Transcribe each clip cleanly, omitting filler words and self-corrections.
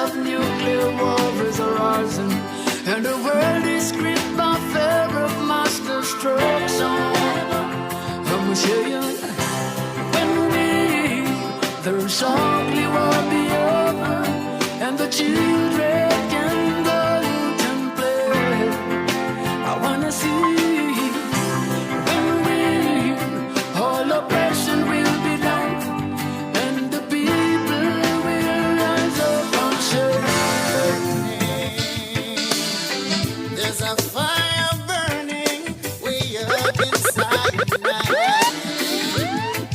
of nuclear war is arising, and the world is gripped by fear of mass destruction. I'm saying, there's ugly will be over, and the children can go and play. I wanna see when we all oppression will be done, and the people will rise up and say, there's a fire burning way up inside tonight.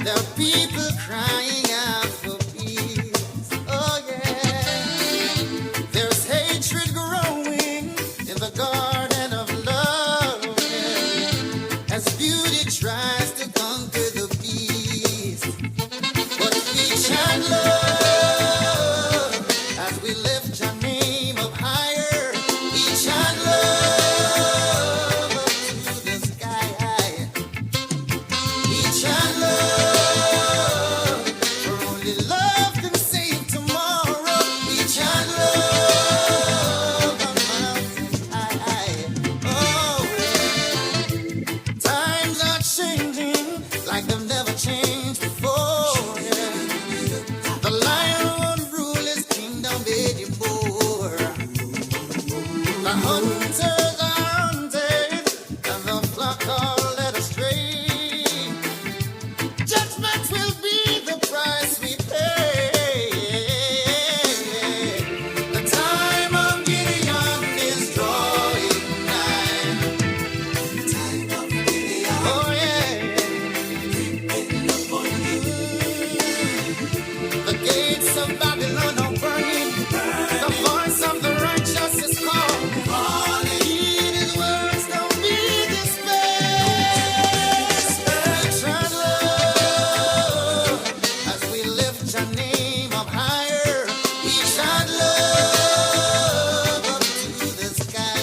The people crying out. Tries to conquer the beast, but we shall love as we lift your name up higher. We shall love up to the sky. We shall love, for only love can save tomorrow. We shall love on mountains high. Oh, times are changing like they've never changed before. Yeah. The lion won't rule his kingdom anymore. The hunters are hunted, and the flock are led astray. Judgment will be the price we pay. The time of Gideon is drawing nigh. Oh yeah. The gates of Babylon are burning. The voice of the righteous is calling. Heed his words, don't be dismayed. Spiritual love, as we lift your name up higher. We shall love up to the sky.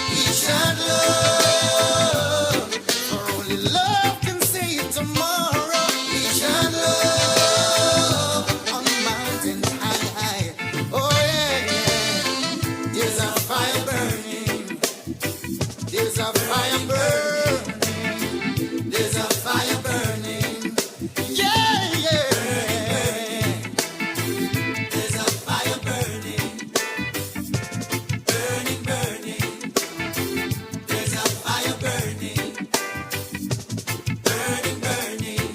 We shall love, for only love can save tomorrow. We shall love on mountains high. Oh yeah, yeah. There's a fire burning. There's a fire burning. There's a fire burning. Yeah, yeah. There's a fire burning. Burning, burning. There's a fire burning. Burning, burning.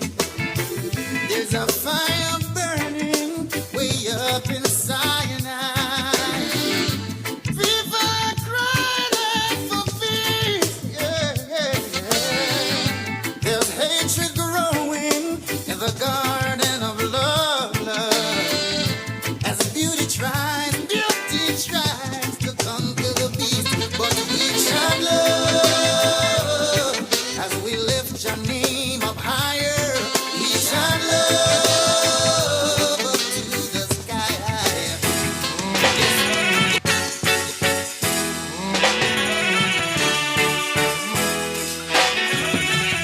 There's a fire burning way up in Sinai. People are crying out for peace. Yeah, yeah, yeah. There's hatred growing in the garden of love, love. As beauty tries to conquer the beast, but we shall love as we lift your name up higher. We shall love up to the sky.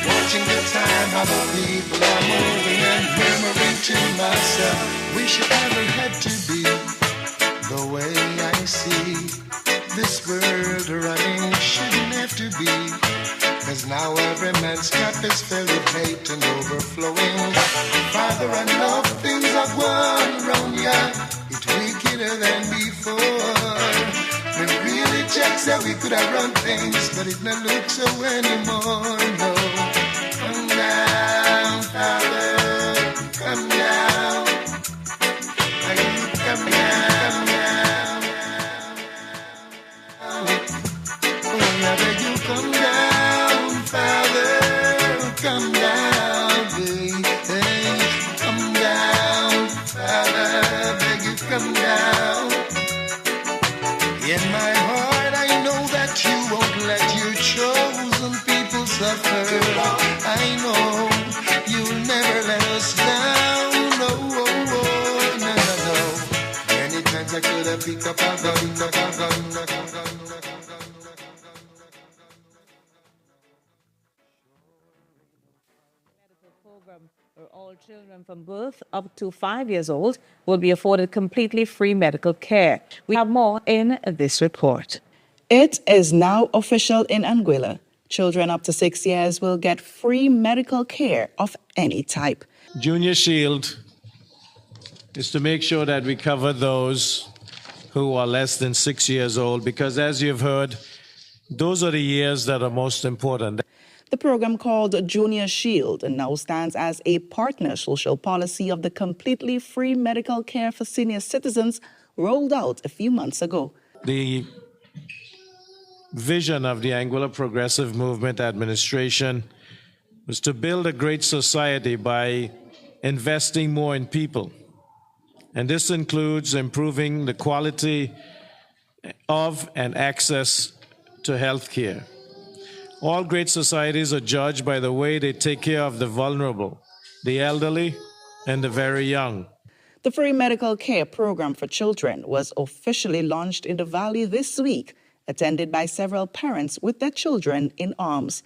Watching the time, how the people are moving, and murmuring to myself, wish it never had to be the way I see this world running. Shouldn't have to be, 'cause now every man's cup is filled with hate and overflowing. Father, I know things are going wrong, yeah. It's wickeder than before. We really check that we could have run things, but it don't look so anymore, no. Come down, Father, come down. Come down, come down. Oh, I beg you, come down, Father, come down, baby. Come down, Father, beg you, come down. In my heart, I know that you won't let your chosen people suffer. I know you'll never let us down. No, no, no, no. Many times I could have picked up a gun. program where all children from birth up to 5 years old will be afforded completely free medical care. We have more in this report. It is now official in Anguilla. Children up to 6 years will get free medical care of any type. Junior Shield is to make sure that we cover those who are less than 6 years old, because as you've heard, those are the years that are most important. The program called Junior Shield now stands as a partner social policy of the completely free medical care for senior citizens rolled out a few months ago. The vision of the Anguilla Progressive Movement Administration was to build a great society by investing more in people. And this includes improving the quality of and access to health care. All great societies are judged by the way they take care of the vulnerable, the elderly, and the very young. The free medical care program for children was officially launched in the Valley this week, attended by several parents with their children in arms.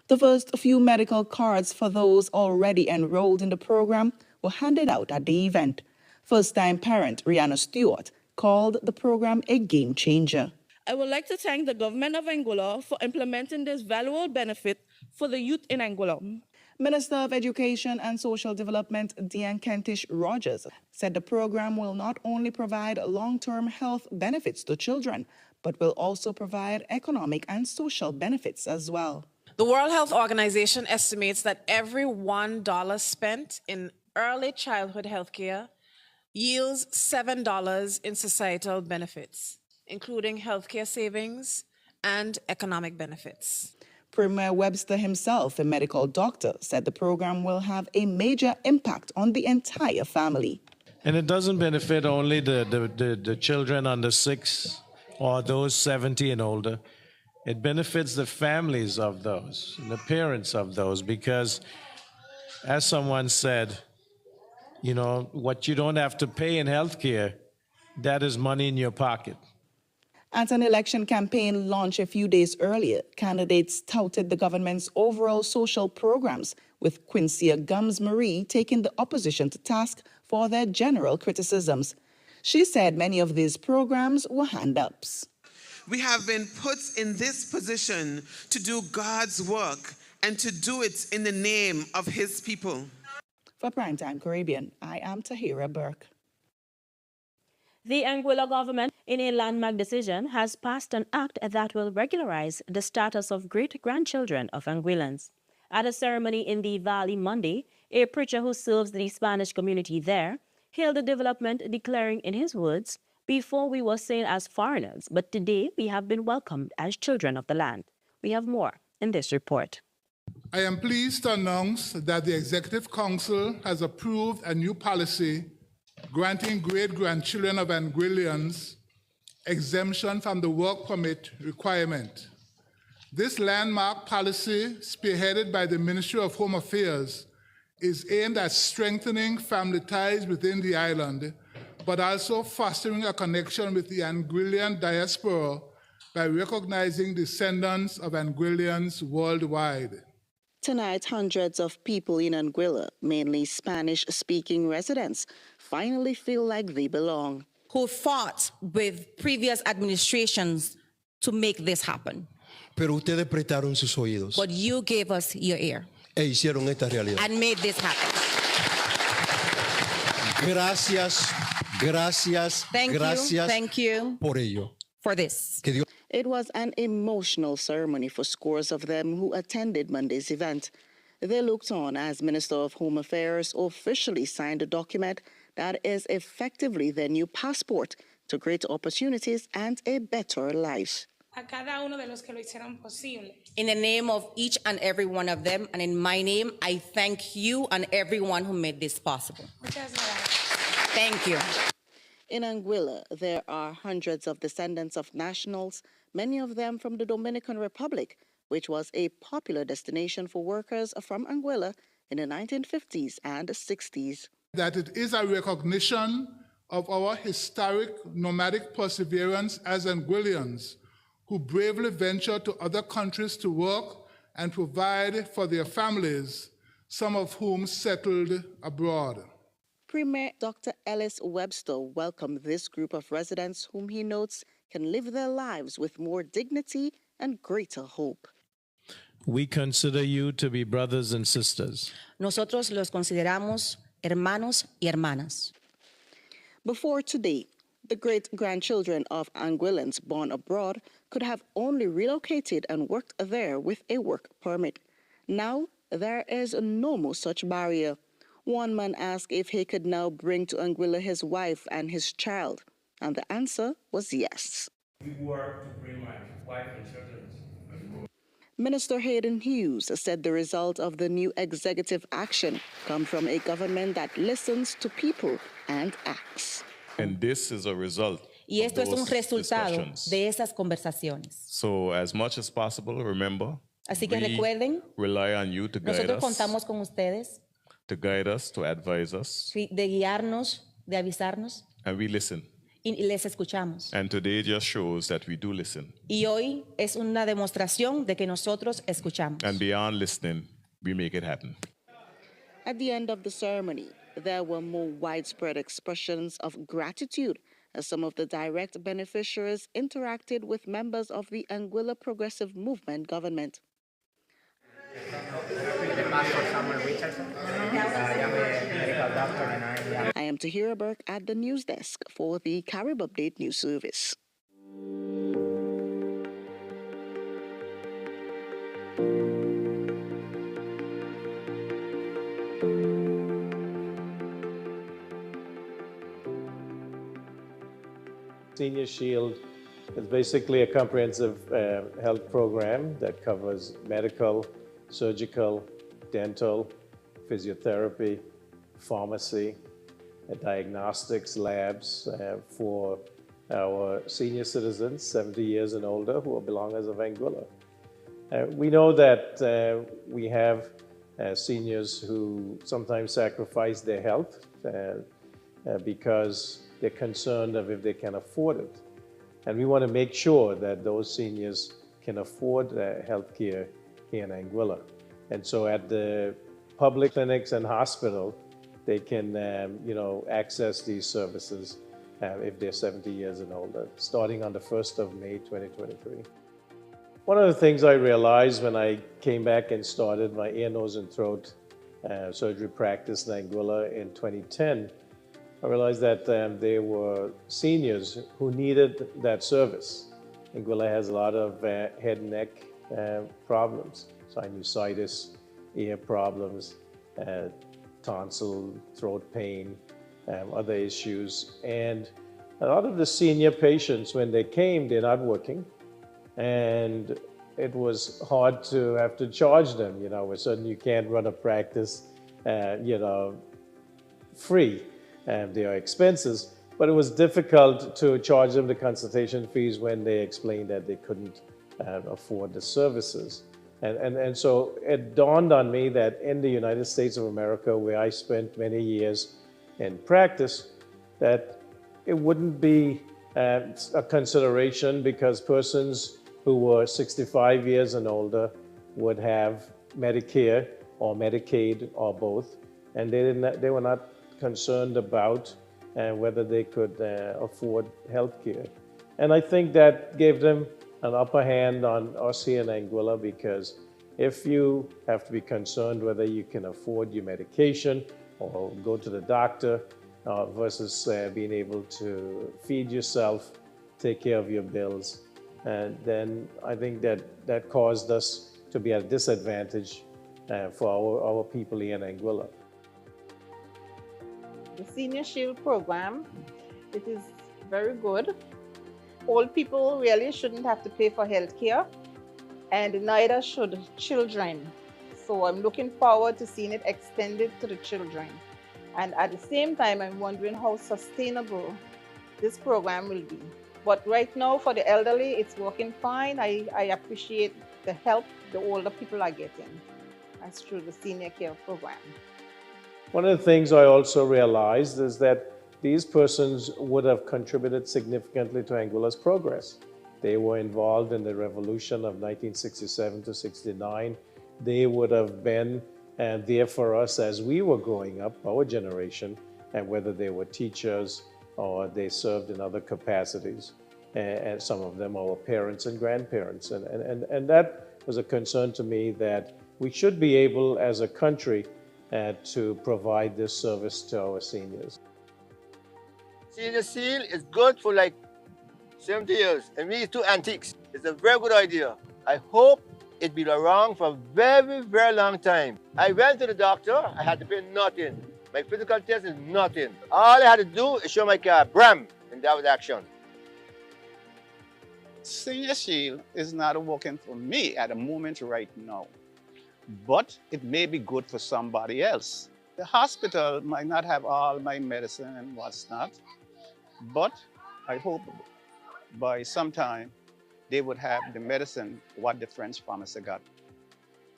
The first few medical cards for those already enrolled in the program were handed out at the event. First-time parent Rihanna Stewart called the program a game changer. I would like to thank the government of Anguilla for implementing this valuable benefit for the youth in Anguilla. Minister of Education and Social Development Dean Kentish Rogers said the program will not only provide long-term health benefits to children, but will also provide economic and social benefits as well. The World Health Organization estimates that every $1 spent in early childhood health care yields $7 in societal benefits, including healthcare savings and economic benefits. Premier Webster himself, a medical doctor, said the program will have a major impact on the entire family. And it doesn't benefit only the children under 6 or those 70 and older. It benefits the families of those, the parents of those, because as someone said, you know, what you don't have to pay in healthcare, that is money in your pocket. At an election campaign launched a few days earlier, candidates touted the government's overall social programs, with Quincy Gums Marie taking the opposition to task for their general criticisms. She said many of these programs were hand-ups. We have been put in this position to do God's work and to do it in the name of His people. For Primetime Caribbean, I am Tahira Burke. The Anguilla government, in a landmark decision, has passed an act that will regularize the status of great-grandchildren of Anguillans. At a ceremony in the Valley Monday, a preacher who serves the Spanish community there hailed the development, declaring in his words, "Before we were seen as foreigners, but today we have been welcomed as children of the land." We have more in this report. I am pleased to announce that the Executive Council has approved a new policy granting great-grandchildren of Anguillians exemption from the work permit requirement. This landmark policy, spearheaded by the Ministry of Home Affairs, is aimed at strengthening family ties within the island, but also fostering a connection with the Anguillian diaspora by recognizing descendants of Anguillians worldwide. Tonight, hundreds of people in Anguilla, mainly Spanish-speaking residents, finally feel like they belong. Who fought with previous administrations to make this happen. Pero ustedes prestaron sus oídos. But you gave us your ear. E hicieron esta realidad. And made this happen. Gracias, gracias, gracias. Thank you por ello. For this. It was an emotional ceremony for scores of them who attended Monday's event. They looked on as Minister of Home Affairs officially signed a document that is effectively their new passport to greater opportunities and a better life. In the name of each and every one of them, and in my name, I thank you and everyone who made this possible. Thank you. In Anguilla, there are hundreds of descendants of nationals, many of them from the Dominican Republic, which was a popular destination for workers from Anguilla in the 1950s and 60s. That it is a recognition of our historic nomadic perseverance as Anguillians, who bravely venture to other countries to work and provide for their families, some of whom settled abroad. Premier Dr. Ellis Webster welcomed this group of residents whom he notes can live their lives with more dignity and greater hope. We consider you to be brothers and sisters. Nosotros los consideramos hermanos y hermanas. Before today, the great-grandchildren of Anguillans born abroad could have only relocated and worked there with a work permit. Now, there is no more such barrier. One man asked if he could now bring to Anguilla his wife and his child, and the answer was yes. We work to bring my wife and children. Minister Hayden Hughes said the result of the new executive action come from a government that listens to people and acts. And this is a result. Y esto of es un those resultado discussions. de esas conversaciones. So as much as possible, remember, Así que recuerden, rely on you to guide nosotros us, contamos con ustedes, to advise us, de guiarnos, de avisarnos, and we listen. y les escuchamos. And today just shows that we do listen. Y hoy es una demostración de que nosotros escuchamos. And beyond listening, we make it happen. At the end of the ceremony, there were more widespread expressions of gratitude as some of the direct beneficiaries interacted with members of the Anguilla Progressive Movement government. I am Tahira Burke at the news desk for the Carib Update News Service. Senior Shield is basically a comprehensive health program that covers medical, surgical, dental, physiotherapy, pharmacy, diagnostics labs for our senior citizens, 70 years and older, who are belongers of Anguilla. We know that we have seniors who sometimes sacrifice their health because they're concerned of if they can afford it. And we want to make sure that those seniors can afford health care here in Anguilla. And so at the public clinics and hospital, they can access these services if they're 70 years and older, starting on the 1st of May 2023. One of the things I realized when I came back and started my ear, nose, and throat surgery practice in Anguilla in 2010, I realized that there were seniors who needed that service. Anguilla has a lot of head and neck problems, sinusitis, ear problems, tonsil, throat pain, other issues. And a lot of the senior patients, when they came, they're not working. And it was hard to have to charge them, certainly you can't run a practice, free. There are expenses, but it was difficult to charge them the consultation fees when they explained that they couldn't afford the services. And so it dawned on me that in the United States of America, where I spent many years in practice, that it wouldn't be a consideration because persons who were 65 years and older would have Medicare or Medicaid or both, and they were not concerned about whether they could afford health care. And I think that gave them an upper hand on us here in Anguilla, because if you have to be concerned whether you can afford your medication or go to the doctor versus being able to feed yourself, take care of your bills, then I think that caused us to be at a disadvantage for our people here in Anguilla. The Senior Shield program, it is very good. Old people really shouldn't have to pay for health care, and neither should children. So I'm looking forward to seeing it extended to the children. And at the same time, I'm wondering how sustainable this program will be. But right now, for the elderly, it's working fine. I appreciate the help the older people are getting. That's through the senior care program. One of the things I also realized is that these persons would have contributed significantly to Anguilla's progress. They were involved in the revolution of 1967 to 69. They would have been there for us as we were growing up, our generation, and whether they were teachers or they served in other capacities. And some of them our parents and grandparents. And that was a concern to me that we should be able as a country to provide this service to our seniors. Senior Seal is good for like 70 years, and we two antiques. It's a very good idea. I hope it be around for a very, very long time. I went to the doctor, I had to pay nothing. My physical test is nothing. All I had to do is show my card, BRAM, and that was action. Senior Shield is not working for me at the moment right now, but it may be good for somebody else. The hospital might not have all my medicine and what's not, but I hope by some time they would have the medicine what the French pharmacy got.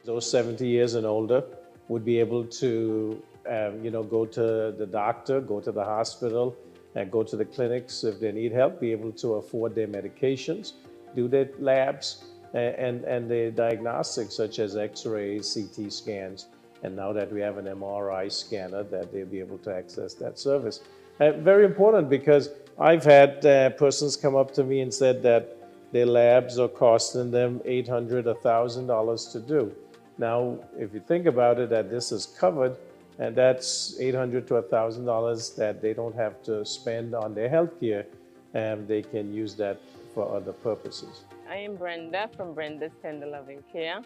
Those 70 years and older would be able to, go to the doctor, go to the hospital, and go to the clinics if they need help, be able to afford their medications, do their labs, and the diagnostics such as x-rays, CT scans, and now that we have an MRI scanner, that they'll be able to access that service. Very important, because I've had persons come up to me and said that their labs are costing them $800, $1,000 to do. Now, if you think about it, that this is covered, and that's $800 to $1,000 that they don't have to spend on their health care, and they can use that for other purposes. I am Brenda from Brenda's Tender Loving Care,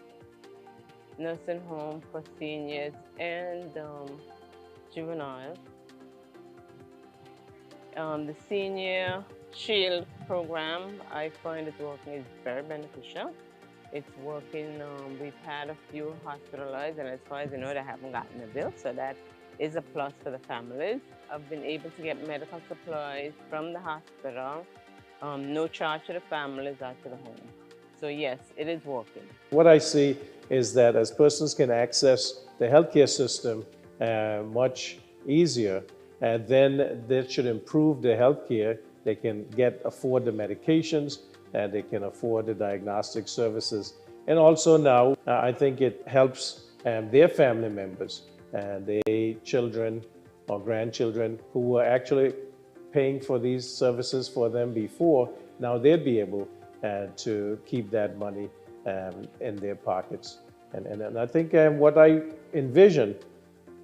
nursing home for seniors and juveniles. The Senior Shield program, I find it working is very beneficial. It's working, we've had a few hospitalized, and as far as I know, they haven't gotten a bill, so that is a plus for the families. I've been able to get medical supplies from the hospital, no charge to the families or to the home. So yes, it is working. What I see is that as persons can access the healthcare system much easier, then that should improve their healthcare. They can afford the medications, and they can afford the diagnostic services. And also now, I think it helps their family members and their children or grandchildren who were actually paying for these services for them before. Now they'll be able to keep that money in their pockets. And I think what I envision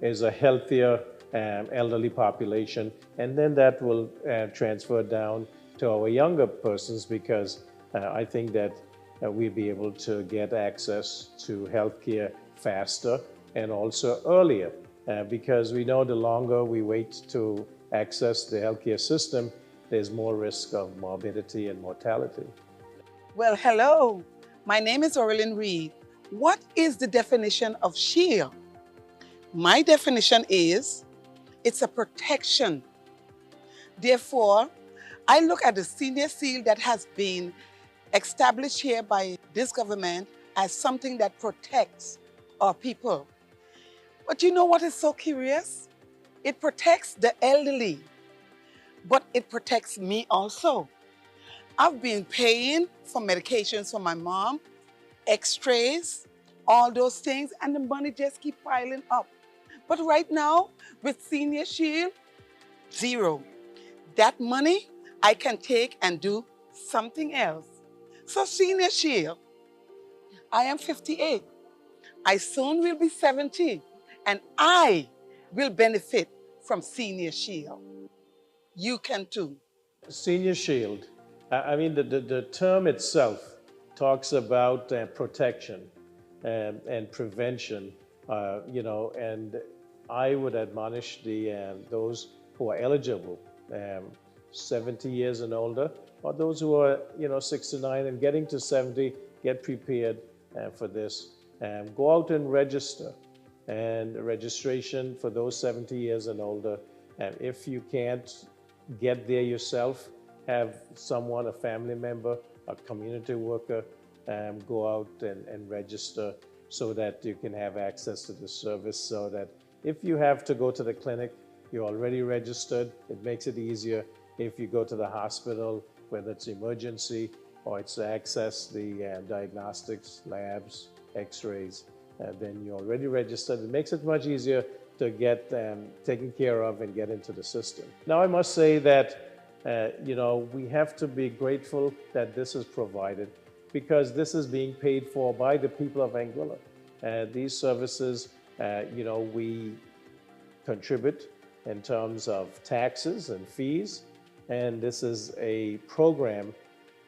is a healthier elderly population, and then that will transfer down to our younger persons, because I think that we'll be able to get access to healthcare faster and also earlier, because we know the longer we wait to access the healthcare system, there's more risk of morbidity and mortality. Well, hello. My name is Orlin Reed. What is the definition of SHIELD? My definition is it's a protection. Therefore, I look at the Senior Seal that has been established here by this government as something that protects our people. But you know what is so curious? It protects the elderly, but it protects me also. I've been paying for medications for my mom, x-rays, all those things, and the money just keeps piling up. But right now, with Senior Shield, zero. That money I can take and do something else. So Senior Shield, I am 58. I soon will be 70, and I will benefit from Senior Shield. You can too. Senior Shield, I mean, the term itself talks about protection and prevention, and I would admonish those who are eligible, 70 years and older, or those who are 69 and getting to 70, get prepared for this. Go out and register. And registration for those 70 years and older. And if you can't get there yourself, have someone, a family member, a community worker, go out and register so that you can have access to the service, so that if you have to go to the clinic, you're already registered. It makes it easier. If you go to the hospital, whether it's emergency or it's to access the diagnostics, labs, x-rays, then you're already registered. It makes it much easier to get taken care of and get into the system. Now, I must say that we have to be grateful that this is provided because this is being paid for by the people of Anguilla. These services, we contribute in terms of taxes and fees, and this is a program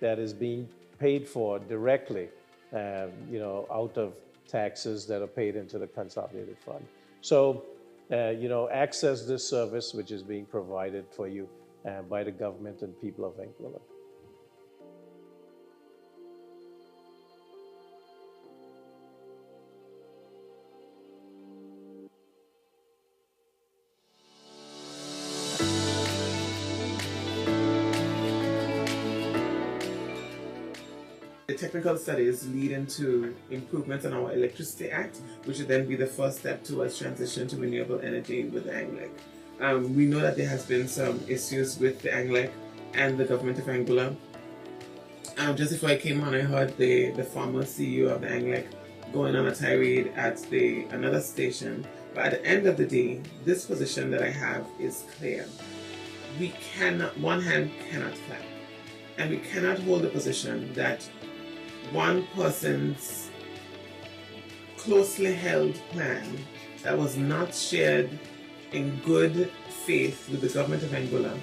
that is being paid for directly, out of taxes that are paid into the consolidated fund. So, access this service which is being provided for you by the government and people of Anguilla. The technical studies lead into improvements in our Electricity Act, which would then be the first step towards transition to renewable energy with the ANGLEC. We know that there has been some issues with the ANGLEC and the government of Anguilla. Just before I came on, I heard the former CEO of the ANGLEC going on a tirade at another station. But at the end of the day, this position that I have is clear. We cannot, one hand cannot clap. And we cannot hold the position that one person's closely held plan that was not shared in good faith with the government of Anguilla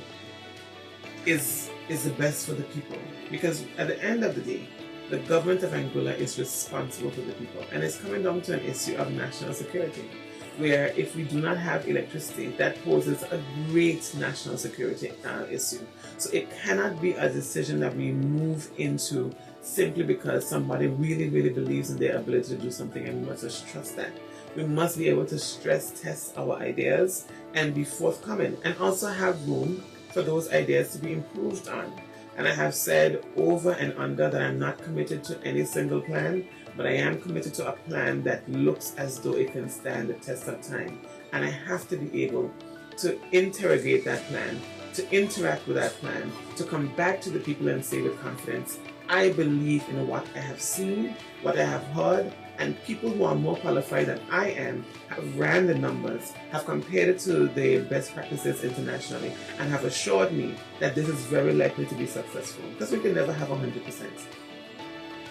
is the best for the people. Because at the end of the day, the government of Anguilla is responsible for the people. And it's coming down to an issue of national security, where if we do not have electricity, that poses a great national security issue. So it cannot be a decision that we move into simply because somebody really, really believes in their ability to do something, and we must just trust that. We must be able to stress test our ideas and be forthcoming, and also have room for those ideas to be improved on. And I have said over and under that I'm not committed to any single plan, but I am committed to a plan that looks as though it can stand the test of time. And I have to be able to interrogate that plan, to interact with that plan, to come back to the people and say with confidence, I believe in what I have seen, what I have heard, and people who are more qualified than I am have ran the numbers, have compared it to the best practices internationally, and have assured me that this is very likely to be successful, because we can never have 100%.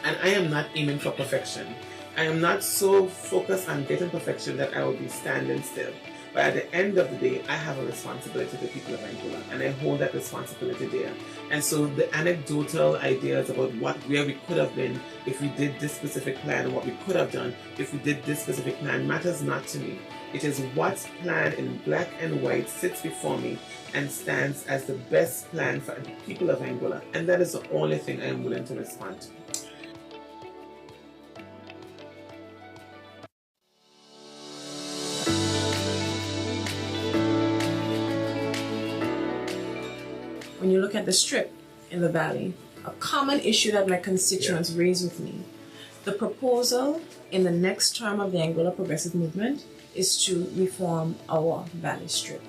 And I am not aiming for perfection. I am not so focused on getting perfection that I will be standing still. But at the end of the day, I have a responsibility to the people of Anguilla, and I hold that responsibility there. And so the anecdotal ideas about where we could have been if we did this specific plan, and what we could have done if we did this specific plan, matters not to me. It is what plan in black and white sits before me and stands as the best plan for the people of Anguilla. And that is the only thing I am willing to respond to. When you look at the strip in the valley, a common issue that my constituents raise with me, the proposal in the next term of the Anguilla Progressive Movement is to reform our valley strip.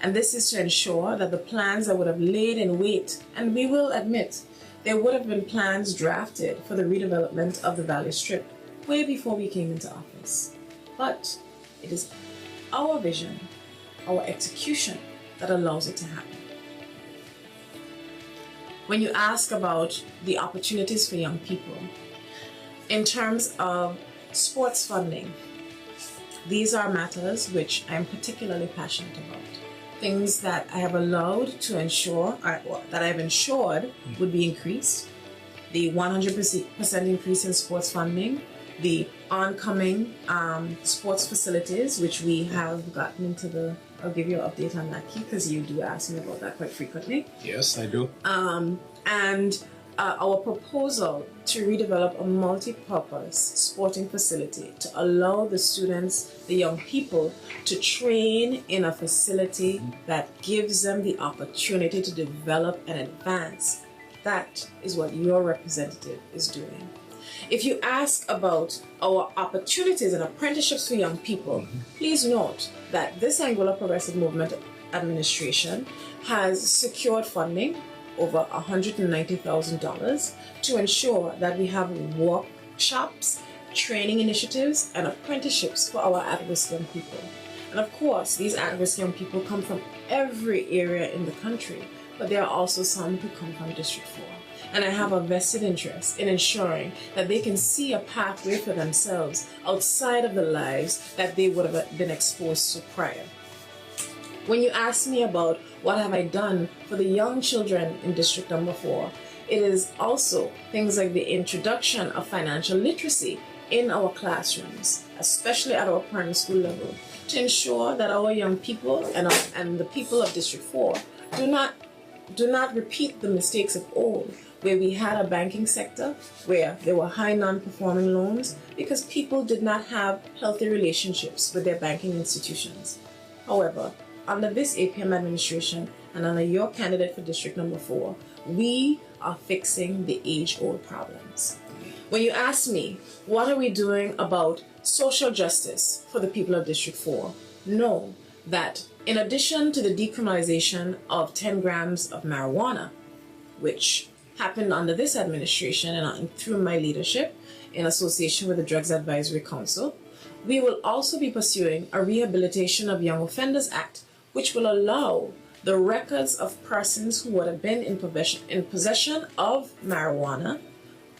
And this is to ensure that the plans that would have laid in wait, and we will admit, there would have been plans drafted for the redevelopment of the valley strip way before we came into office. But it is our vision, our execution that allows it to happen. When you ask about the opportunities for young people, in terms of sports funding, these are matters which I am particularly passionate about. Things that I have allowed to ensure, that I have ensured would be increased. The 100% increase in sports funding, the oncoming sports facilities, which we have gotten into the, I'll give you an update on that, Keith, because you do ask me about that quite frequently. Yes, I do. And our proposal to redevelop a multi-purpose sporting facility to allow the students, the young people, to train in a facility that gives them the opportunity to develop and advance. That is what your representative is doing. If you ask about our opportunities and apprenticeships for young people, please note that this Anguilla Progressive Movement administration has secured funding over $190,000 to ensure that we have workshops training initiatives, and apprenticeships for our at-risk young people. And of course, these at-risk young people come from every area in the country, but there are also some who come from District 4. And I have a vested interest in ensuring that they can see a pathway for themselves outside of the lives that they would have been exposed to prior. When you ask me about what have I done for the young children in District Number 4, it is also things like the introduction of financial literacy in our classrooms, especially at our primary school level, to ensure that our young people and the people of District 4 do not repeat the mistakes of old, where we had a banking sector where there were high non-performing loans because people did not have healthy relationships with their banking institutions. However, under this APM administration and under your candidate for District Number 4, we are fixing the age-old problems. When you ask me, what are we doing about social justice for the people of District 4? Know that in addition to the decriminalization of 10 grams of marijuana, which happened under this administration and through my leadership in association with the Drugs Advisory Council, we will also be pursuing a Rehabilitation of Young Offenders Act, which will allow the records of persons who would have been in possession of marijuana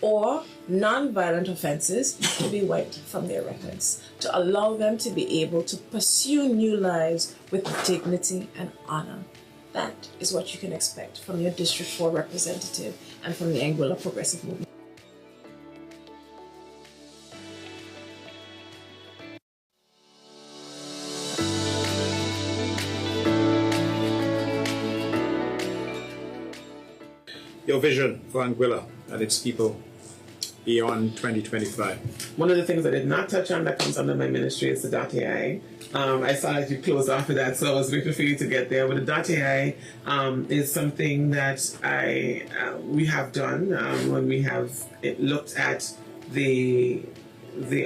or non-violent offenses to be wiped from their records, to allow them to be able to pursue new lives with dignity and honor. That is what you can expect from your District 4 representative and from the Anguilla Progressive Movement. Your vision for Anguilla and its people beyond 2025. One of the things I did not touch on that comes under my ministry is the .ai. I saw that you closed off of that, so I was waiting for you to get there. But the .ai is something that we have done when we have looked at the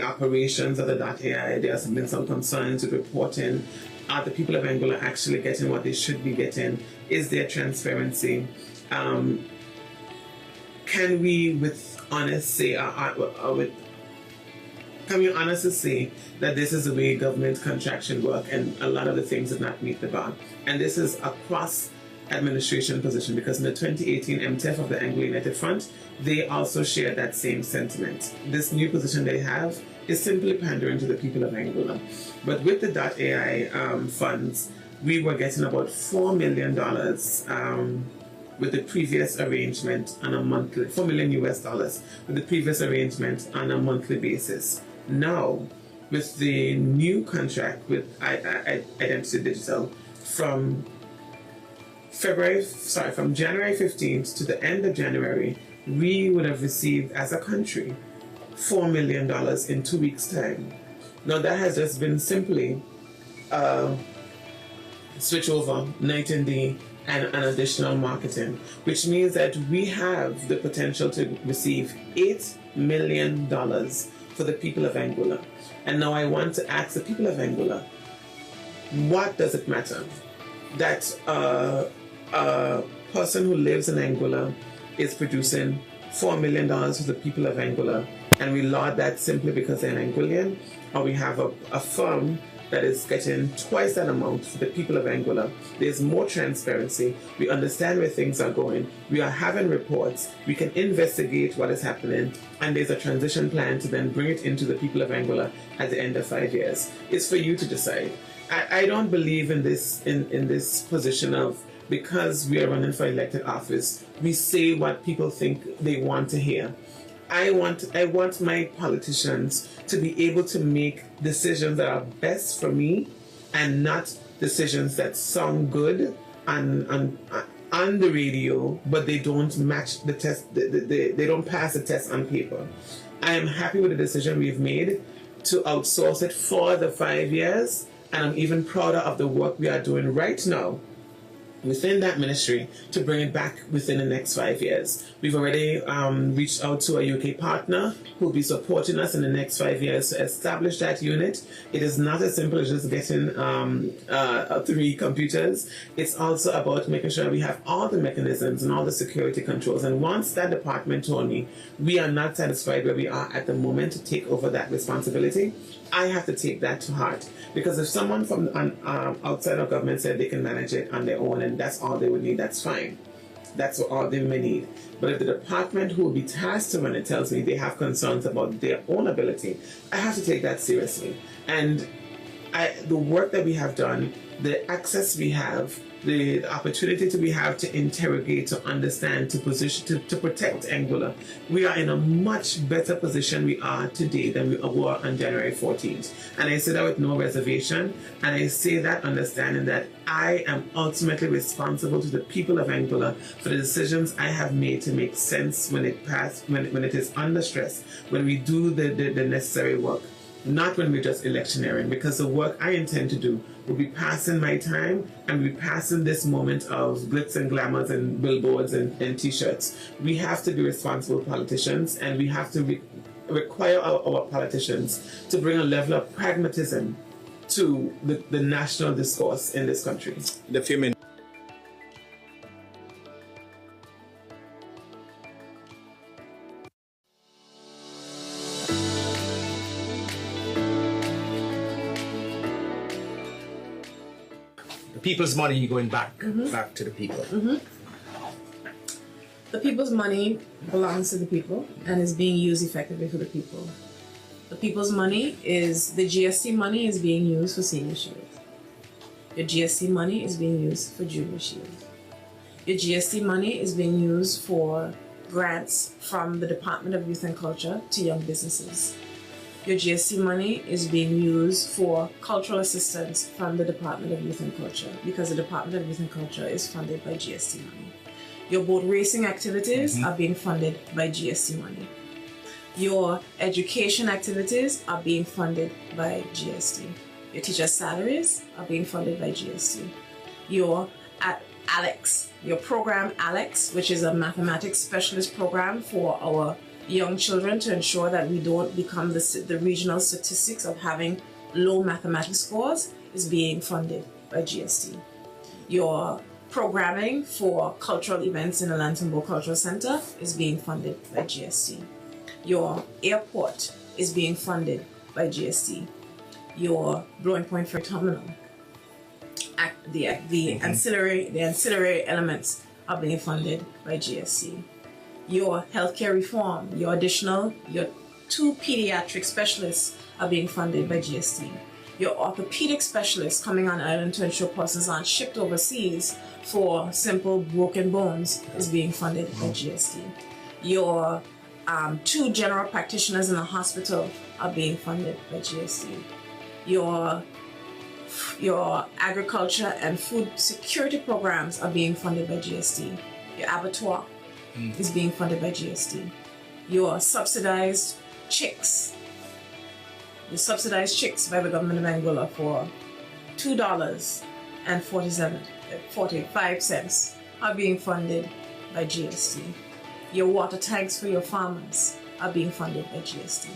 operations of the .ai. There has been some concerns with reporting. Are the people of Anguilla actually getting what they should be getting? Is there transparency? Can we, with honest say, can we honestly say that this is the way government contraction work, and a lot of the things did not meet the bar? And this is a cross-administration position, because in the 2018 MTF of the Anglo United Front, they also shared that same sentiment. This new position they have is simply pandering to the people of Anguilla. But with the .ai funds, we were getting about $4 million with the previous arrangement on a monthly, $4 million US with the previous arrangement on a monthly basis. Now, with the new contract with Identity Digital, from January 15th to the end of January, we would have received as a country $4 million in 2 weeks' time. Now that has just been simply switch over night and day and an additional marketing, which means that we have the potential to receive $8 million for the people of Anguilla. And now I want to ask the people of Anguilla, what does it matter that a person who lives in Anguilla is producing $4 million for the people of Anguilla, and we laud that simply because they're an Anguillian, or we have a firm that is getting twice that amount for the people of Anguilla? There's more transparency. We understand where things are going. We are having reports. We can investigate what is happening, and there's a transition plan to then bring it into the people of Anguilla at the end of 5 years. It's for you to decide. I don't believe in this position of, because we are running for elected office, we say what people think they want to hear. I want my politicians to be able to make decisions that are best for me, and not decisions that sound good on the radio, but they don't match the test. They don't pass the test on paper. I am happy with the decision we've made to outsource it for the 5 years, and I'm even prouder of the work we are doing right now within that ministry to bring it back within the next 5 years. We've already reached out to a UK partner who will be supporting us in the next 5 years to establish that unit. It is not as simple as just getting 3 computers. It's also about making sure we have all the mechanisms and all the security controls. And once that department told me we are not satisfied where we are at the moment to take over that responsibility, I have to take that to heart. Because if someone from outside of government said they can manage it on their own and that's all they would need, that's fine. That's all they may need. But if the department who will be tasked to run it tells me they have concerns about their own ability, I have to take that seriously. And the work that we have done, the access we have, the opportunity we have to interrogate, to understand, to position, to protect Anguilla, we are in a much better position we are today than we were on January 14th. And I say that with no reservation, and I say that understanding that I am ultimately responsible to the people of Anguilla for the decisions I have made to make sense when it is under stress, when we do the necessary work. Not when we're just electioneering, because the work I intend to do will be passing my time and will be passing this moment of glitz and glamours and billboards and t-shirts. We have to be responsible politicians, and we have to require our politicians to bring a level of pragmatism to the national discourse in this country. The few minutes. People's money going back to the people. The people's money belongs to the people and is being used effectively for the people. The people's money the GST money is being used for Senior Shield. Your GST money is being used for Junior Shield. Your GST money is being used for grants from the Department of Youth and Culture to young businesses. Your GST money is being used for cultural assistance from the Department of Youth and Culture, because the Department of Youth and Culture is funded by GST money. Your boat racing activities are being funded by GST money. Your education activities are being funded by GST. Your teachers' salaries are being funded by GST. Your ALEX, your program ALEX, which is a mathematics specialist program for our young children to ensure that we don't become the regional statistics of having low mathematics scores, is being funded by GST. Your programming for cultural events in the Lantambo Cultural Center is being funded by GST. Your airport is being funded by GST. Your Blowing Point Ferry Terminal, the ancillary elements are being funded by GST. Your healthcare reform, your 2 pediatric specialists are being funded by GST. Your orthopedic specialists coming on island to ensure persons aren't shipped overseas for simple broken bones is being funded by GST. Your 2 general practitioners in a hospital are being funded by GST. Your agriculture and food security programs are being funded by GST. Your abattoir is being funded by GST. Your subsidized chicks by the government of Anguilla for $2.45 are being funded by GST. Your water tanks for your farmers are being funded by GST.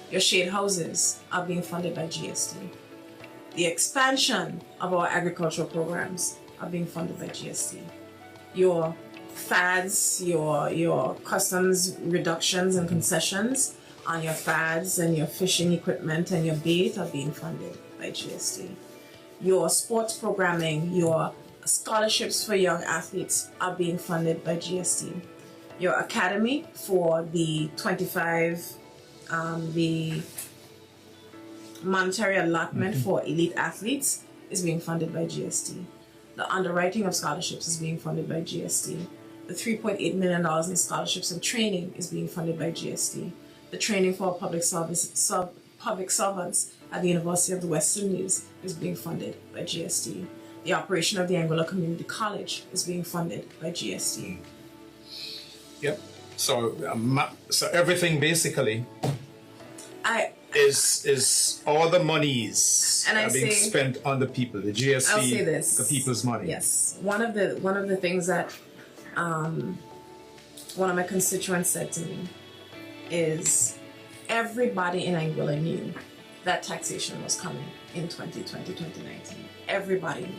Your shade houses are being funded by GST. The expansion of our agricultural programs are being funded by GST. Your fads, your customs reductions and concessions on your fads and your fishing equipment and your bait are being funded by GST. Your sports programming, your scholarships for young athletes are being funded by GST. Your academy for the 25, the monetary allotment for elite athletes is being funded by GST. The underwriting of scholarships is being funded by GST. The $3.8 million in scholarships and training is being funded by GST. The training for public servants at the University of the West Indies is being funded by GST. The operation of the Anguilla Community College is being funded by GST. Yep. So everything basically. is all the monies And I are being say- spent on the people, the GST, I'll say this. the people's money. Yes. One of the things that one of my constituents said to me is everybody in Anguilla knew that taxation was coming in 2020, 2019. Everybody knew.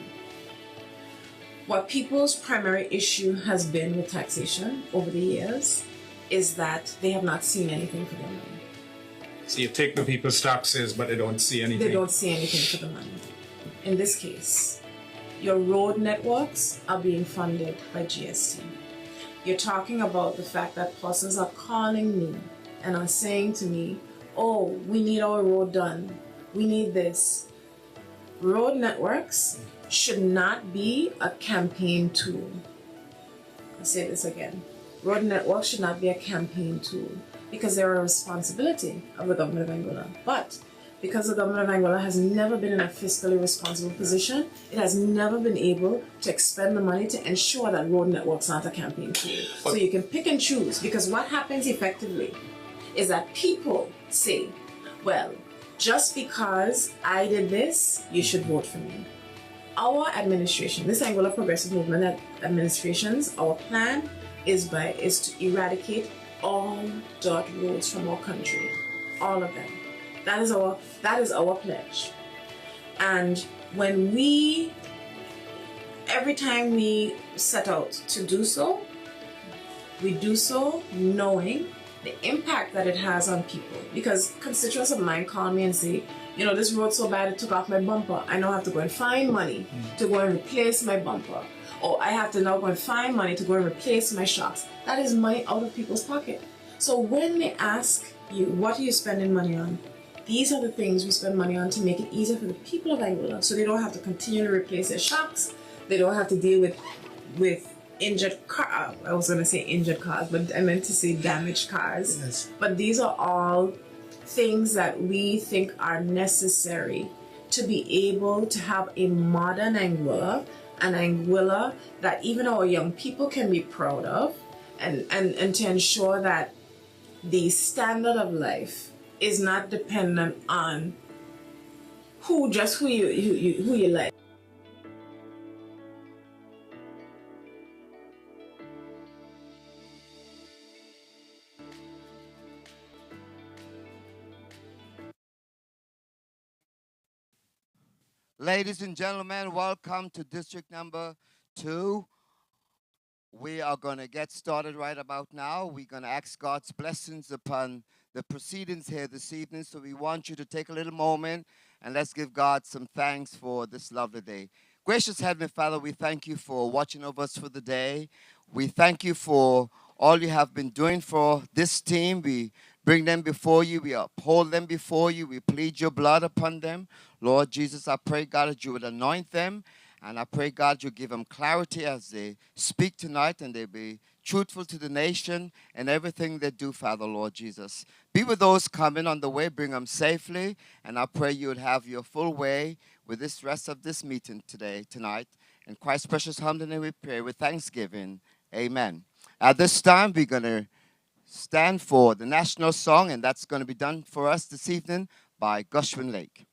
What people's primary issue has been with taxation over the years is that they have not seen anything for their money. So you take the people's taxes, but they don't see anything. They don't see anything for the money. In this case, your road networks are being funded by GST. You're talking about the fact that persons are calling me and are saying to me, oh, we need our road done. We need this. Road networks should not be a campaign tool. I'll say this again. Road networks should not be a campaign tool because they're a responsibility of the government of Angola. But because the government of Angola has never been in a fiscally responsible position, it has never been able to expend the money to ensure that road networks aren't a campaign tool. So you can pick and choose, because what happens effectively is that people say, well, just because I did this, you should vote for me. Our administration, this Angola Progressive Movement administrations, our plan is to eradicate all dirt roads from our country, all of them. That is our pledge. And every time we set out to do so, we do so knowing the impact that it has on people. Because constituents of mine call me and say, you know, this road's so bad it took off my bumper. I now have to go and find money to go and replace my bumper. Or I have to now go and find money to go and replace my shocks. That is money out of people's pocket. So when they ask you, what are you spending money on? These are the things we spend money on to make it easier for the people of Angola, so they don't have to continue to replace their shocks. They don't have to deal with injured car. I was going to say injured cars, but I meant to say damaged cars. Yes. But these are all things that we think are necessary to be able to have a modern Anguilla, an Anguilla that even our young people can be proud of, and to ensure that the standard of life is not dependent on who you like. Ladies and gentlemen, welcome to District Number 2. We are going to get started right about now. We're going to ask God's blessings upon the proceedings here this evening. So we want you to take a little moment and let's give God some thanks for this lovely day. Gracious Heavenly Father, we thank you for watching over us for the day. We thank you for all you have been doing for this team. We bring them before you. We uphold them before you. We plead your blood upon them. Lord Jesus, I pray, God, that you would anoint them. And I pray, God, you give them clarity as they speak tonight and they be truthful to the nation and everything they do, Father, Lord Jesus. Be with those coming on the way. Bring them safely. And I pray you would have your full way with this rest of this meeting tonight. In Christ's precious humble name we pray with thanksgiving. Amen. At this time, we're going to stand for the national song, and that's going to be done for us this evening by Gushwin Lake.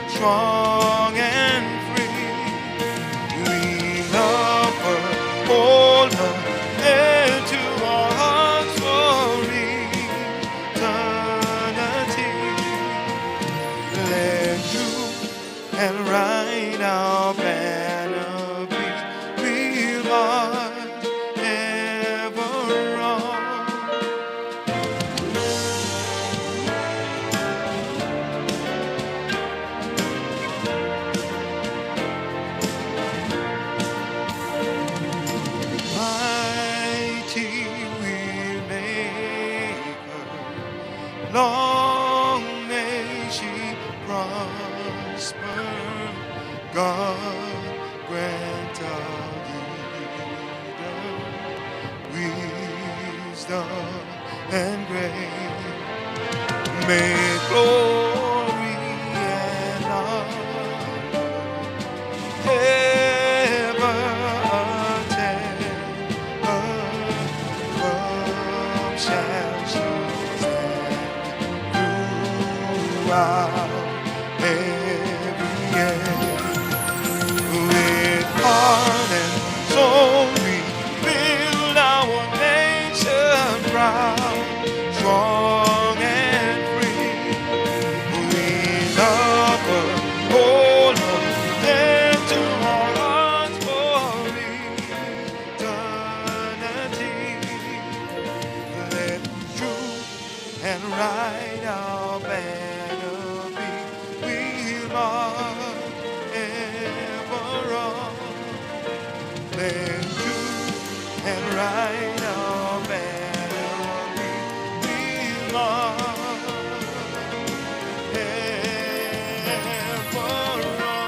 Strong and free, we love her, hold her long may she prosper. God grant our leader wisdom and grace. May glory and honor ever attend her. Love shall she stand throughout every age. With heart and soul we build our nation proud, strong and free. We love her, hold her, and to our hearts for eternity. Let truth and right our banner be. We'll march ever on. Let truth and right our banner be. We'll march ever on.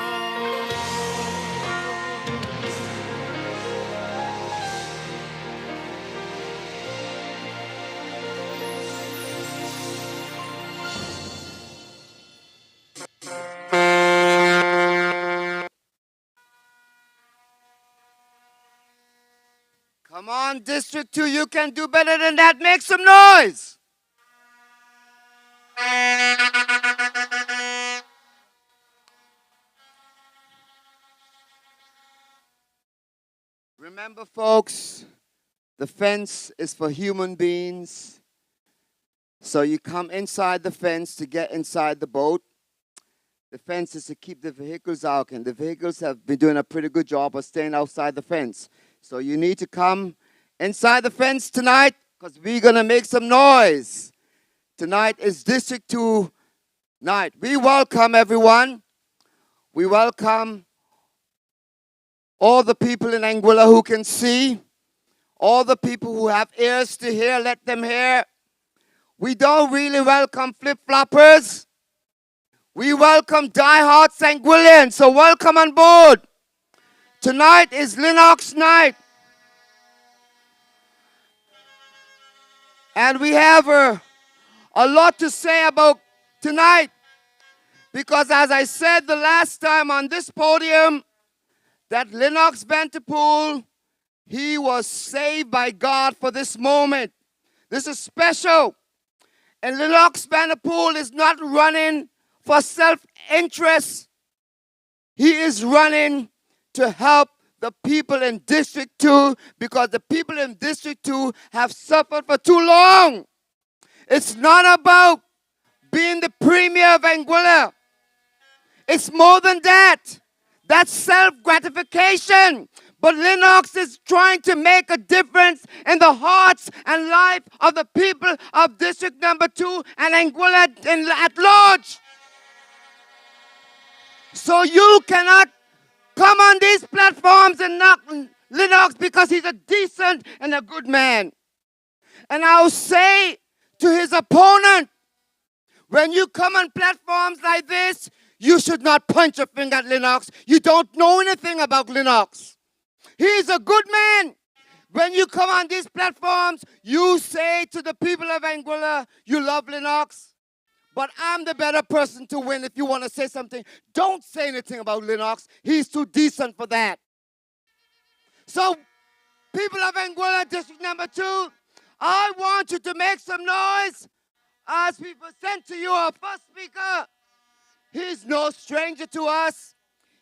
Come on, District 2, you can do better than that. Make some noise. Remember, folks, the fence is for human beings. So you come inside the fence to get inside the boat. The fence is to keep the vehicles out, and the vehicles have been doing a pretty good job of staying outside the fence. So you need to come inside the fence tonight, because we're going to make some noise. Tonight is District 2 night. We welcome everyone. We welcome all the people in Anguilla who can see, all the people who have ears to hear, let them hear. We don't really welcome flip-floppers. We welcome die-hard Anguillians, so welcome on board. Tonight is Linux night. And we have a lot to say about tonight, because as I said the last time on this podium, that Lennox Vanterpool, he was saved by God for this moment. This is special. And Lennox Vanterpool is not running for self-interest. He is running to help the people in District 2, because the people in District 2 have suffered for too long. It's not about being the premier of Anguilla. It's more than that. That's self-gratification. But Lennox is trying to make a difference in the hearts and life of the people of District Number 2 and Anguilla at large. So you cannot come on these platforms and knock Lennox because he's a decent and a good man. And I'll say to his opponent, when you come on platforms like this, you should not point your finger at Lennox. You don't know anything about Lennox. He's a good man. When you come on these platforms, you say to the people of Anguilla, you love Lennox, but I'm the better person to win. If you want to say something, don't say anything about Lennox. He's too decent for that. So, people of Anguilla, District Number 2, I want you to make some noise as we present to you our first speaker. He's no stranger to us.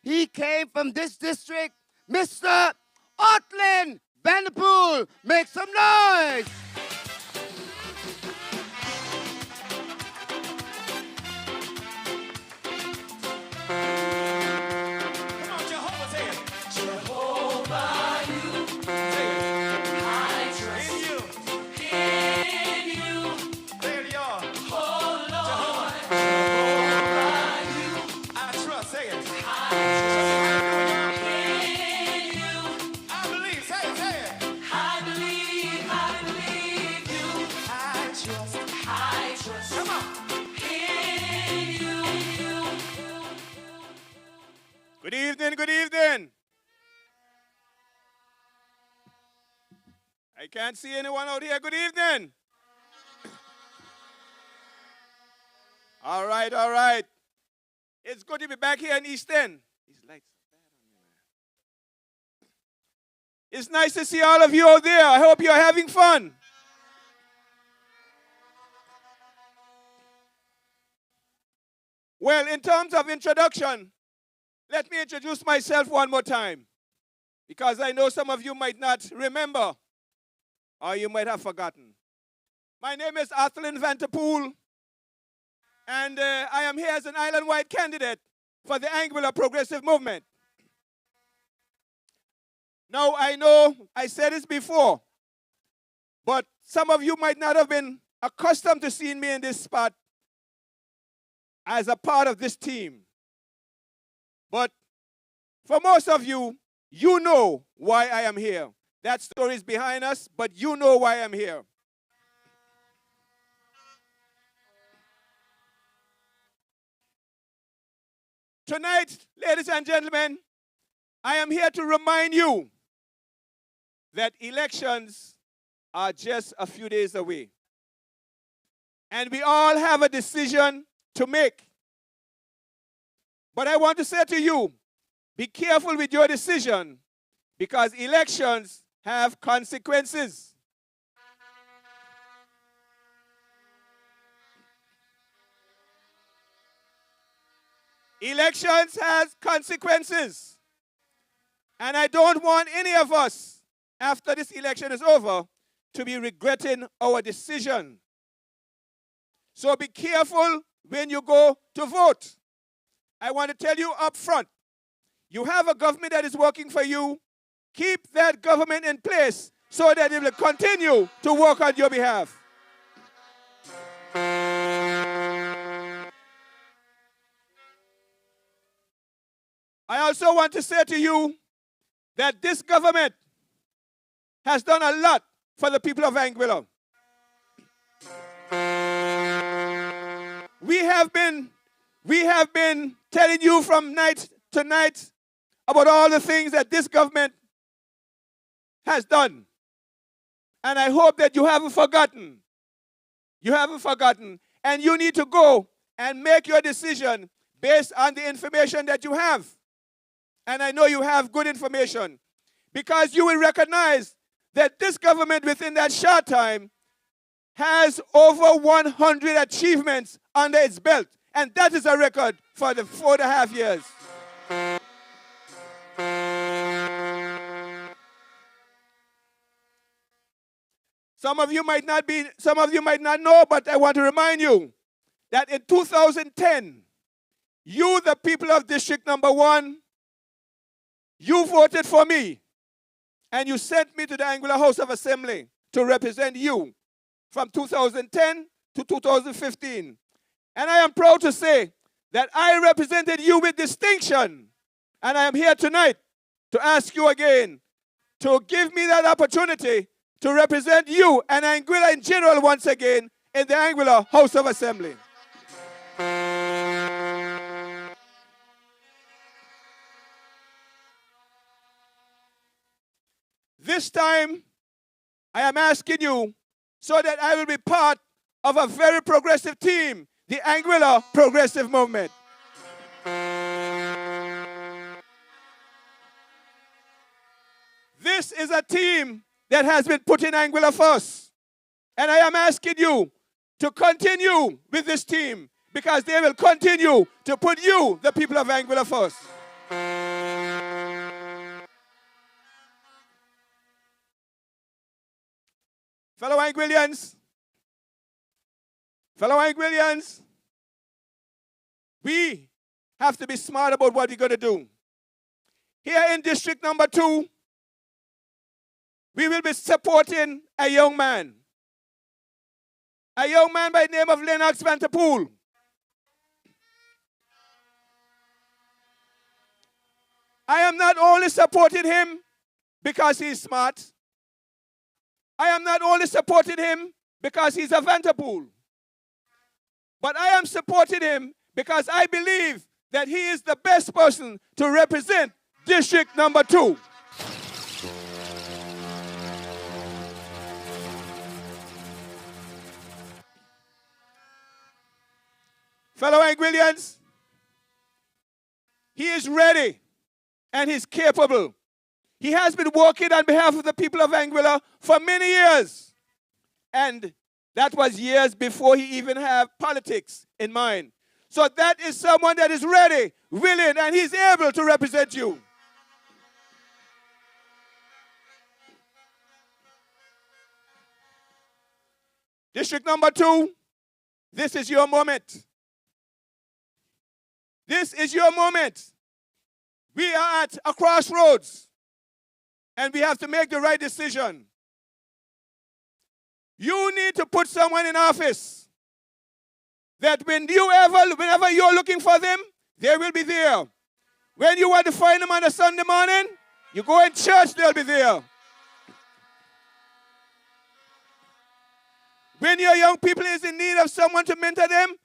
He came from this district, Mr. Otlin Vanderpool. Make some noise. can't see anyone out here. Good evening. All right, all right. It's good to be back here in East End. These lights are bad on me, man. It's nice to see all of you out there. I hope you're having fun. Well, in terms of introduction, let me introduce myself one more time, because I know some of you might not remember, or you might have forgotten. My name is Athelin Vanterpool, and I am here as an island-wide candidate for the Anguilla Progressive Movement. Now, I know I said this before, but some of you might not have been accustomed to seeing me in this spot as a part of this team. But for most of you, you know why I am here. That story is behind us, but you know why I'm here. Tonight, ladies and gentlemen, I am here to remind you that elections are just a few days away. And we all have a decision to make. But I want to say to you, be careful with your decision, because elections have consequences. Elections has consequences. And I don't want any of us, after this election is over, to be regretting our decision. So be careful when you go to vote. I want to tell you up front, you have a government that is working for you. Keep that government in place so that it will continue to work on your behalf. I also want to say to you that this government has done a lot for the people of Anguilla. We have been telling you from night to night about all the things that this government has done. And I hope that you haven't forgotten. You haven't forgotten. And you need to go and make your decision based on the information that you have. And I know you have good information, because you will recognize that this government within that short time has over 100 achievements under its belt. And that is a record for the 4.5 years. Some of you might not know, but I want to remind you that in 2010, you, the people of District Number 1, you voted for me, and you sent me to the Anguilla House of Assembly to represent you from 2010 to 2015. And I am proud to say that I represented you with distinction. And I am here tonight to ask you again to give me that opportunity to represent you and Anguilla in general once again in the Anguilla House of Assembly. This time, I am asking you so that I will be part of a very progressive team, the Anguilla Progressive Movement. This is a team that has been putting Anguilla first. And I am asking you to continue with this team, because they will continue to put you, the people of Anguilla, first. Fellow Anguillians, we have to be smart about what we're going to do. Here in District Number 2, we will be supporting a young man by the name of Lennox Vanterpool. I am not only supporting him because he's smart. I am not only supporting him because he's a Vanterpool. But I am supporting him because I believe that he is the best person to represent District Number 2. Fellow Anguillians, he is ready and he's capable. He has been working on behalf of the people of Anguilla for many years. And that was years before he even had politics in mind. So that is someone that is ready, willing, and he's able to represent you. District number 2, this is your moment. This is your moment. We are at a crossroads, and we have to make the right decision. You need to put someone in office that whenever you're looking for them, they will be there. When you want to find them on a Sunday morning, you go in church, they'll be there. When your young people is in need of someone to mentor them,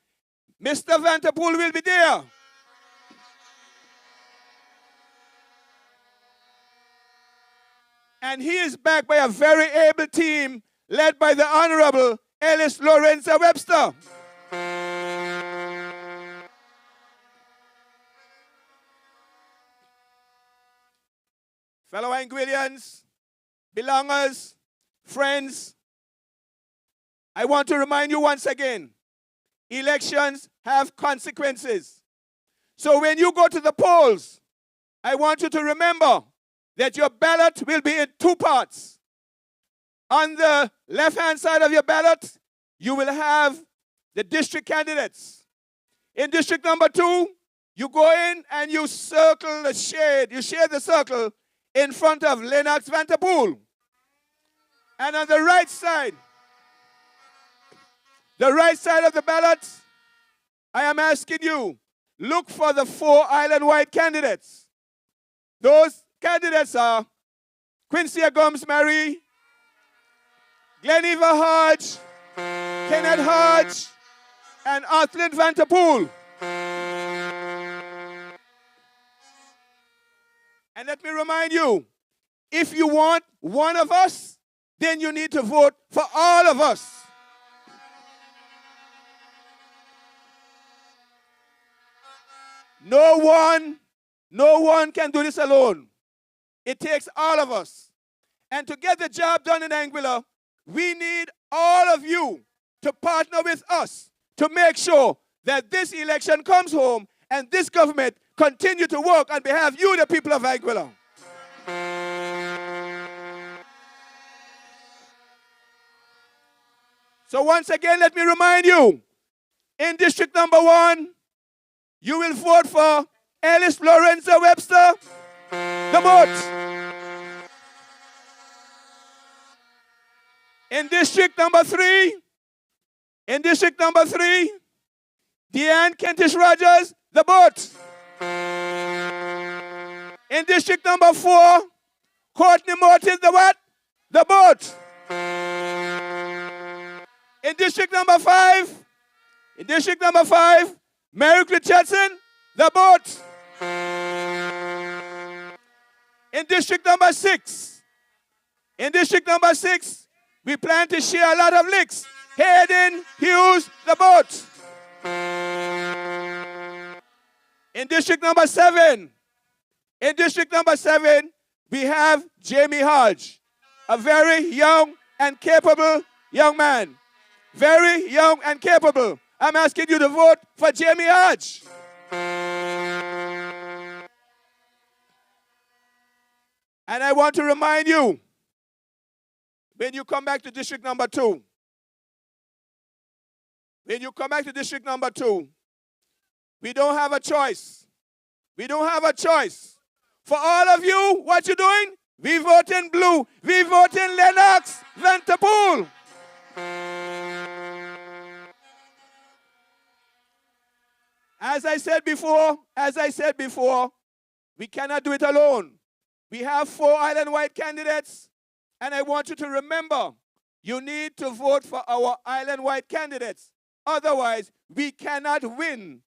Mr. Vanterpool will be there. And he is backed by a very able team led by the Honorable Ellis Lorenza Webster. Fellow Anguillians, belongers, friends, I want to remind you once again, elections have consequences. So when you go to the polls, I want you to remember that your ballot will be in 2 parts. On the left-hand side of your ballot, you will have the district candidates. In district number 2, you go in and you circle the shade, you shade the circle in front of Lennox Vanterpool. And on the right side of the ballot, I am asking you, look for the 4 island-wide candidates. Those candidates are Quincy Gomes-Mary, Gleneva Hodge, Kenneth Hodge, and Arthur Vanterpool. And let me remind you, if you want one of us, then you need to vote for all of us. No one can do this alone. It takes all of us. And to get the job done in Anguilla, we need all of you to partner with us to make sure that this election comes home and this government continue to work on behalf of you, the people of Anguilla. So once again, let me remind you, in district number 1, you will vote for Ellis Lorenza Webster, the vote. In district number 3, Deanne Kentish Rogers, the vote. In district number 4, Courtney Mortis, the what? The vote. In district number 5, Merrick Richardson, the vote. In district number 6, we plan to share a lot of licks. Hayden Hughes, the vote. In district number 7, we have Jamie Hodge, a very young and capable young man. Very young and capable. I'm asking you to vote for Jamie Hodge. And I want to remind you, when you come back to district number 2, we don't have a choice. For all of you, what you doing? We vote in blue. We vote in Lennox Vanterpool. As I said before, we cannot do it alone. We have 4 island-wide candidates, and I want you to remember, you need to vote for our island-wide candidates. Otherwise, we cannot win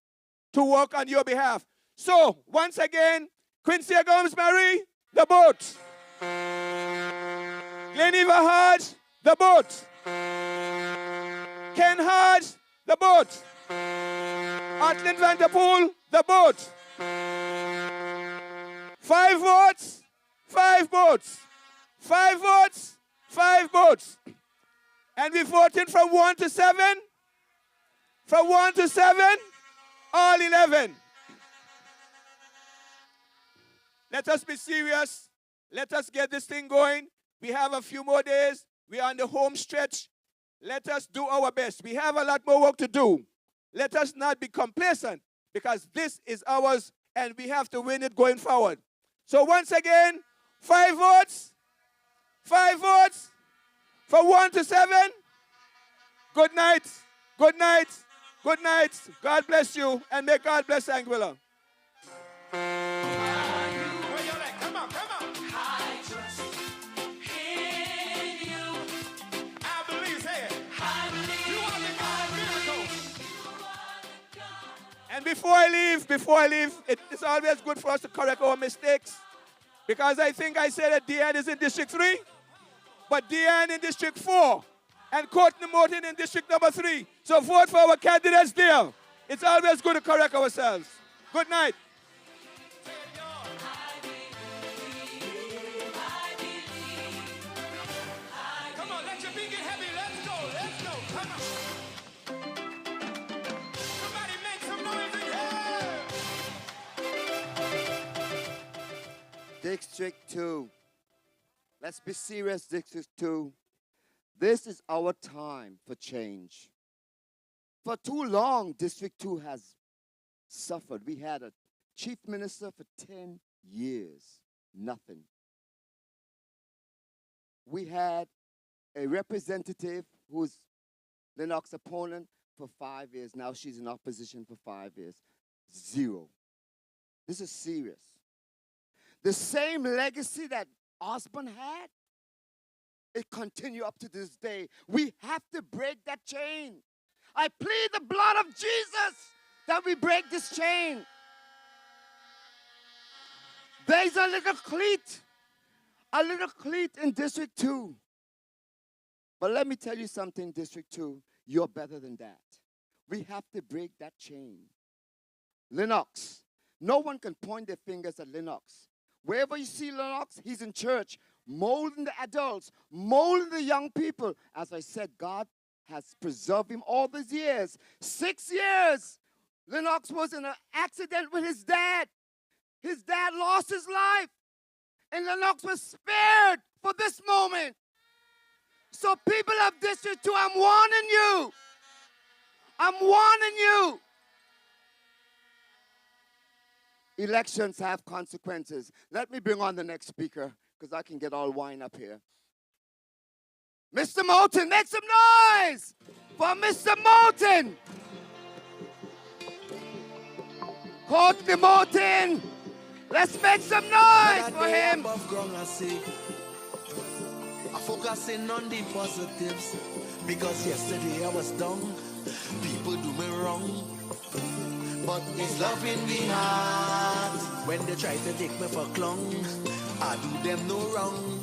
to work on your behalf. So, once again, Quincy Gomes-Mary, the vote. Gleneva Hodge, the vote. Ken Hodge, the vote. Atlin Vanderpool, the boat. 5 votes, 5 votes. 5 votes, 5 votes. And we're voting from 1 to 7. From 1 to 7, all 11. Let us be serious. Let us get this thing going. We have a few more days. We are on the home stretch. Let us do our best. We have a lot more work to do. Let us not be complacent because this is ours and we have to win it going forward. So once again, 5 votes. 5 votes. From 1 to 7. Good night. Good night. Good night. God bless you and may God bless Anguilla. And before I leave, it's always good for us to correct our mistakes. Because I think I said that Deanne is in District 3, but Deanne in District 4, and Courtney Morton in District number 3. So vote for our candidates there. It's always good to correct ourselves. Good night. Come on, let your feet get heavy. Let's go. Let's go. Come on. Somebody make some noise in here. District 2. Let's be serious, District 2. This is our time for change. For too long, District 2 has suffered. We had a chief minister for 10 years, nothing. We had a representative who's Lennox's opponent for 5 years. Now she's in opposition for 5 years. 0. This is serious. The same legacy that Osborne had, it continues up to this day. We have to break that chain. I plead the blood of Jesus that we break this chain. There's a little cleat in District 2. But let me tell you something, District 2, you're better than that. We have to break that chain. Lennox, no one can point their fingers at Lennox. Wherever you see Lennox, he's in church, molding the adults, molding the young people. As I said, God has preserved him all these years. 6 years, Lennox was in an accident with his dad. His dad lost his life, and Lennox was spared for this moment. So people of District 2, I'm warning you. I'm warning you. Elections have consequences. Let me bring on the next speaker, because I can get all wind up here. Mr. Moulton, make some noise for Mr. Moulton. Courtney Moulton, let's make some noise for him. I'm focusing on the positives, because yesterday I was down. People do me wrong, but it's love in me heart. When they try to take me for clown, I do them no wrong.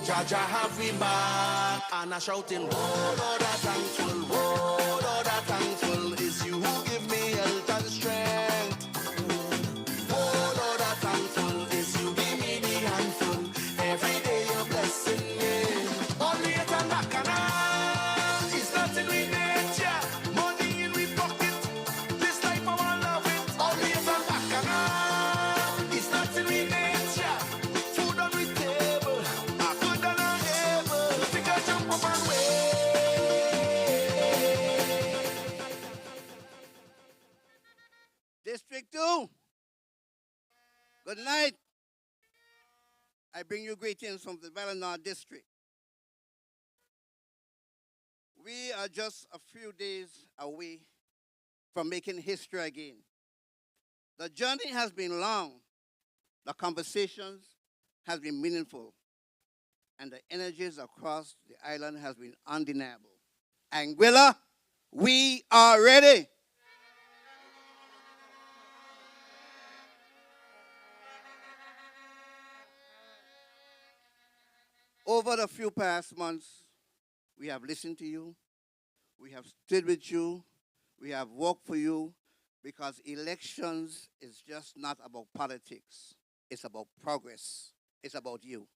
Jaja have me back, and I shouting, oh Lord, I'm thankful, oh Lord, I'm thankful. It's you who give me health and strength. Oh Lord, I'm thankful. It's you give me the handful. Every day you're blessing me. Only it and back and on. It's nothing we nature. Money in we pocket. This life I wanna love it. Only it and back and on. It's nothing we nature. Food on the table. I could and I'm able. We can jump up and wait. District 2, good night. I bring you greetings from the Valinor District. We are just a few days away from making history again. The journey has been long, the conversations has been meaningful, and the energies across the island has been undeniable. Anguilla, we are ready. Over the few past months, we have listened to you, we have stood with you, We have work for you because elections is just not about politics. It's about progress. It's about you.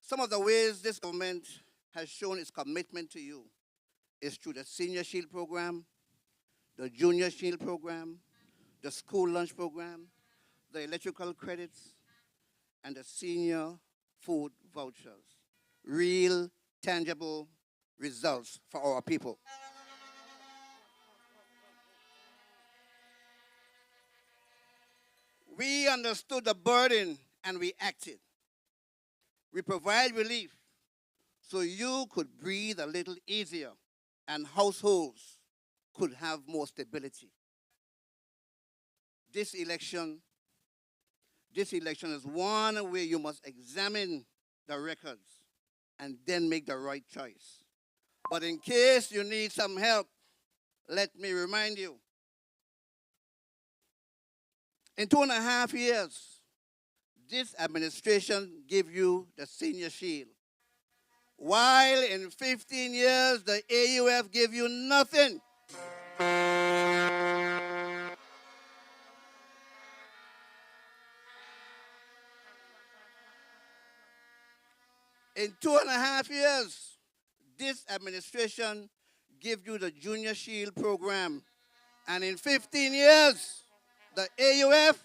Some of the ways this government has shown its commitment to you is through the Senior Shield Program, the Junior Shield Program, the School Lunch Program, the electrical credits, and the senior food vouchers. Real, tangible results for our people. We understood the burden and we acted. We provide relief so you could breathe a little easier and households could have more stability. This election is one where you must examine the records and then make the right choice. But in case you need some help, let me remind you. In 2.5 years, this administration gave you the Senior Shield, while in 15 years, the AUF gave you nothing. In 2.5 years, this administration gave you the Junior Shield program. And in 15 years, the AUF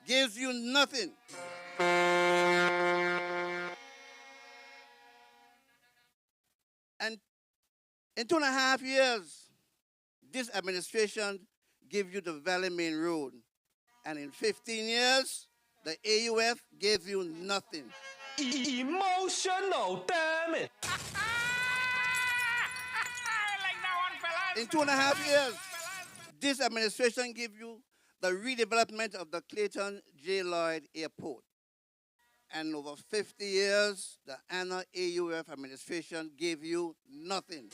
gives you nothing. And in 2.5 years, this administration gave you the Valley Main Road. And in 15 years, the AUF gave you nothing. Emotional, damn it. In 2.5 years, this administration gave you the redevelopment of the Clayton J. Lloyd Airport. And over 50 years, the Anna AUF administration gave you nothing.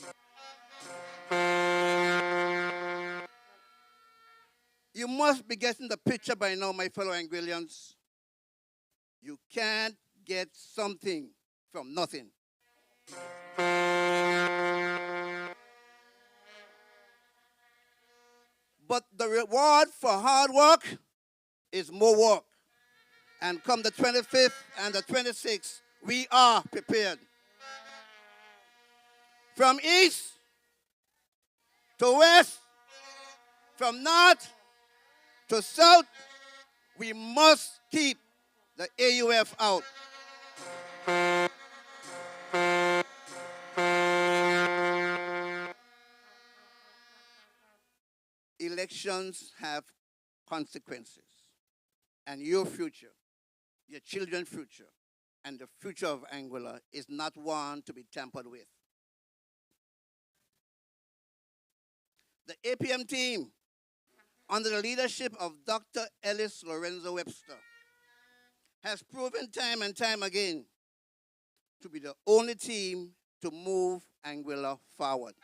You must be getting the picture by now, my fellow Anguillians. You can't get something from nothing. But the reward for hard work is more work. And come the 25th and the 26th, we are prepared. From east to west, from north to south, we must keep the AUF out. Elections have consequences. And your future, your children's future, and the future of Anguilla is not one to be tampered with. The APM team, under the leadership of Dr. Ellis Lorenzo Webster, has proven time and time again to be the only team to move Anguilla forward.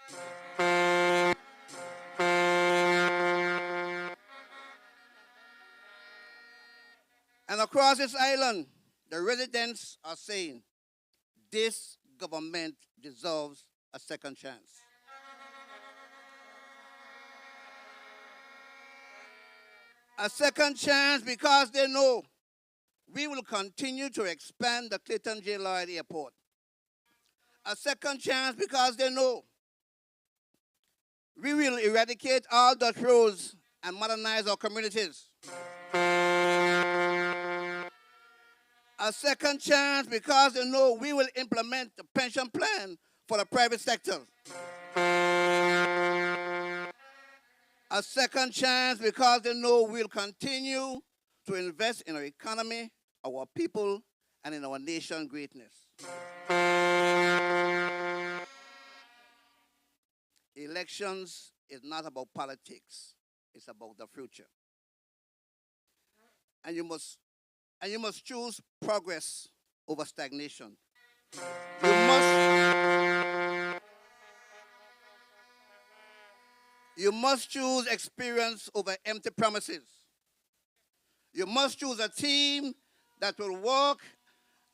And across this island, the residents are saying, this government deserves a second chance. A second chance because they know we will continue to expand the Clayton J. Lloyd Airport. A second chance because they know we will eradicate all dirt roads and modernize our communities. A second chance because they know we will implement the pension plan for the private sector. A second chance because they know we'll continue to invest in our economy, our people, and in our nation's greatness. Elections is not about politics. It's about the future. And you must choose progress over stagnation. You must choose experience over empty promises. You must choose a team that will work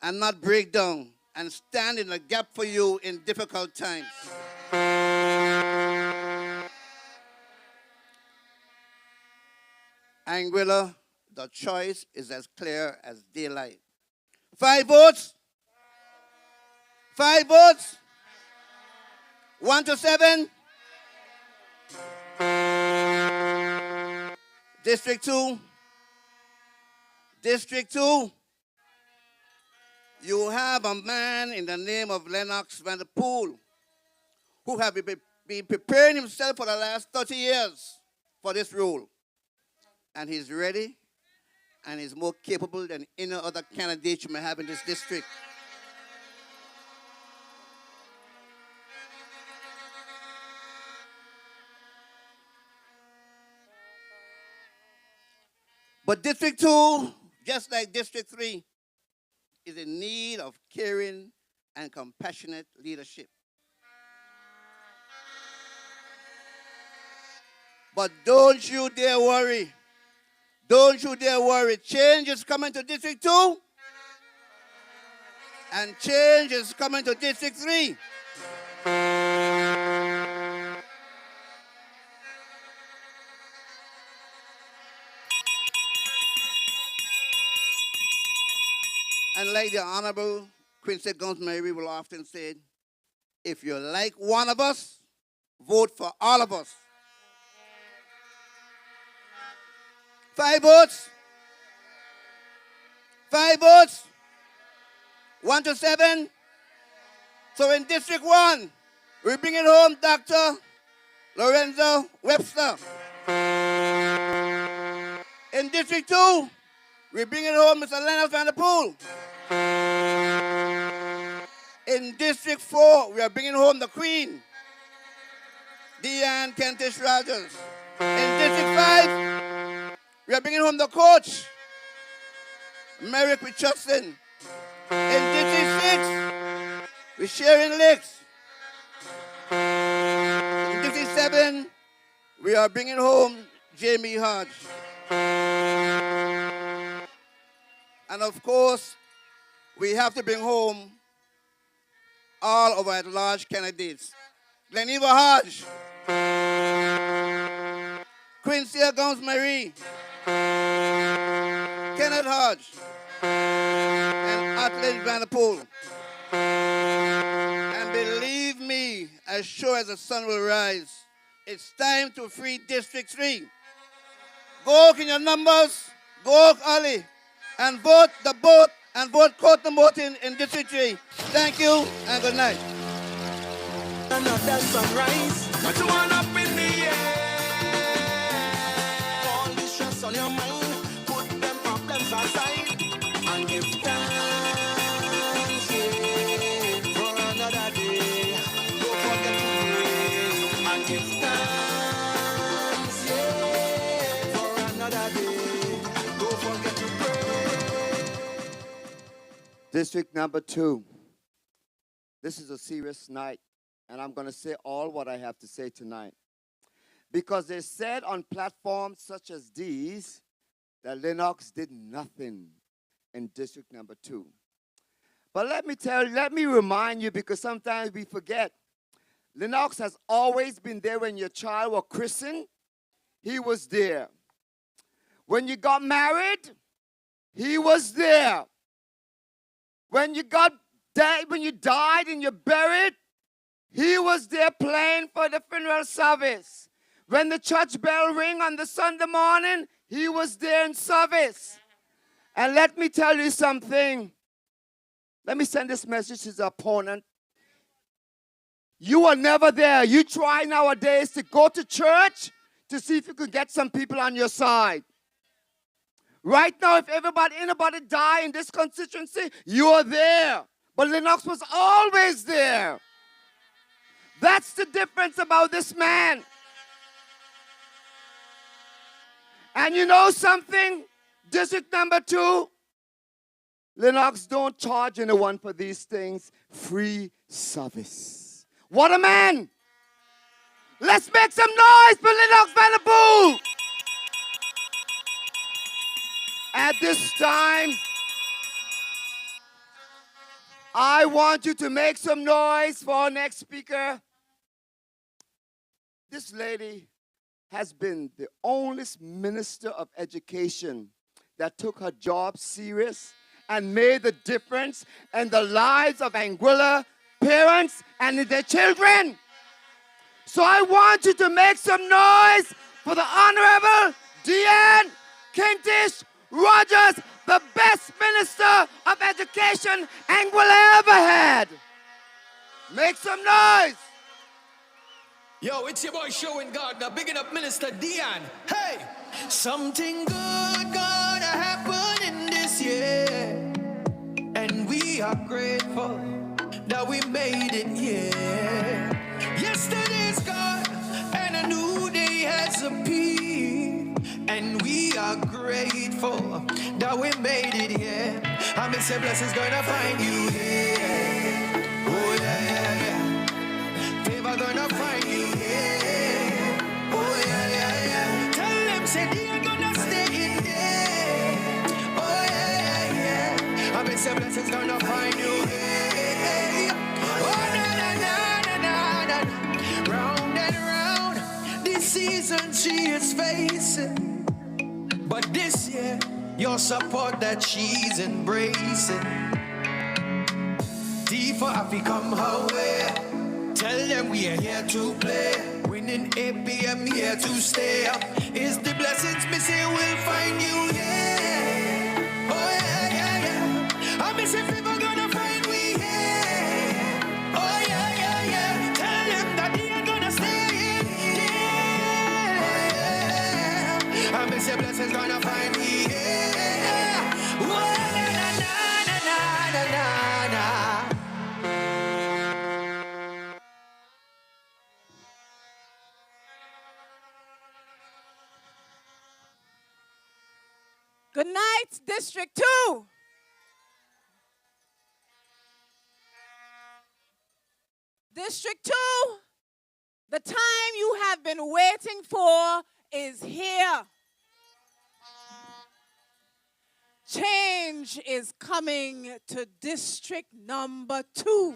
and not break down and stand in the gap for you in difficult times. Anguilla, the choice is as clear as daylight. 5 votes. 5 votes. 1 to 7. District 2. District 2. You have a man in the name of Lennox Van der Poel who have been preparing himself for the last 30 years for this role. And he's ready and he's more capable than any other candidate you may have in this district. But District 2, just like District 3, is in need of caring and compassionate leadership. But don't you dare worry. Don't you dare worry. Change is coming to District 2, and change is coming to District 3. And like the Honorable Quincy Guns-Mary will often say, if you like one of us, vote for all of us. 5 votes. 5 votes. 1 to 7. So in District 1, we're bringing home Dr. Lorenzo Webster. In District 2, we're bringing home Mr. Lennox Van der Poel. In District 4, we are bringing home the Queen, Deanne Kentish Rogers. In District 5, we are bringing home the coach, Merrick Richardson. In District 6, we're sharing licks. In District 7, we are bringing home Jamie Hodge. And of course, we have to bring home all of our at-large candidates. Gleneva Hodge, Quincy Guns-Mary, Kenneth Hodge, and Atlin Van der Poel. And believe me, as sure as the sun will rise, it's time to free District 3. Go in your numbers, go early, and vote the boat and vote Courtney Morton in District 3. Thank you and good night. Another sunrise, but you want up in the air. All the stress on your mind, put them problems aside and give thanks, yeah, for another day. Don't forget to praise and give thanks, yeah, for another day. Don't forget to pray. District number 2. This is a serious night, and I'm going to say all what I have to say tonight. Because they said on platforms such as these that Lennox did nothing in District number 2. But let me remind you, because sometimes we forget. Lennox has always been there when your child was christened. He was there. When you got married, he was there. When you died and you're buried, he was there playing for the funeral service. When the church bell rang on the Sunday morning, he was there in service. And let me tell you something. Let me send this message to the opponent. You are never there. You try nowadays to go to church to see if you can get some people on your side. Right now, if anybody die in this constituency, you are there. But Lennox was always there. That's the difference about this man. And you know something? District number 2, Lennox don't charge anyone for these things. Free service. What a man! Let's make some noise for Lennox Van der Poel. At this time, I want you to make some noise for our next speaker. This lady has been the only minister of education that took her job serious and made the difference in the lives of Anguilla parents and their children. So I want you to make some noise for the Honorable Deanne Kentish Rogers, the best minister of education Anguilla ever had. Make some noise. Yo, it's your boy Showing God, now bigging up Minister Dion. Hey! Something good gonna happen in this year, and we are grateful that we made it here. Yesterday's gone, and a new day has appeared, and we are grateful that we made it here. I may say blessings gonna find you here. Oh yeah, yeah, yeah. Favor gonna find you here. Oh yeah, yeah, yeah. Tell them say they are gonna stay in there. Oh yeah, yeah, yeah. I may say blessings gonna find you here. Oh na na na na na na. Round and round, this season she is facing, but this year your support that she's embracing. D for Happy come her way. Tell them we are here to play. Winning APM here to stay. Is the blessings me say we'll find you, yeah. Oh yeah, yeah, yeah. I miss if people gonna find we here. Oh yeah, yeah, yeah. Tell them that they are gonna stay in here. Oh, yeah. I miss your blessings gonna find me here. Oh, na na na na na na. Good night, District 2. District 2, the time you have been waiting for is here. Change is coming to District number 2.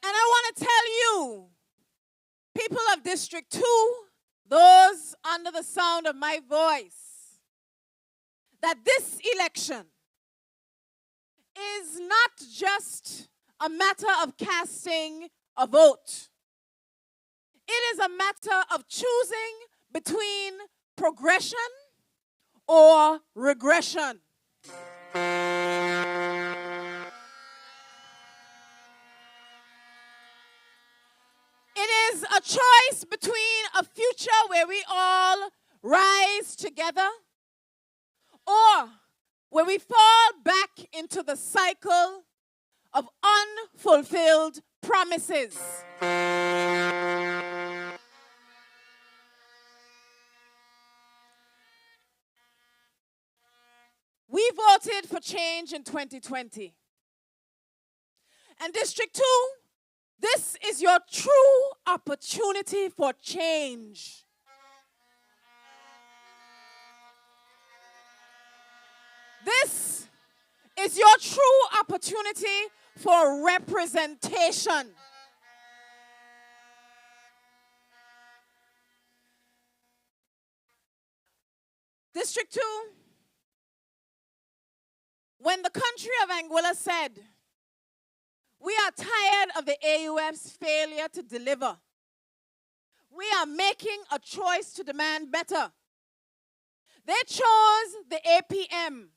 And I want to tell you, people of District 2, those under the sound of my voice, that this election is not just a matter of casting a vote. It is a matter of choosing between progression or regression. It is a choice between a future where we all rise together or where we fall back into the cycle of unfulfilled promises. We voted for change in 2020. And District 2, this is your true opportunity for change. This is your true opportunity for representation. District 2, when the country of Anguilla said, we are tired of the AUF's failure to deliver, we are making a choice to demand better. They chose the APM,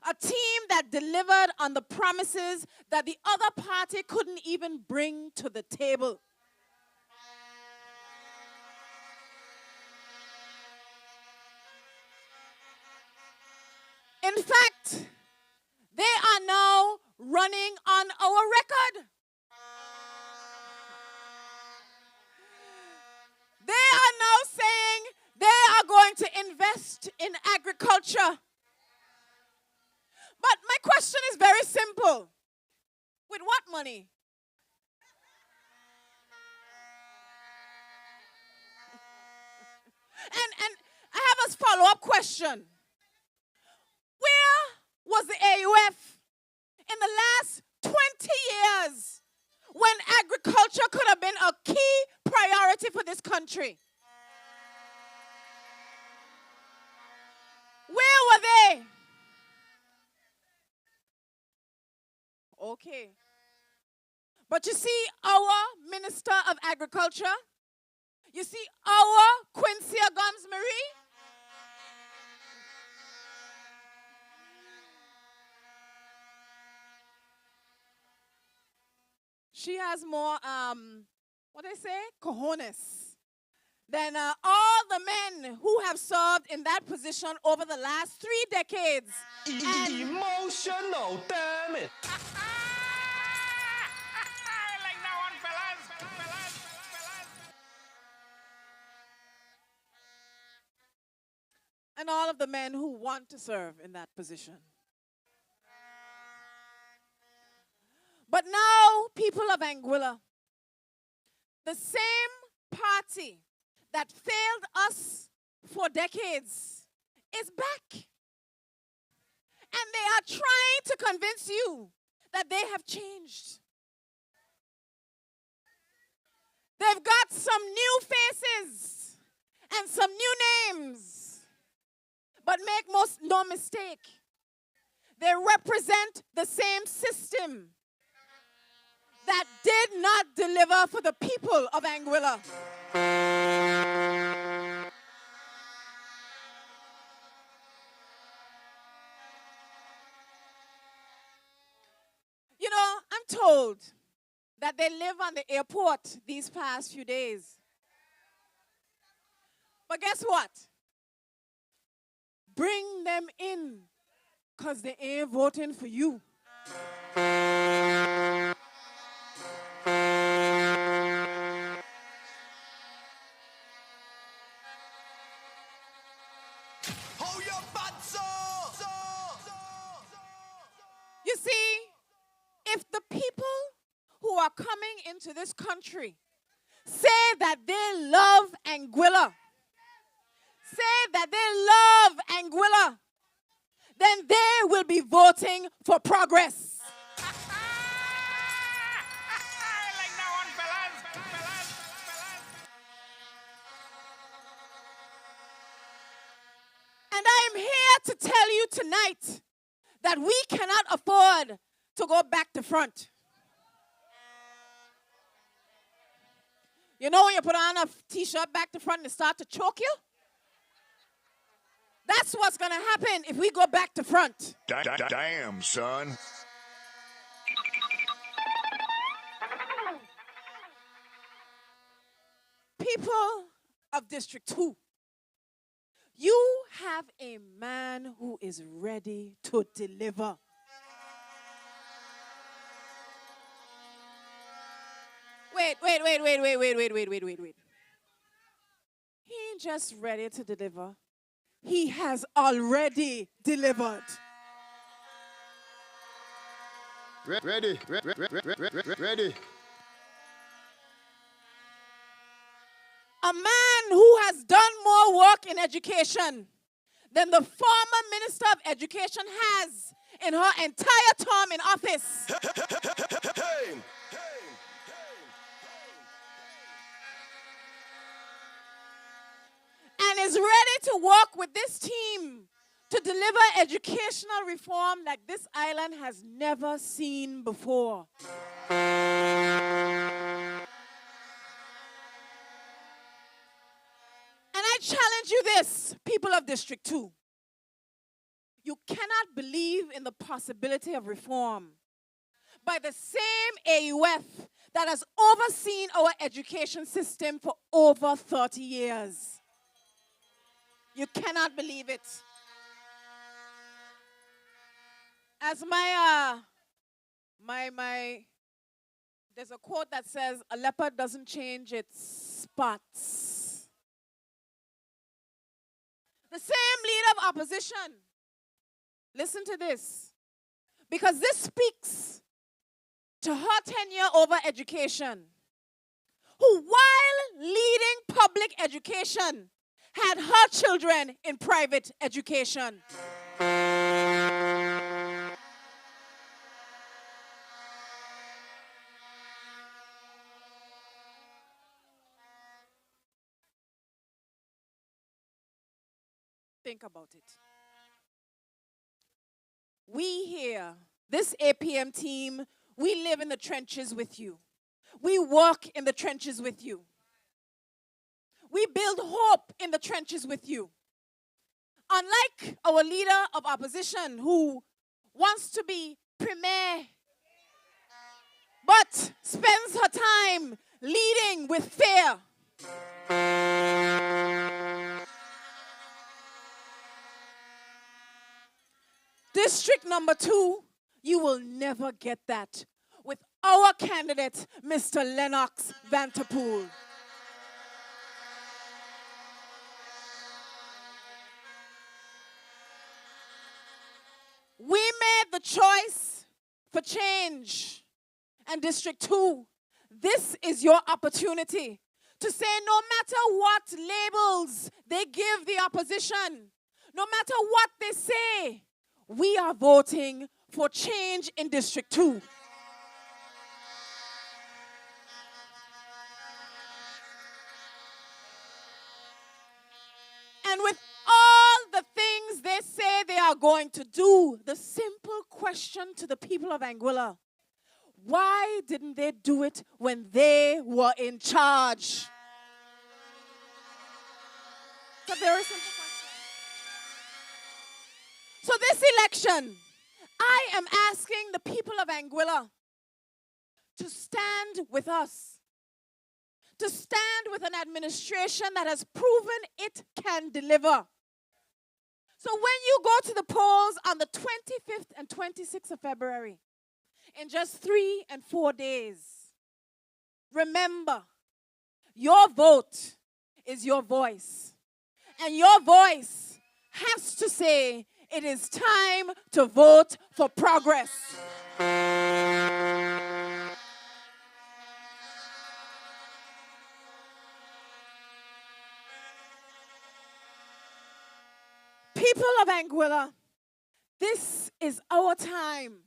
a team that delivered on the promises that the other party couldn't even bring to the table. In fact, they are now running on our record. They are now saying they are going to invest in agriculture. But my question is very simple. With what money? And I have a follow-up question. Where was the AUF in the last 20 years when agriculture could have been a key priority for this country? Where were they? Okay. But you see our Minister of Agriculture, you see our Quincy Gums-Marie, she has more, what they say, cojones, than all the men who have served in that position over the last 3 decades. Emotional, damn it. And all of the men who want to serve in that position. But now, people of Anguilla, the same party that failed us for decades is back. And they are trying to convince you that they have changed. They've got some new faces and some new names. But make no mistake, they represent the same system that did not deliver for the people of Anguilla. You know, I'm told that they live on the airport these past few days. But guess what? Bring them in, because they ain't voting for you. You see, if the people who are coming into this country say that they love Anguilla, say that they love Anguilla, then they will be voting for progress. And I am here to tell you tonight that we cannot afford to go back to front. You know when you put on a t-shirt back to front and it start to choke you? That's what's going to happen if we go back to front. Damn, son. People of District 2, you have a man who is ready to deliver. Wait. He ain't just ready to deliver. He has already delivered. Ready. A man who has done more work in education than the former Minister of Education has in her entire term in office. And is ready to work with this team to deliver educational reform like this island has never seen before. And I challenge you this, people of District 2. You cannot believe in the possibility of reform by the same AUF that has overseen our education system for over 30 years. You cannot believe it. As there's a quote that says, a leopard doesn't change its spots. The same leader of opposition, listen to this, because this speaks to her tenure over education, who while leading public education, had her children in private education. And Think about it. We here, this APM team, we live in the trenches with you. We work in the trenches with you. We build hope in the trenches with you. Unlike our leader of opposition who wants to be premier, but spends her time leading with fear. District number 2, you will never get that with our candidate, Mr. Lennox Vanterpool. We made the choice for change. And District 2, this is your opportunity to say no matter what labels they give the opposition, no matter what they say, we are voting for change in District 2. And with all the things they say they are going to do, the simple question to the people of Anguilla: why didn't they do it when they were in charge? It's a very simple question. So this election, I am asking the people of Anguilla to stand with us, to stand with an administration that has proven it can deliver. So when you go to the polls on the 25th and 26th of February, in just 3 and 4 days, remember, your vote is your voice. And your voice has to say, it is time to vote for progress. People of Anguilla, this is our time.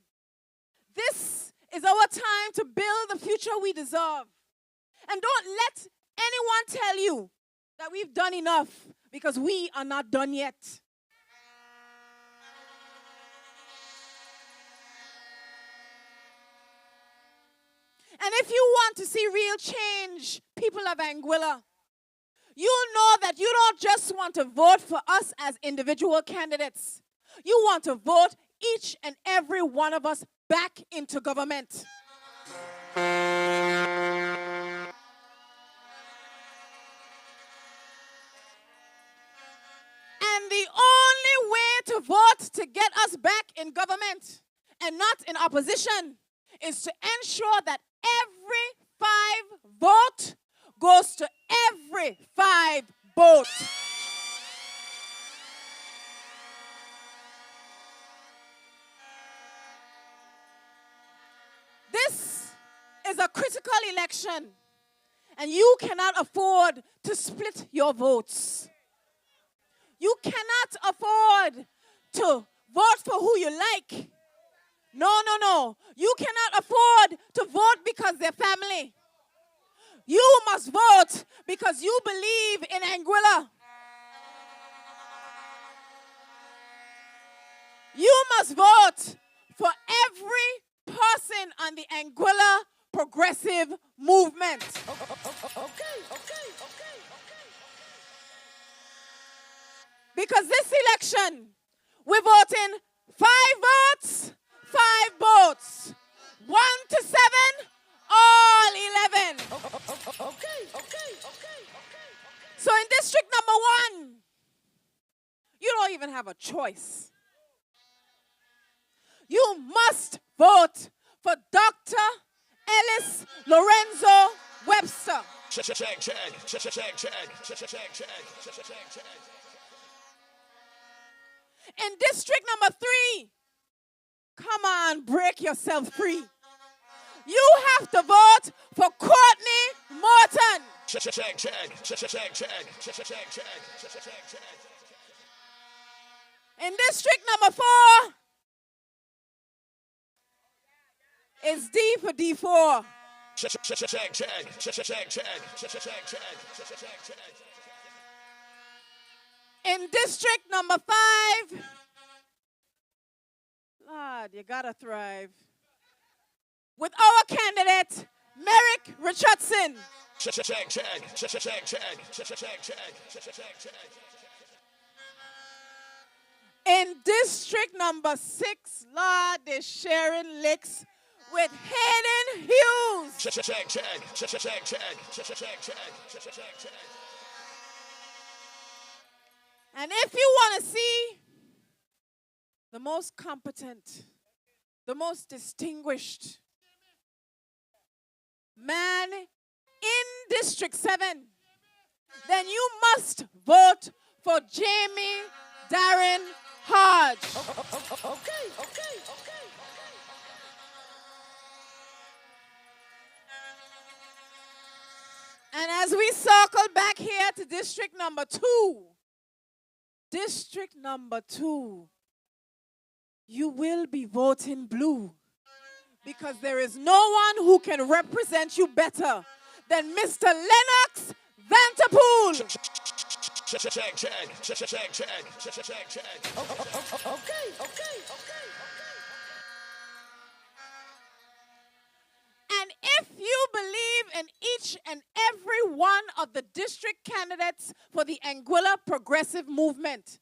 This is our time to build the future we deserve. And don't let anyone tell you that we've done enough, because we are not done yet. And if you want to see real change, people of Anguilla, you know that you don't just want to vote for us as individual candidates. You want to vote each and every one of us back into government. And the only way to vote to get us back in government and not in opposition is to ensure that every 5 vote goes to every 5 vote. This is a critical election, and you cannot afford to split your votes. You cannot afford to vote for who you like. No, no, no. You cannot afford to vote because they're family. You must vote because you believe in Anguilla. You must vote for every person on the Anguilla progressive movement. Okay. Because this election, we're voting 5 votes, 5 votes. 1 to 7, all 11. Okay. So in district number 1, you don't even have a choice. You must vote for Dr. Ellis Lorenzo Webster. Check. In district number 3, come on, break yourself free. You have to vote for Courtney Morton. Check. In district number 4, it's D for D4. In district number 5, Lord, you gotta thrive. With our candidate, Merrick Richardson. In district number 6, Lord, they're sharing licks with Hayden Hughes. And if you want to see the most competent, the most distinguished man in District 7, then you must vote for Jamie Darren Hodge. Okay. And as we circle back here to district number 2, you will be voting blue because there is no one who can represent you better than Mr. Lennox Vanterpool. And if you believe in each and every one of the district candidates for the Anguilla Progressive Movement,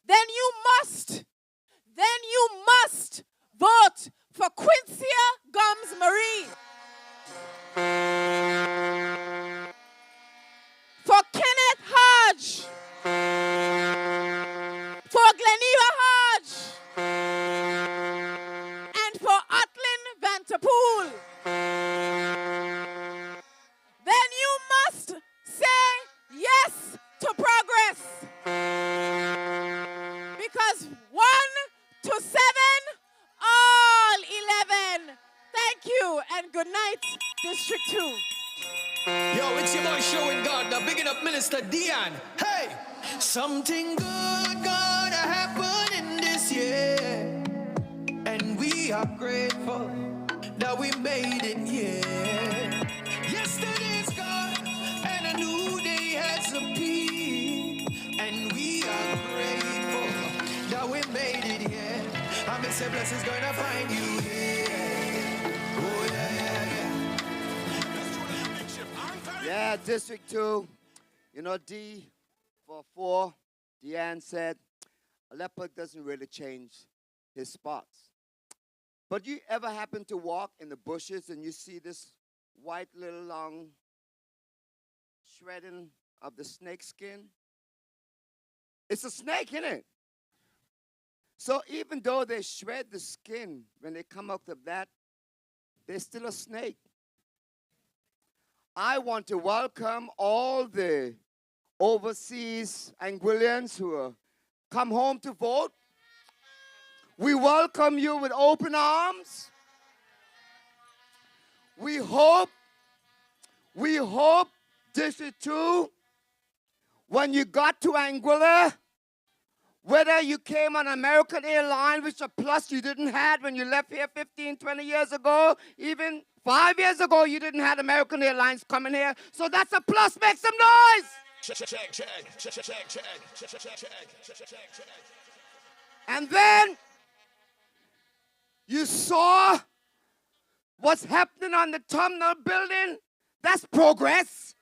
then you must vote for Quincia Gums Marie, for Kenneth Hodge, for Gleneva Hodge, and for Atlin Vanterpool. Then you must say yes to progress. Because 1 to 7, all 11. Thank you and good night, District 2. Yo, it's your boy Showing God, now bigging up Minister Dion. Hey, something good gonna happen in this year, and we are grateful that we made it here. Yesterday's gone, and a new day has appeared, and we are grateful that we made it here. I'm say blessings gonna find you here. Oh yeah. Yeah, District 2. You know, D for 4, Deanne said, a leopard doesn't really change his spots. But you ever happen to walk in the bushes and you see this white little long shredding of the snake skin? It's a snake, isn't it? So even though they shred the skin, when they come out of that, they're still a snake. I want to welcome all the overseas Anguillians who come home to vote. We welcome you with open arms. We hope, District 2, when you got to Anguilla, whether you came on American Airlines, which a plus you didn't have when you left here 15, 20 years ago, even 5 years ago, you didn't have American Airlines coming here. So that's a plus. Make some noise. And then you saw what's happening on the terminal building. That's progress.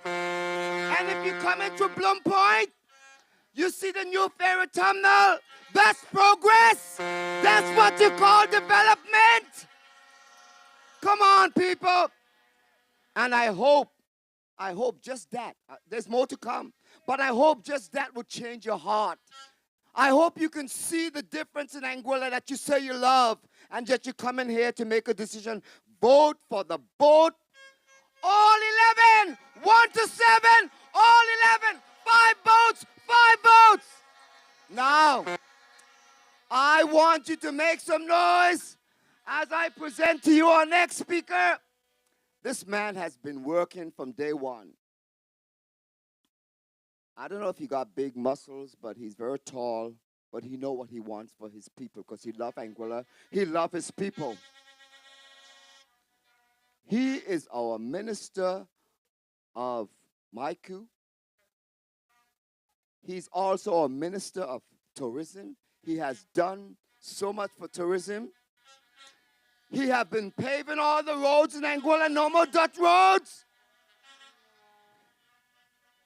And if you come into Bloom Point, you see the new ferry terminal. That's progress. That's what you call development. Come on, people. And I hope just that. There's more to come. But I hope just that will change your heart. I hope you can see the difference in Anguilla that you say you love and that you come in here to make a decision. Vote for the boat. All 11. 1 to 7. All 11. 5 votes. 5 votes. Now, I want you to make some noise as I present to you our next speaker. This man has been working from day one. I don't know if he got big muscles, but he's very tall. But he knows what he wants for his people because he loves Anguilla. He loves his people. He is our Minister of Maiku, He's also a minister of tourism. He has done so much for tourism. He has been paving all the roads in Anguilla, no more Dutch roads.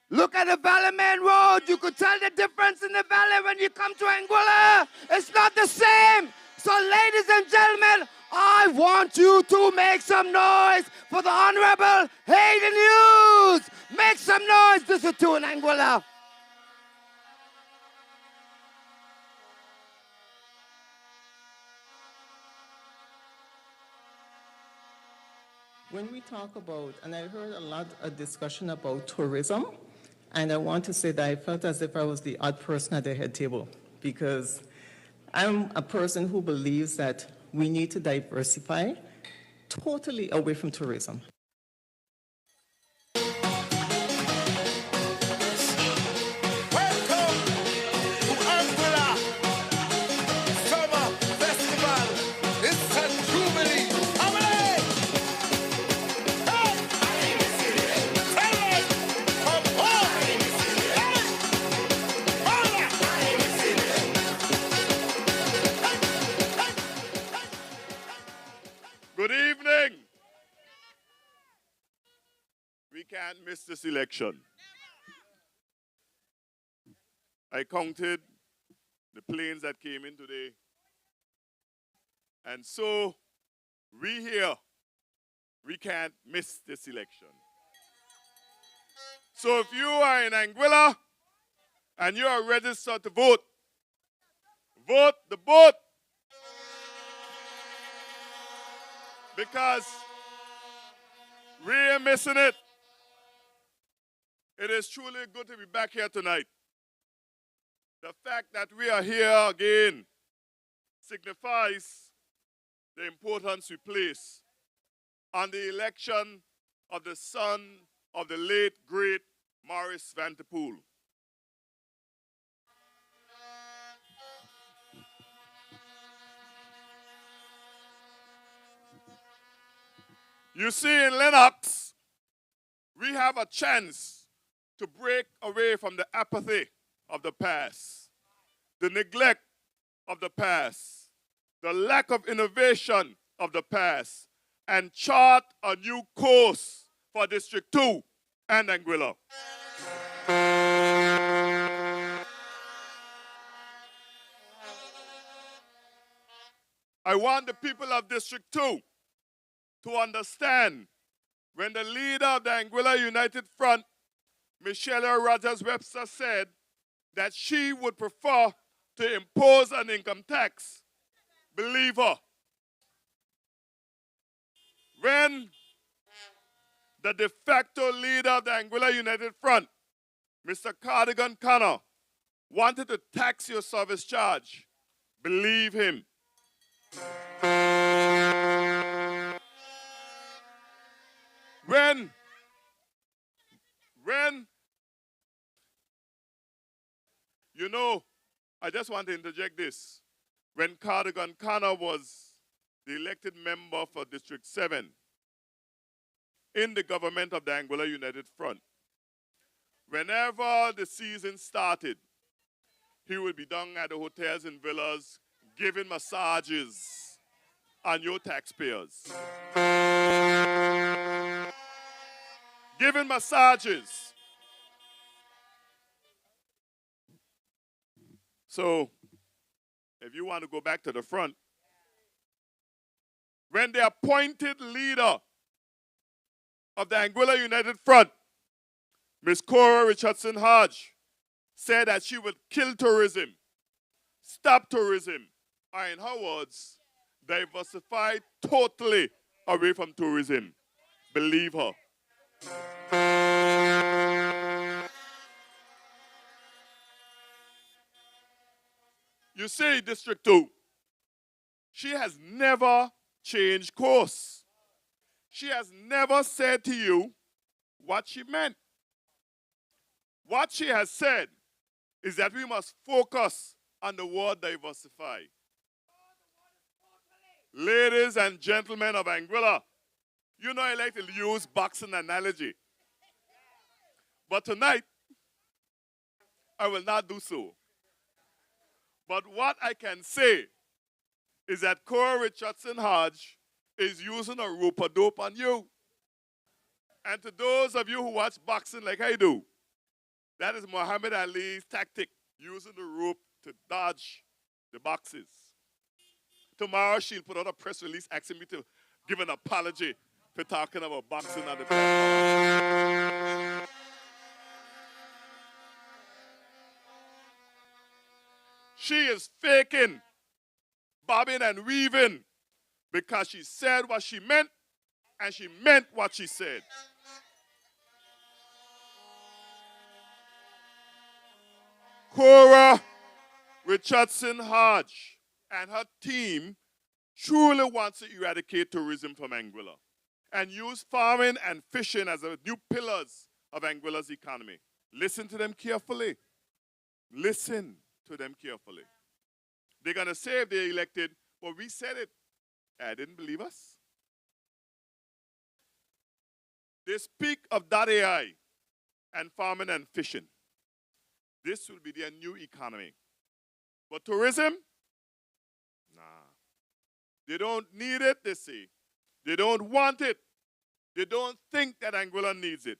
Look at the Valley Main Road. You could tell the difference in the valley when you come to Anguilla. It's not the same. So ladies and gentlemen, I want you to make some noise for the Honorable Hayden Hughes. Make some noise. This is to in Anguilla. When we talk about, and I heard a lot of discussion about tourism, and I want to say that I felt as if I was the odd person at the head table, because I'm a person who believes that we need to diversify totally away from tourism. Good evening. We can't miss this election. I counted the planes that came in today. And so we here, we can't miss this election. So if you are in Anguilla and you are registered to vote, vote the boat. Because we're missing it. It is truly good to be back here tonight. The fact that we are here again signifies the importance we place on the election of the son of the late, great Maurice Vanterpool. You see, in Lennox, we have a chance to break away from the apathy of the past, the neglect of the past, the lack of innovation of the past, and chart a new course for District 2 and Anguilla. I want the people of District 2 to understand when the leader of the Anguilla United Front, Michelle Rogers Webster, said that she would prefer to impose an income tax. Believe her. When the de facto leader of the Anguilla United Front, Mr. Cardigan Connor, wanted to tax your service charge, believe him. When you know, I just want to interject this. When Cardigan Connor was the elected member for District 7 in the government of the Anguilla United Front, whenever the season started, he would be down at the hotels and villas giving massages on your taxpayers. Giving massages. So, if you want to go back to the front, when the appointed leader of the Anguilla United Front, Ms. Cora Richardson Hodge, said that she would kill tourism, stop tourism, or in her words, diversify totally away from tourism. Believe her. You see, District 2, she has never changed course. She has never said to you what she meant. What she has said is that we must focus on the word diversify. Ladies and gentlemen of Anguilla, you know I like to use boxing analogy. But tonight, I will not do so. But what I can say is that Cora Richardson Hodge is using a rope-a-dope on you. And to those of you who watch boxing like I do, that is Muhammad Ali's tactic, using the rope to dodge the boxes. Tomorrow she'll put out a press release asking me to give an apology for talking about boxing on the platform. She is faking, bobbing and weaving, because she said what she meant, and she meant what she said. Cora Richardson Hodge and her team truly wants to eradicate tourism from Anguilla and use farming and fishing as the new pillars of Anguilla's economy. Listen to them carefully. Listen to them carefully. They're going to say if they're elected, well, we said it. I didn't believe us. They speak of .ai and farming and fishing. This will be their new economy. But tourism? Nah. They don't need it, they say. They don't want it. They don't think that Anguilla needs it.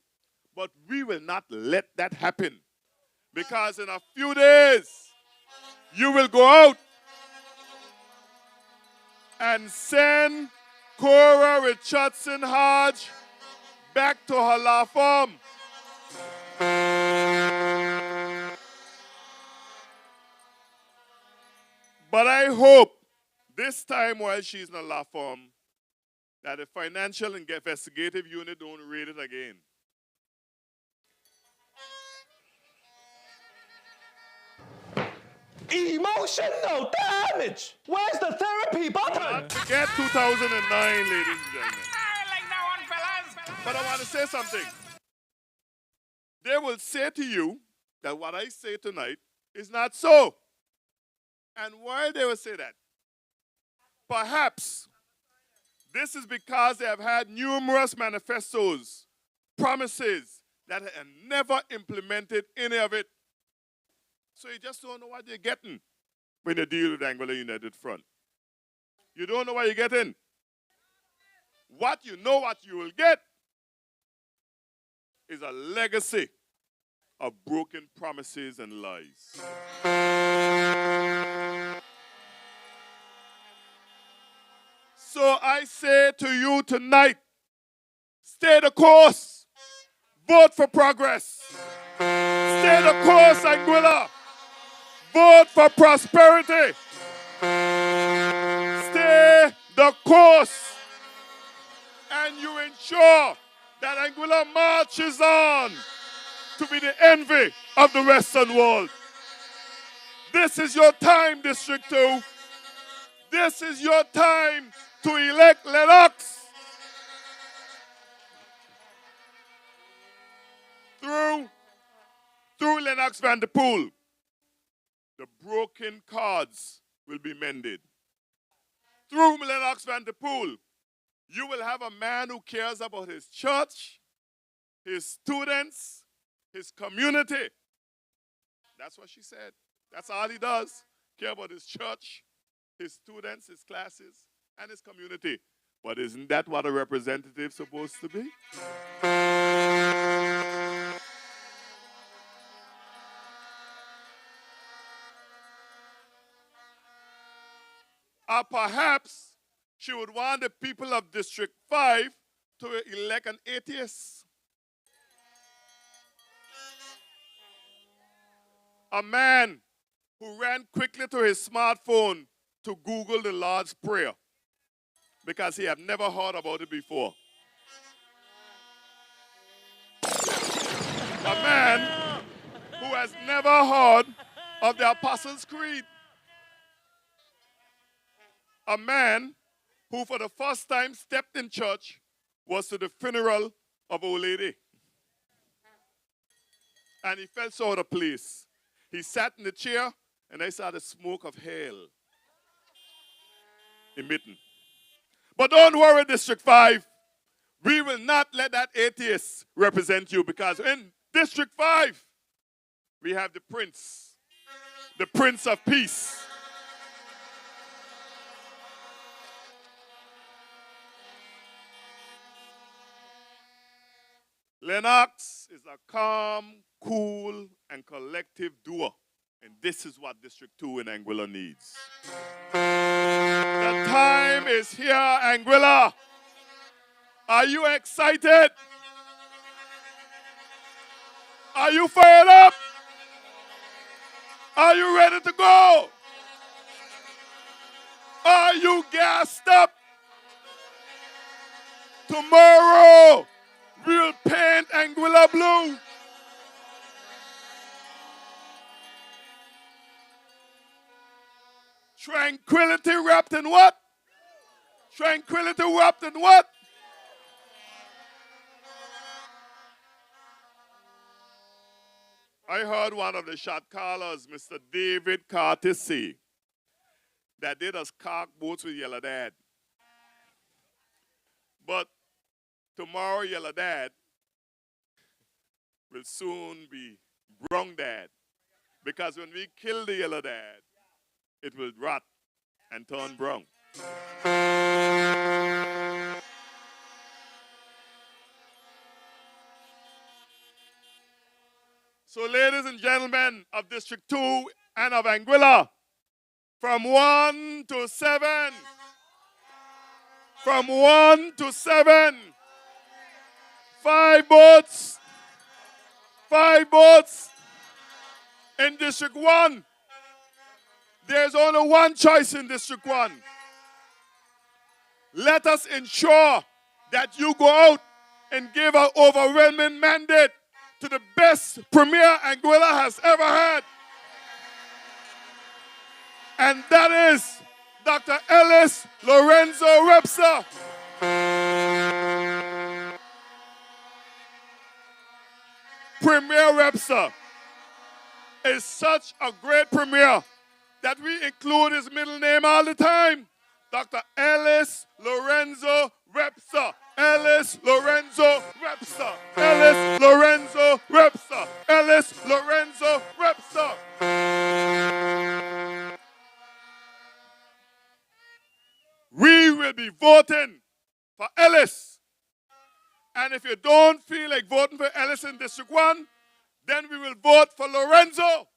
But we will not let that happen. Because in a few days, you will go out and send Cora Richardson Hodge back to her law firm. But I hope this time while she's in a law firm that the Financial Investigative Unit don't raid it again. Emotional damage. Where's the therapy button? Not forget 2009, ladies and gentlemen. But I want to say something. They will say to you that what I say tonight is not so. And why they will say that? Perhaps this is because they have had numerous manifestos, promises that have never implemented any of it. So you just don't know what you're getting when you deal with Anguilla United Front. You don't know what you're getting. What you know what you will get is a legacy of broken promises and lies. So I say to you tonight, stay the course. Vote for progress. Stay the course, Anguilla. Vote for prosperity. Stay the course. And you ensure that Anguilla marches on to be the envy of the Western world. This is your time, District 2. This is your time to elect Lennox through Lennox Van der Poel. The broken cards will be mended. Through Lennox Van der Poel, you will have a man who cares about his church, his students, his community. That's what she said. That's all he does. Care about his church, his students, his classes, and his community. But isn't that what a representative is supposed to be? Or perhaps she would want the people of District 5 to elect an atheist. A man who ran quickly to his smartphone to Google the Lord's Prayer because he had never heard about it before. A man who has never heard of the Apostles' Creed. A man who for the first time stepped in church was to the funeral of Old Lady. And he felt so out of place. He sat in the chair and I saw the smoke of hell emitting. But don't worry, District 5. We will not let that atheist represent you because in District 5, we have the Prince of Peace. Lennox is a calm, cool, and collective doer. And this is what District 2 in Anguilla needs. The time is here, Anguilla. Are you excited? Are you fired up? Are you ready to go? Are you gassed up? Tomorrow, we'll paint Anguilla blue. Tranquility wrapped in what? Tranquility wrapped in what? I heard one of the shot callers, Mr. David Carter, say that they just cock boats with Yellow Dad. But tomorrow, Yellow Dad will soon be Brown Dad. Because when we kill the Yellow Dad, it will rot and turn brown. So, ladies and gentlemen of District 2 and of Anguilla, from 1 to 7, from 1 to 7, 5 votes, 5 votes in District 1. There's only one choice in District 1. Let us ensure that you go out and give an overwhelming mandate to the best premier Anguilla has ever had. And that is Dr. Ellis Lorenzo Webster. Premier Webster is such a great premier that we include his middle name all the time. Dr. Ellis Lorenzo Webster. Ellis Lorenzo Webster. Ellis Lorenzo Webster. Ellis Lorenzo Webster. We will be voting for Ellis. And if you don't feel like voting for Ellis in District 1, then we will vote for Lorenzo.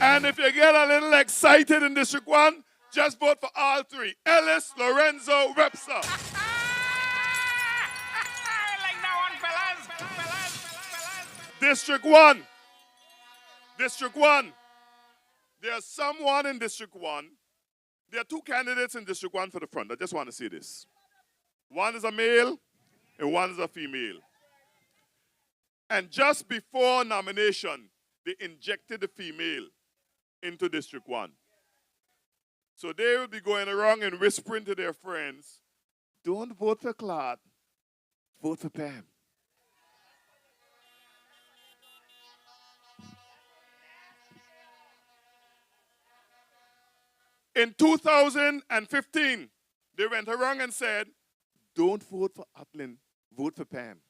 And if you get a little excited in District 1, just vote for all three. Ellis, Lorenzo, Webster. District 1. District 1. There's someone in District 1. There are 2 candidates in District 1 for the front. I just want to say this. One is a male and one is a female. And just before nomination, they injected the female into District 1. So they will be going around and whispering to their friends, don't vote for Claude, vote for Pam. In 2015, they went around and said, don't vote for Atlin, vote for Pam.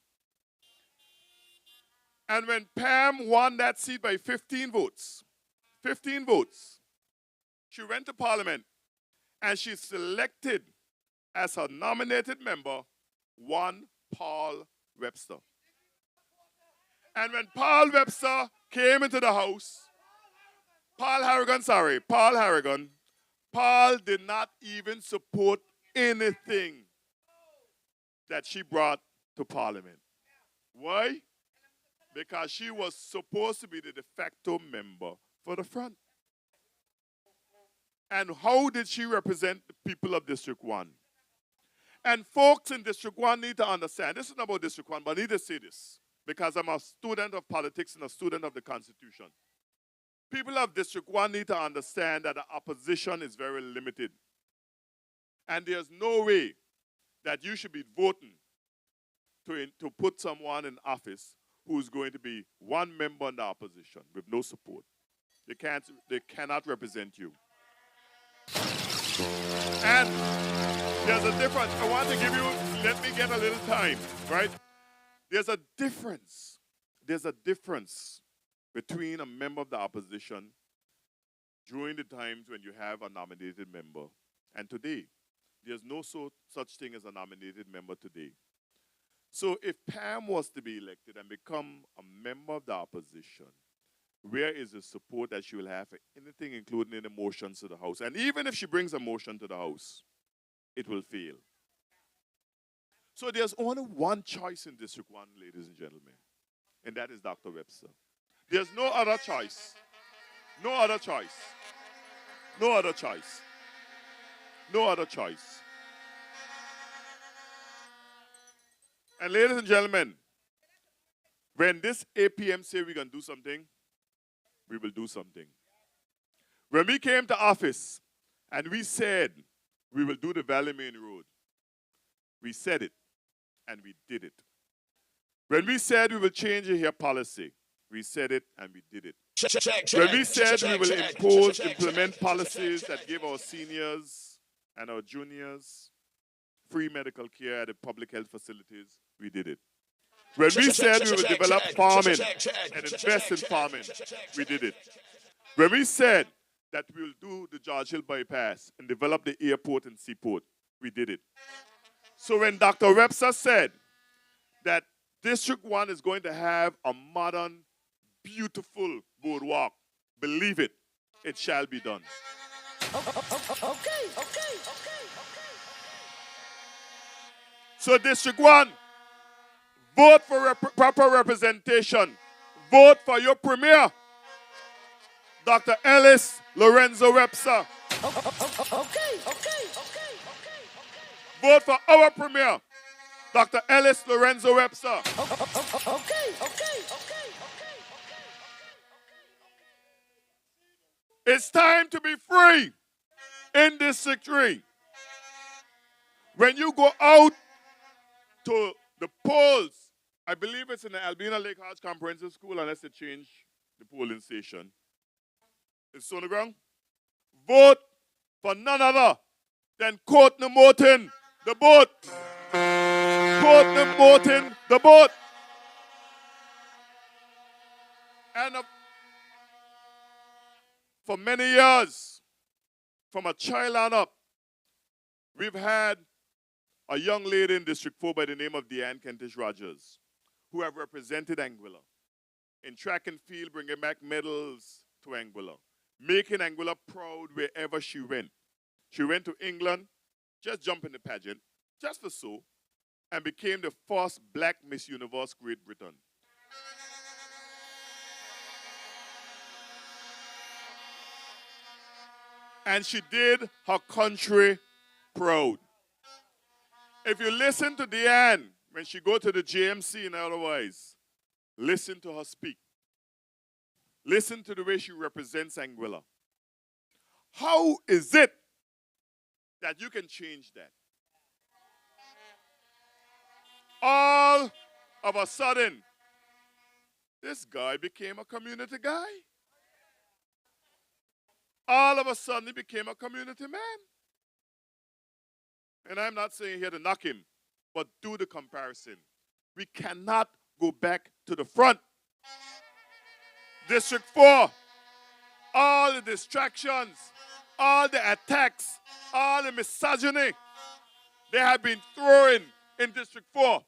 And when Pam won that seat by 15 votes, she went to Parliament and she selected as her nominated member one Paul Webster. And when Paul Webster came into the House, Paul Harrigan, Paul did not even support anything that she brought to Parliament. Why? Because she was supposed to be the de facto member for the front. And how did she represent the people of District 1? And folks in District 1 need to understand, this is not about District 1, but I need to say this, because I'm a student of politics and a student of the Constitution. People of District 1 need to understand that the opposition is very limited. And there's no way that you should be voting to put someone in office who's going to be one member in the opposition with no support. They cannot represent you. And There's a difference. I want to give you, let me get a little time, right? There's a difference. There's a difference between a member of the opposition during the times when you have a nominated member and today. There's no such thing as a nominated member today. So if Pam was to be elected and become a member of the opposition, where is the support that she will have for anything, including any motions to the House? And even if she brings a motion to the House, it will fail. So there's only one choice in District 1, ladies and gentlemen, and that is Dr. Webster. There's no other choice. No other choice. No other choice. No other choice. And ladies and gentlemen, when this APM say we're going to do something, we will do something. When we came to office and we said we will do the Valley Main Road, we said it and we did it. When we said we will change the hair policy, we said it and we did it. When we said we will implement policies that give our seniors and our juniors free medical care at the public health facilities, we did it. When we said we will develop farming and invest in farming, we did it. When we said that we will do the George Hill bypass and develop the airport and seaport, we did it. So when Dr. Webster said that District 1 is going to have a modern, beautiful boardwalk, believe it, it shall be done. Okay. So District 1, vote for proper representation. Vote for your premier, Dr. Ellis Lorenzo Webster. Vote for our premier, Dr. Ellis Lorenzo Webster. It's time to be free in District 3. When you go out to the polls, I believe it's in the Albina Lake Arch Comprehensive School, unless they change the polling station. It's on the ground. Vote for none other than Courtney Morton, the boat. Courtney Morton, the boat. And for many years, from a child on up, we've had a young lady in District 4 by the name of Deanne Kentish Rogers, who have represented Anguilla in track and field, bringing back medals to Anguilla, making Anguilla proud wherever she went. She went to England, just jumped in the pageant, just for so, and became the first black Miss Universe Great Britain. And she did her country proud. If you listen to Deanne when she go to the JMC and otherwise, listen to her speak. Listen to the way she represents Anguilla. How is it that you can change that? All of a sudden, this guy became a community guy. All of a sudden, he became a community man. And I'm not saying here to knock him, but do the comparison. We cannot go back to the front. District 4, all the distractions, all the attacks, all the misogyny they have been throwing in District 4.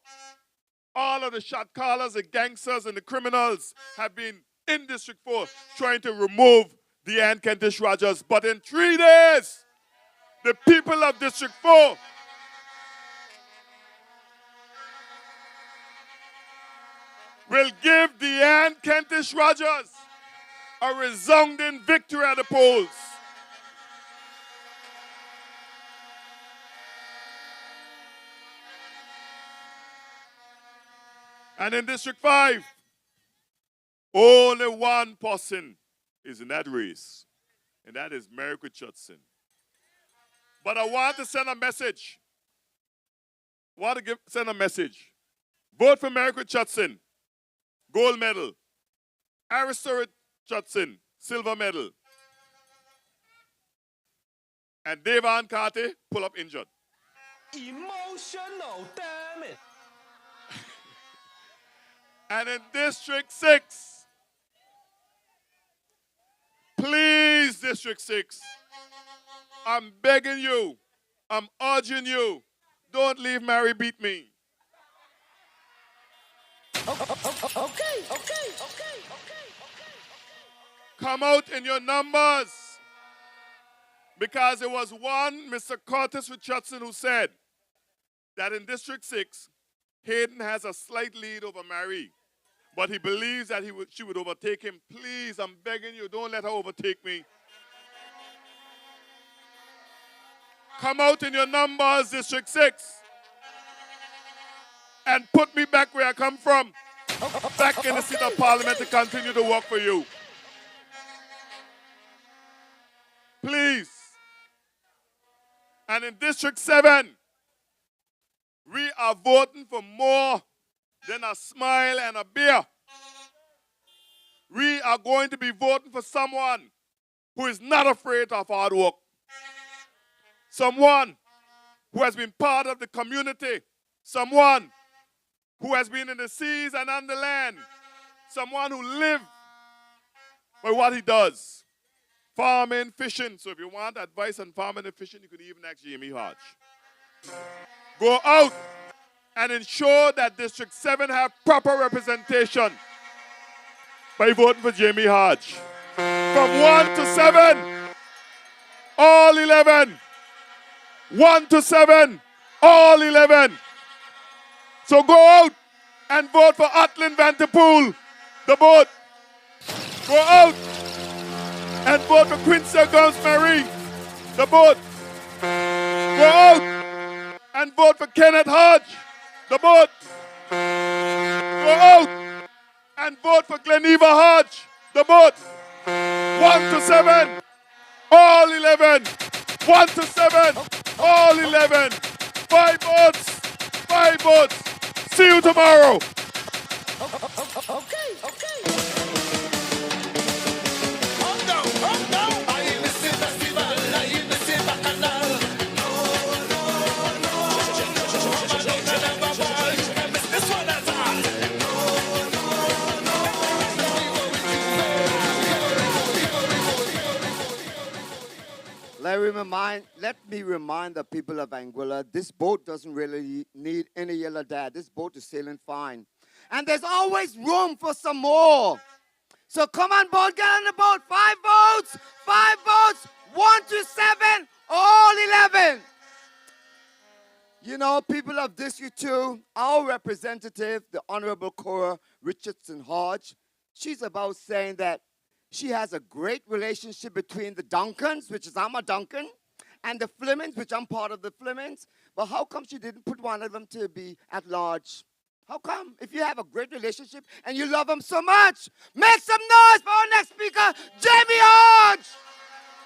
All of the shot callers, the gangsters, and the criminals have been in District 4 trying to remove Deanne Kentish Rogers. But in 3 days, the people of District 4 will give Deanne Kentish Rogers a resounding victory at the polls. And in District 5, only one person is in that race, and that is Mary Richardson. But I want to send a message. Send a message. Vote for Mary Richardson, gold medal. Arista Richardson, silver medal. And Devon Carter, pull up injured. Emotional, damn it. And in District 6, please, District 6, I'm begging you, I'm urging you, don't leave Mary beat me. Okay. Come out in your numbers. Because it was one, Mr. Curtis Richardson, who said that in District 6, Hayden has a slight lead over Mary. But he believes that she would overtake him. Please, I'm begging you, don't let her overtake me. Come out in your numbers, District 6. And put me back where I come from. Back in the seat of Parliament to continue to work for you. Please. And in District 7, we are voting for more than a smile and a beer. We are going to be voting for someone who is not afraid of hard work. Someone who has been part of the community. Someone who has been in the seas and on the land. Someone who lives by what he does. Farming, fishing. So if you want advice on farming and fishing, you could even ask Jamie Hodge. Go out and ensure that District 7 have proper representation by voting for Jamie Hodge. From 1 to 7, all 11. 1 to 7, all 11. So go out and vote for Atlin Vanterpool, the boat. Go out and vote for Quincy Gums Marie, the boat. Go out and vote for Kenneth Hodge, the boat. Go out and vote for Gleneva Hodge, the boat. 1 to 7, all 11. 1 to 7, all 11. 5 votes, 5 votes. See you tomorrow. Okay. Let me remind the people of Anguilla, this boat doesn't really need any yellow dad. This boat is sailing fine. And there's always room for some more. So come on, boat, get on the boat. 5 votes, 5 votes, 1 to 7, all 11. You know, people of District 2, our representative, the Honorable Cora Richardson Hodge, she's about saying that she has a great relationship between the Duncans, which is I'm a Duncan, and the Flemings, which I'm part of the Flemings. But how come she didn't put one of them to be at large? How come? If you have a great relationship and you love them so much, make some noise for our next speaker, Jamie Hodge!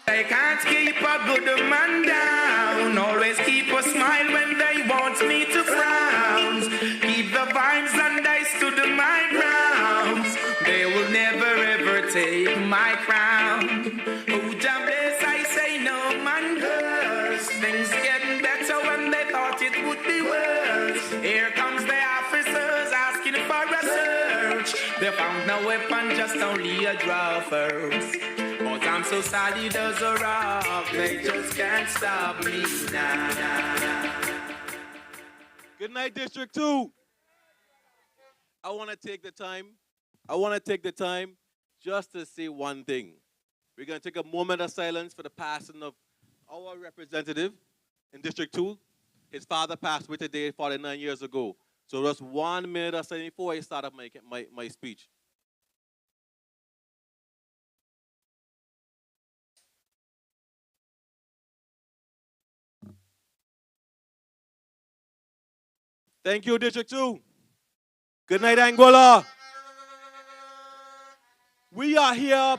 They can't keep a good man down. Always keep a smile when they want me to frown. Keep the vibes and I stood my grounds. They will never ever take my crown. Oh, Jah bless, I say no man curse. Things getting better when they thought it would be worse. Here comes the officers asking for a search. They found no weapon, just only a draw first. But I'm so solid as a rock, they just can't stop me now. Good night, District 2. I want to take the time just to say one thing. We're going to take a moment of silence for the passing of our representative in District 2. His father passed away today 49 years ago. So just 1 minute of silence before I start up my speech. Thank you, District 2. Good night, Angola. We are here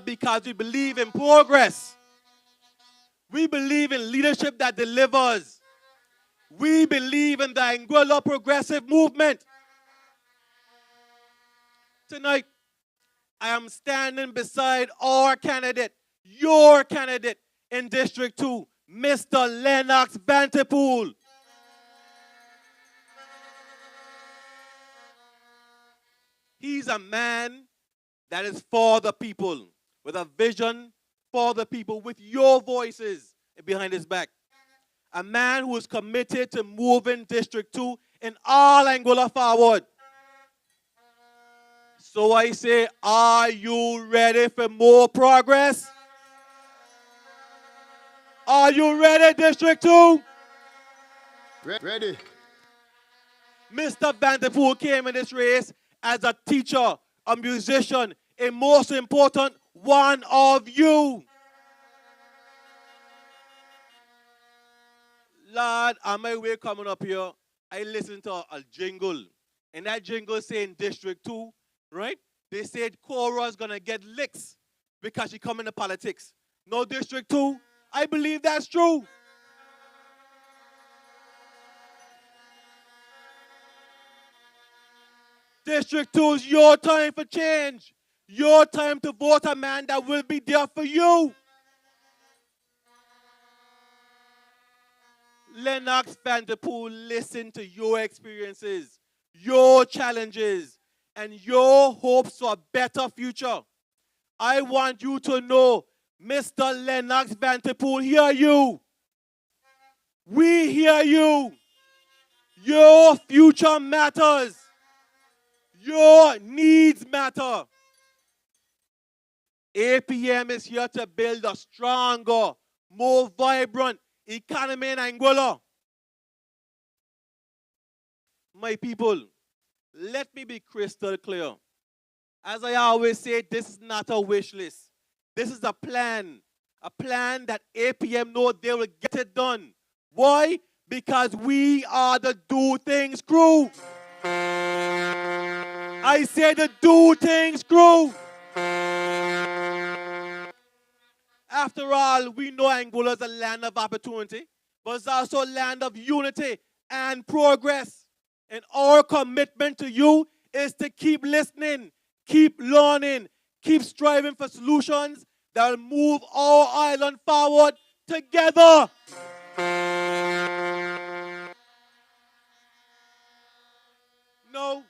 because we believe in progress. We believe in leadership that delivers. We believe in the Anguilla progressive movement. Tonight, I am standing beside our candidate, your candidate in District 2, Mr. Lennox Vanterpool. He's a man that is for the people, with a vision for the people, with your voices behind his back. A man who is committed to moving District 2 in all Anguilla forward. So I say, are you ready for more progress? Are you ready, District 2? Ready. Mr. Vanderpool came in this race as a teacher, a musician, and most important, one of you. Lord, on my way coming up here, I listened to a jingle. And that jingle saying District 2, right? They said Cora's gonna get licks because she come into politics. No, District 2, I believe that's true. District 2 is your time for change. Your time to vote a man that will be there for you. Lennox Vanderpool, listen to your experiences, your challenges, and your hopes for a better future. I want you to know, Mr. Lennox Vanderpool, hear you. We hear you. Your future matters. Your needs matter. APM is here to build a stronger, more vibrant economy in Anguilla. My people, let me be crystal clear. As I always say, this is not a wish list. This is a plan that APM know they will get it done. Why? Because we are the Do Things crew. I say the Do Things crew. After all, we know Angola is a land of opportunity, but it's also a land of unity and progress. And our commitment to you is to keep listening, keep learning, keep striving for solutions that will move our island forward together. No.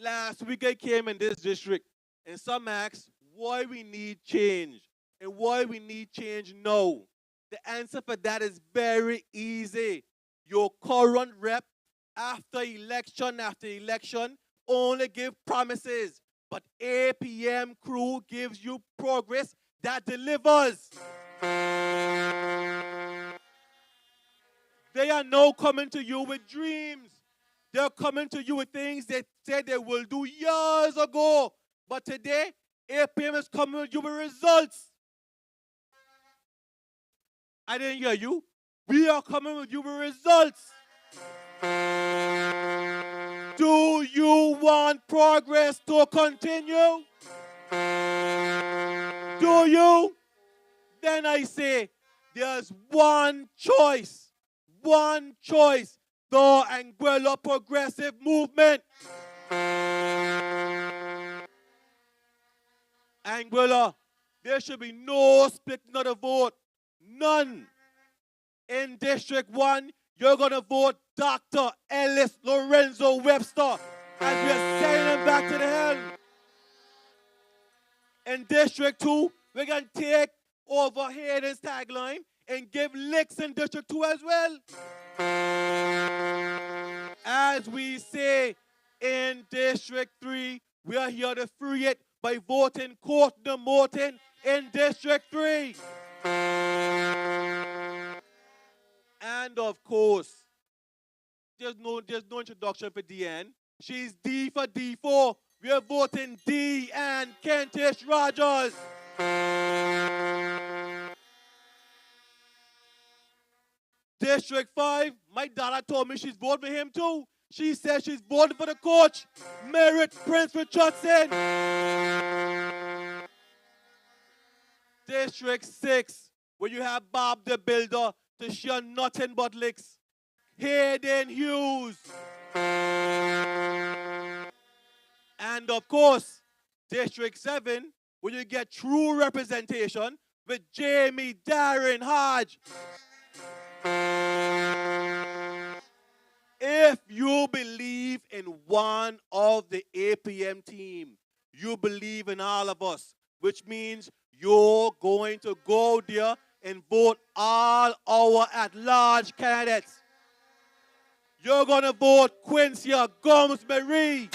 Last week I came in this district and some asked why we need change and why we need change now. The answer for that is very easy. Your current rep after election only give promises, but APM crew gives you progress that delivers. They are now coming to you with dreams. They're coming to you with things they said they will do years ago. But today, APM is coming with you with results. I didn't hear you. We are coming with you with results. Do you want progress to continue? Do you? Then I say, there's one choice. One choice. The Anguilla Progressive Movement. Anguilla, there should be no splitting of the vote. None. In District 1, you're going to vote Dr. Ellis Lorenzo Webster as we are sending him back to the hell. In District 2, we're going to take over Hayden's tagline and give licks in District 2 as well. As we say in District 3, we are here to free it by voting Courtney Morton in District 3. And of course, there's no introduction for DN. She's D for D4. We are voting D and Kentish Rogers. District 5, my daughter told me she's voting for him too. She says she's voting for the coach, Merritt Prince Richardson. District 6, where you have Bob the Builder to share nothing but licks. Hayden Hughes. And of course, District 7, where you get true representation with Jamie, Darren, Hodge. If you believe in one of the APM team, you believe in all of us, which means you're going to go there and vote all our at-large candidates. You're going to vote Quincy Gomes Marie.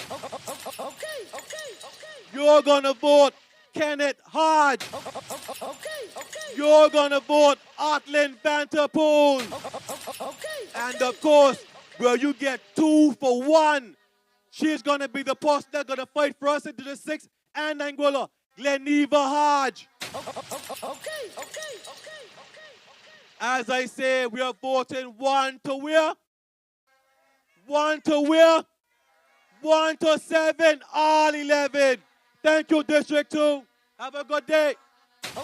You're going to vote Kenneth Hodge. You're going to vote Otlin Vanterpool. And of course, where you get 2 for 1, she's going to be the person that's going to fight for us into the 6th and Anguilla, Gleneva Hodge. As I say, we are voting 1 to where? 1 to where? 1 to 7, all 11. Thank you, District 2. Have a good day.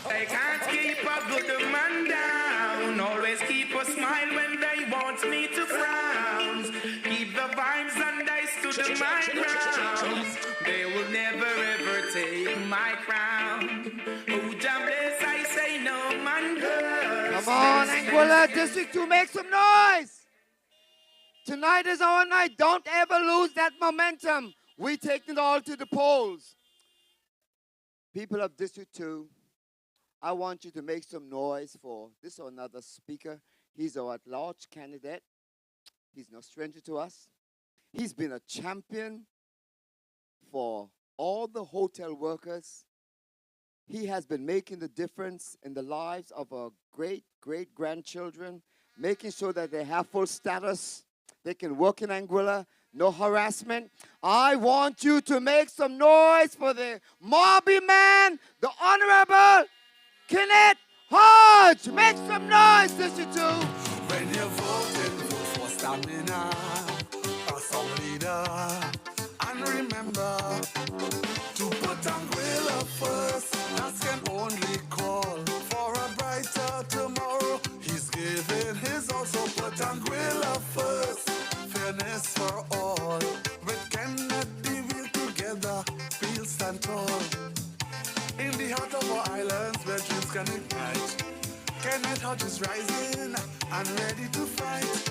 They can't keep a good man down. Always keep a smile when they want me to frown. Keep the vibes and I stood in my ground. They will never ever take my crown. Oh, Jah bless, I say no man curse. Come on, Anguilla District 2, make some noise. Tonight is our night. Don't ever lose that momentum. We take it all to the polls. People of District 2, I want you to make some noise for this or another speaker. He's our at-large candidate. He's no stranger to us. He's been a champion for all the hotel workers. He has been making the difference in the lives of our great-great-grandchildren, making sure that they have full status. They can work in Anguilla, no harassment. I want you to make some noise for the Mobby man, the Honorable Kenneth Hodge. Make some noise, District 2. When you're voting, vote for stamina, a song leader. And remember to put Anguilla first. That can only call for a brighter tomorrow. He's giving his all, so put Anguilla first. Fairness for all. With Kennedy, we'll together, we'll stand tall. In the heart of our islands where dreams can ignite, Kenneth Hodge is rising and ready to fight.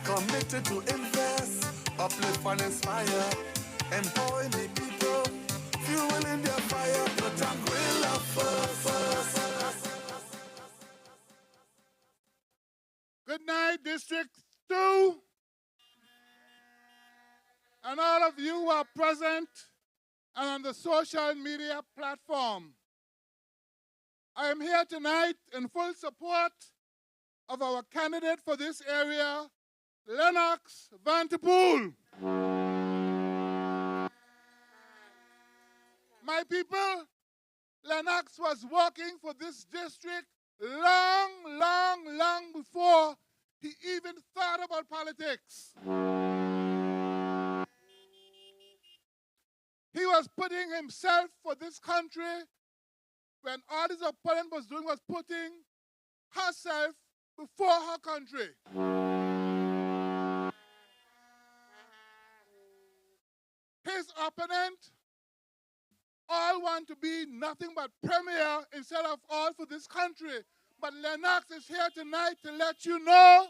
Committed to invest, uplift and inspire, empowering the people, fueling their fire. Put Anguilla first. Good night, District 2. And all of you who are present and on the social media platform. I am here tonight in full support of our candidate for this area, Lennox Vanterpool. My people, Lennox was working for this district long before he even thought about politics. He was putting himself for this country when all his opponent was doing was putting herself before her country. His opponent all want to be nothing but premier instead of all for this country. But Lennox is here tonight to let you know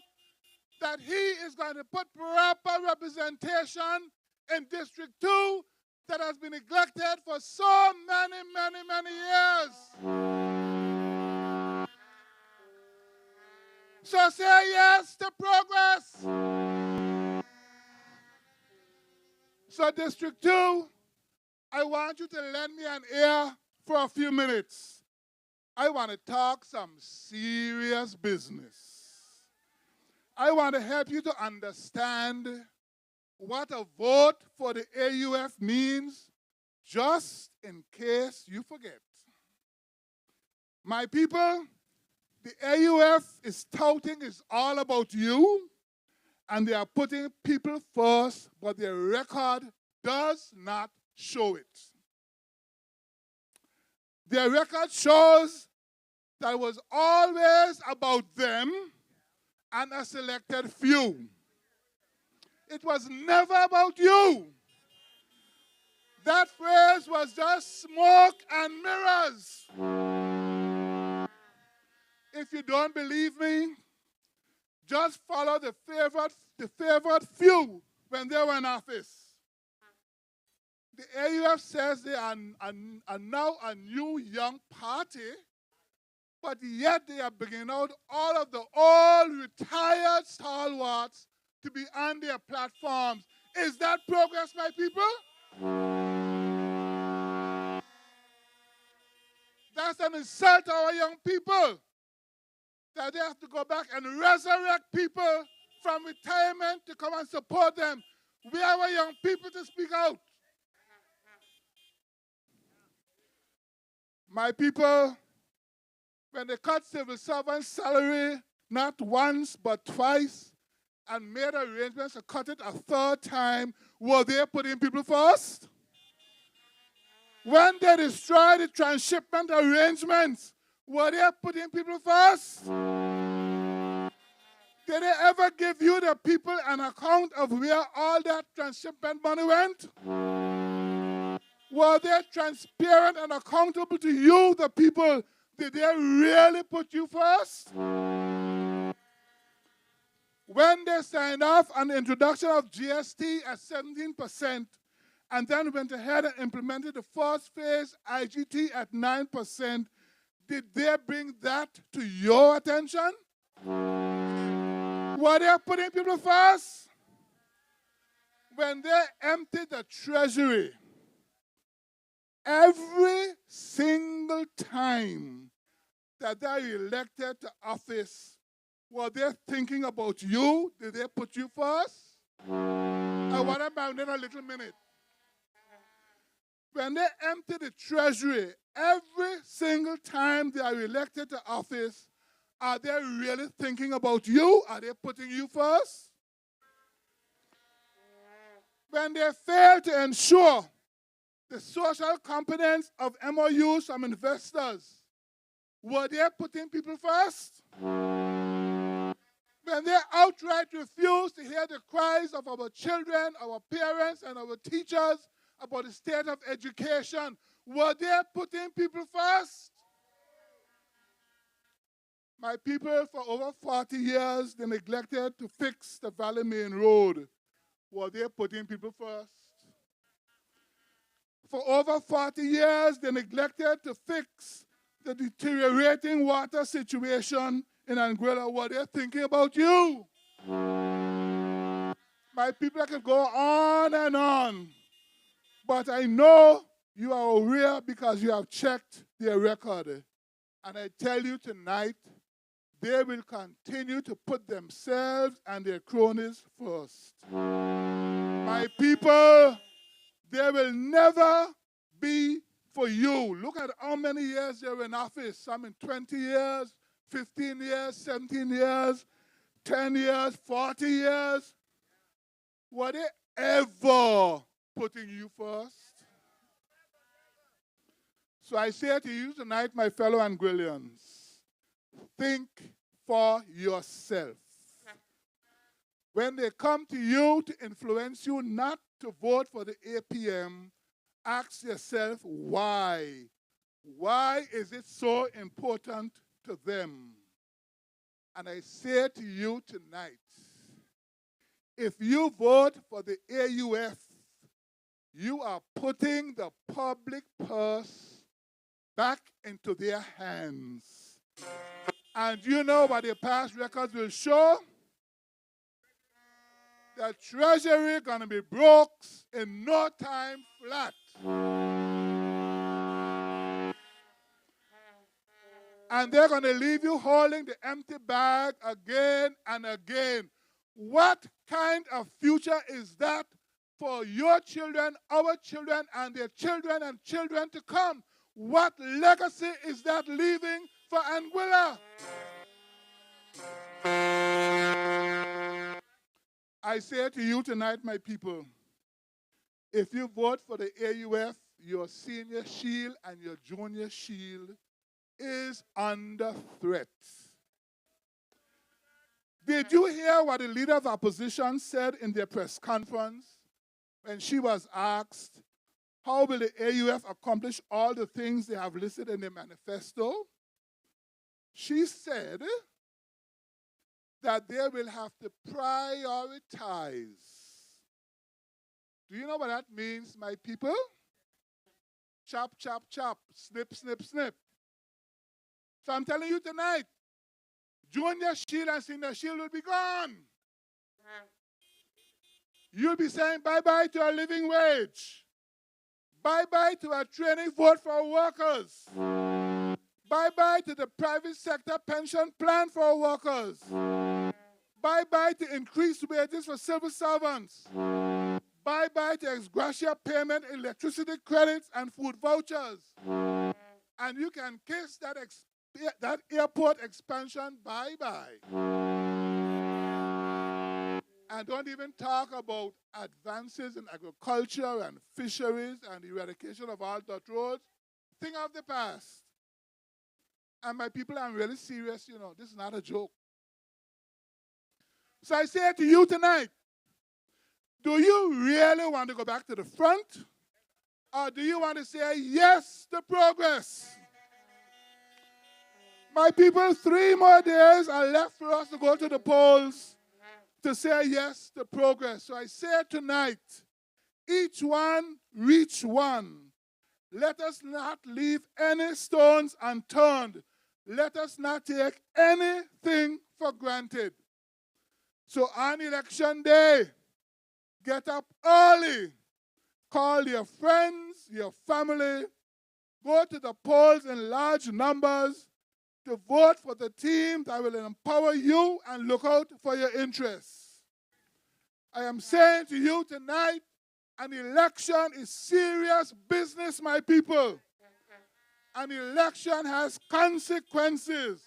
that he is going to put proper representation in District 2 that has been neglected for so many years. So say yes to progress. So District 2, I want you to lend me an ear for a few minutes. I want to talk some serious business. I want to help you to understand what a vote for the AUF means, just in case you forget. My people, the AUF is touting it's all about you, and they are putting people first, but their record does not show it. Their record shows that it was always about them and a selected few. It was never about you. That phrase was just smoke and mirrors. if you don't believe me, just follow the favored few when they were in office. The AUF says they are now a new young party, but yet they are bringing out all of the old retired stalwarts to be on their platforms. Is that progress, my people? That's an insult to our young people, that they have to go back and resurrect people from retirement to come and support them. We have our young people to speak out. My people, when they cut civil servants' salary not once but twice and made arrangements to cut it a third time, were they putting people first? When they destroyed the transshipment arrangements, were they putting people first? Did they ever give you, the people, an account of where all that transshipment money went? Were they transparent and accountable to you, the people? Did they really put you first? When they signed off on the introduction of GST at 17%, and then went ahead and implemented the first phase IGT at 9%, did they bring that to your attention? Were they putting people first? When they emptied the treasury, every single time that they elected to office, were they thinking about you? Did they put you first? I want to bound in a little minute. When they empty the treasury, every single time they are elected to office, are they really thinking about you? Are they putting you first? When they fail to ensure the social competence of MOUs from investors, were they putting people first? When they outright refuse to hear the cries of our children, our parents, and our teachers about the state of education, were they putting people first? My people, for over 40 years, they neglected to fix the Valley Main Road. Were they putting people first? For over 40 years, they neglected to fix the deteriorating water situation in Anguilla. Were they thinking about you? My people, I can go on and on. But I know you are aware because you have checked their record. And I tell you tonight, they will continue to put themselves and their cronies first. My people, they will never be for you. Look at how many years they were in office. Some in 20 years, 15 years, 17 years, 10 years, 40 years. Were they ever putting you first? So I say to you tonight, my fellow Anguillians, think for yourself. When they come to you to influence you not to vote for the APM, ask yourself why. Why is it so important to them? And I say to you tonight, if you vote for the AUF, you are putting the public purse back into their hands. And you know what the past records will show? The treasury gonna be broke in no time flat. And they're gonna leave you holding the empty bag again and again. What kind of future is that for your children, our children, and their children and children to come? What legacy is that leaving for Anguilla? I say to you tonight, my people, if you vote for the AUF, your senior shield and your junior shield is under threat. Did you hear what the leader of opposition said in their press conference when she was asked, how will the AUF accomplish all the things they have listed in their manifesto? she said that they will have to prioritize. Do you know what that means, my people? Chop, chop, chop, snip, snip, snip. So I'm telling you tonight, Junior Shield and Senior Shield will be gone. You'll be saying bye-bye to a living wage. Bye-bye to a training vote for workers. Bye-bye to the private sector pension plan for workers. Bye-bye to increased wages for civil servants. Bye-bye to ex gratia payment, electricity credits, and food vouchers. And you can kiss that airport expansion bye-bye. And don't even talk about advances in agriculture and fisheries and eradication of all dirt roads. Think of the past. And my people, I'm really serious, you know, this is not a joke. So I say to you tonight, do you really want to go back to the front? Or do you want to say yes to progress? My people, 3 more days are left for us to go to the polls to say yes to progress. So I say tonight, each one reach one. Let us not leave any stones unturned. Let us not take anything for granted. So on election day, get up early. Call your friends, your family. Go to the polls in large numbers to vote for the team that will empower you and look out for your interests. I am saying to you tonight, an election is serious business, my people. An election has consequences.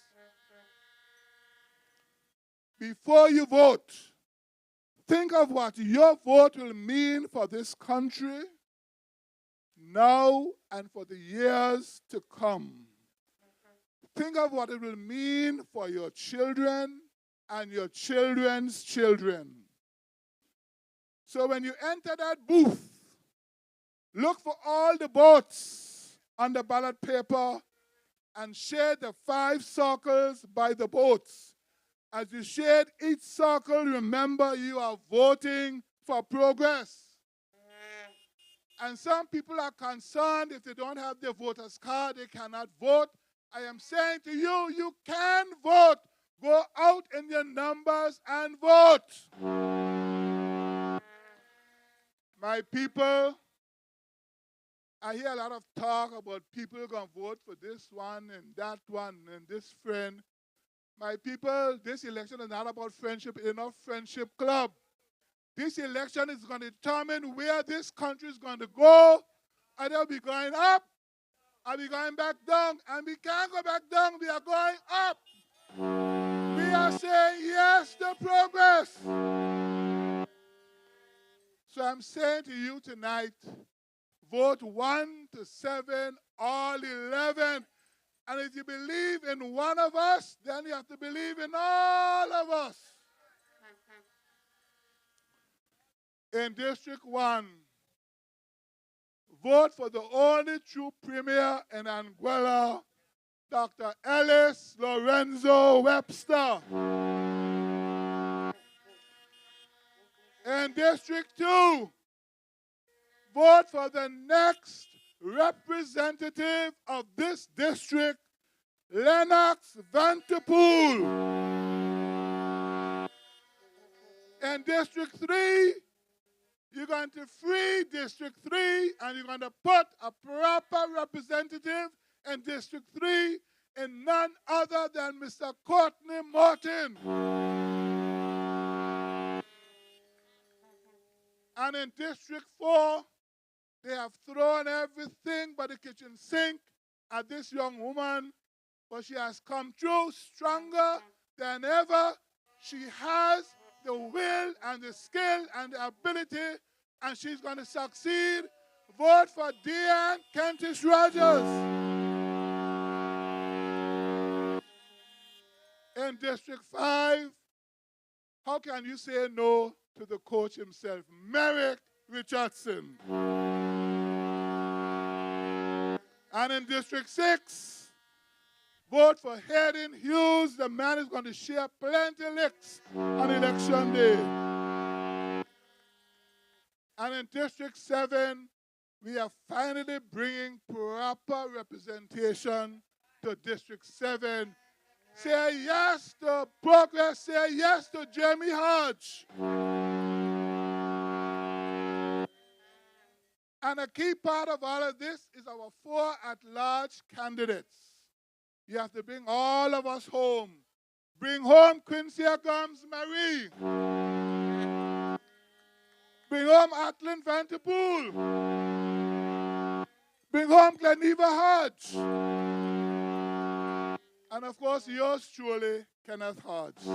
Before you vote, think of what your vote will mean for this country now and for the years to come. Think of what it will mean for your children and your children's children. So when you enter that booth, look for all the votes on the ballot paper and shade the 5 circles by the votes. As you shade each circle, remember you are voting for progress. And some people are concerned if they don't have their voter's card, they cannot vote. I am saying to you, you can vote. Go out in your numbers and vote. My people, I hear a lot of talk about people going to vote for this one and that one and this friend. My people, this election is not about friendship. It's not friendship club. This election is going to determine where this country is going to go. Either we're going up or we're going back down. And we can't go back down. We are going up. We are saying yes to progress. So I'm saying to you tonight, vote 1 to 7, all 11. And if you believe in one of us, then you have to believe in all of us. In District 1, vote for the only true premier in Anguilla, Dr. Ellis Lorenzo Webster. In District 2, vote for the next representative of this district, Lennox Vanterpool. In District 3, you're going to free District 3 and you're going to put a proper representative in District 3 in none other than Mr. Courtney Martin. And in District 4, they have thrown everything but the kitchen sink at this young woman, but she has come through stronger than ever. She has the will and the skill and the ability, and she's going to succeed. Vote for Deanne Kentish Rogers. In District 5, how can you say no to the coach himself, Merrick Richardson? And in District 6, Vote for Hayden Hughes. The man is going to share plenty licks on election day. And in District 7, we are finally bringing proper representation to District 7. Say yes to progress. Say yes to Jeremy Hodge. And a key part of all of this is our 4 at-large candidates. You have to bring all of us home. Bring home Quincy Gums Marie. Bring home Atlin Vanterpool. Bring home Gleneva Hodge. And of course, yours truly, Kenneth Hodge.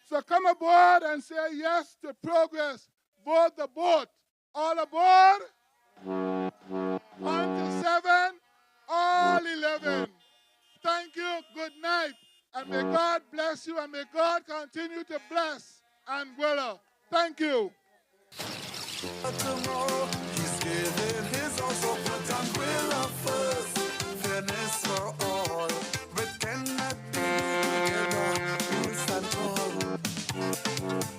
So come aboard and say yes to progress. Vote the boat. All aboard? On to 7, all 11. Thank you, good night. And may God bless you and may God continue to bless Anguilla. Thank you. Tomorrow, he's giving his all, so put Anguilla first. Fairness for all. We cannot be together, we'll stand tall.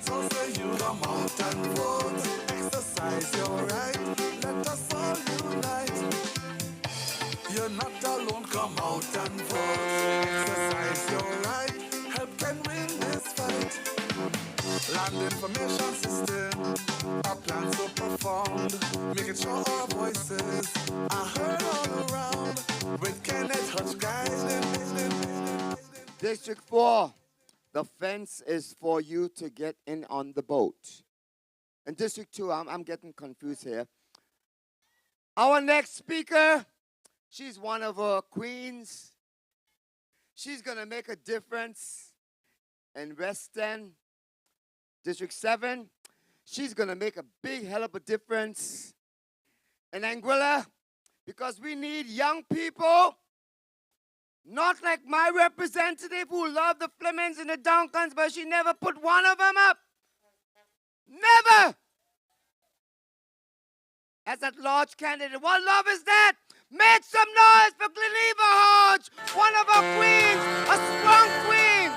So say you come out and vote. Exercise your right, let us all unite. You're not alone, come out and vote. Exercise your right, help can win this fight. Land information system, our plans so profound, making sure our voices are heard all around. With Kenneth Hodge guiding. District 4, the fence is for you to get in on the boat. And District 2, I'm getting confused here. Our next speaker, she's one of our queens. She's going to make a difference in West End. District 7, she's going to make a big hell of a difference in Anguilla because we need young people, not like my representative who loved the Flemings and the Duncans, but she never put one of them up. Never! As that large candidate, what love is that? Make some noise for Gleneva Hodge, one of our queens, a strong queen.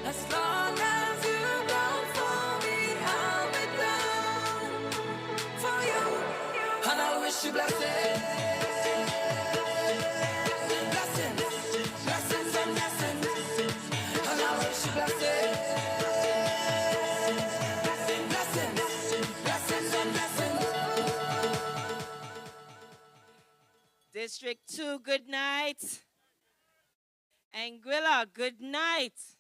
As long as you don't for me, I'll be down for you. And I wish you blessings. Blessings, blessings and blessings. And I wish you blessings. Blessings, blessings and blessings. District 2, good night. Anguilla, good night.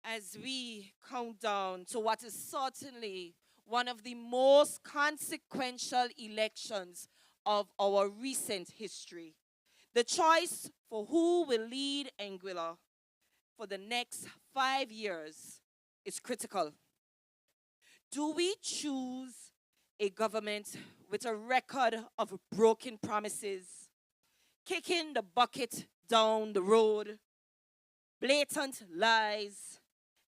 As we count down to what is certainly one of the most consequential elections of our recent history, the choice for who will lead Anguilla for the next 5 years is critical. Do we choose a government with a record of broken promises, kicking the bucket down the road, blatant lies,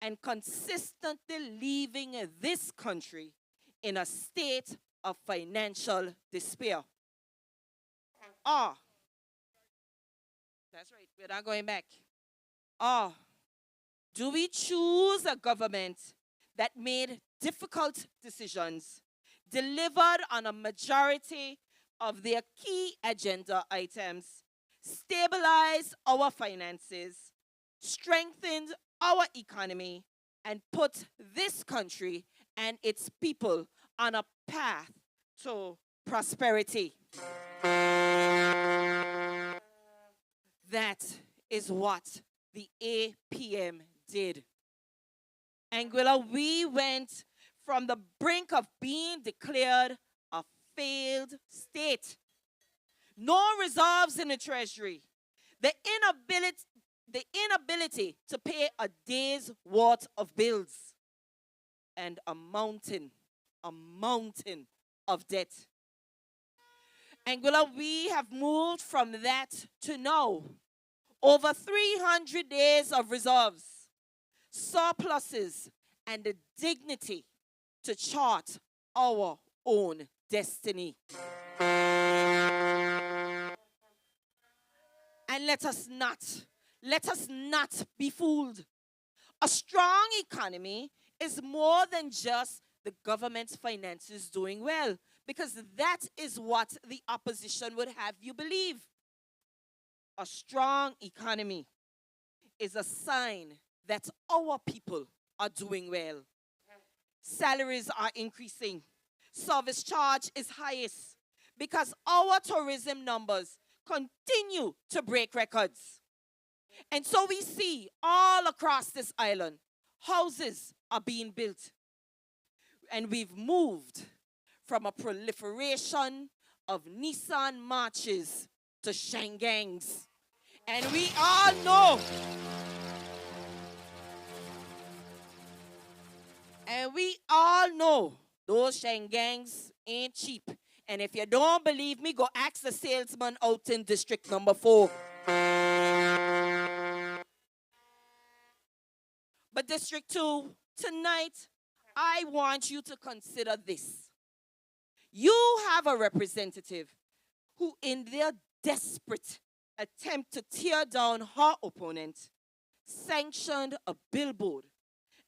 and consistently leaving this country in a state of financial despair? That's right, we're not going back. Do we choose a government that made difficult decisions, delivered on a majority of their key agenda items, stabilized our finances, strengthened our economy, and put this country and its people on a path to prosperity? That is what the APM did. Anguilla, we went from the brink of being declared a failed state. No reserves in the treasury. The inability to pay a day's worth of bills. And a mountain of debt. Anguilla, we have moved from that to now. Over 300 days of reserves, surpluses, and the dignity to chart our own destiny. And let us not be fooled. A strong economy is more than just the government's finances doing well, because that is what the opposition would have you believe. A strong economy is a sign that our people are doing well. Salaries are increasing. Service charge is highest because our tourism numbers continue to break records. And so we see all across this island, houses are being built. And we've moved from a proliferation of Nissan marches to Shangangs. And we all know, those Shangangs ain't cheap. And if you don't believe me, go ask the salesman out in District Number 4. But District 2, tonight, I want you to consider this. You have a representative who, in their desperate attempt to tear down her opponent, sanctioned a billboard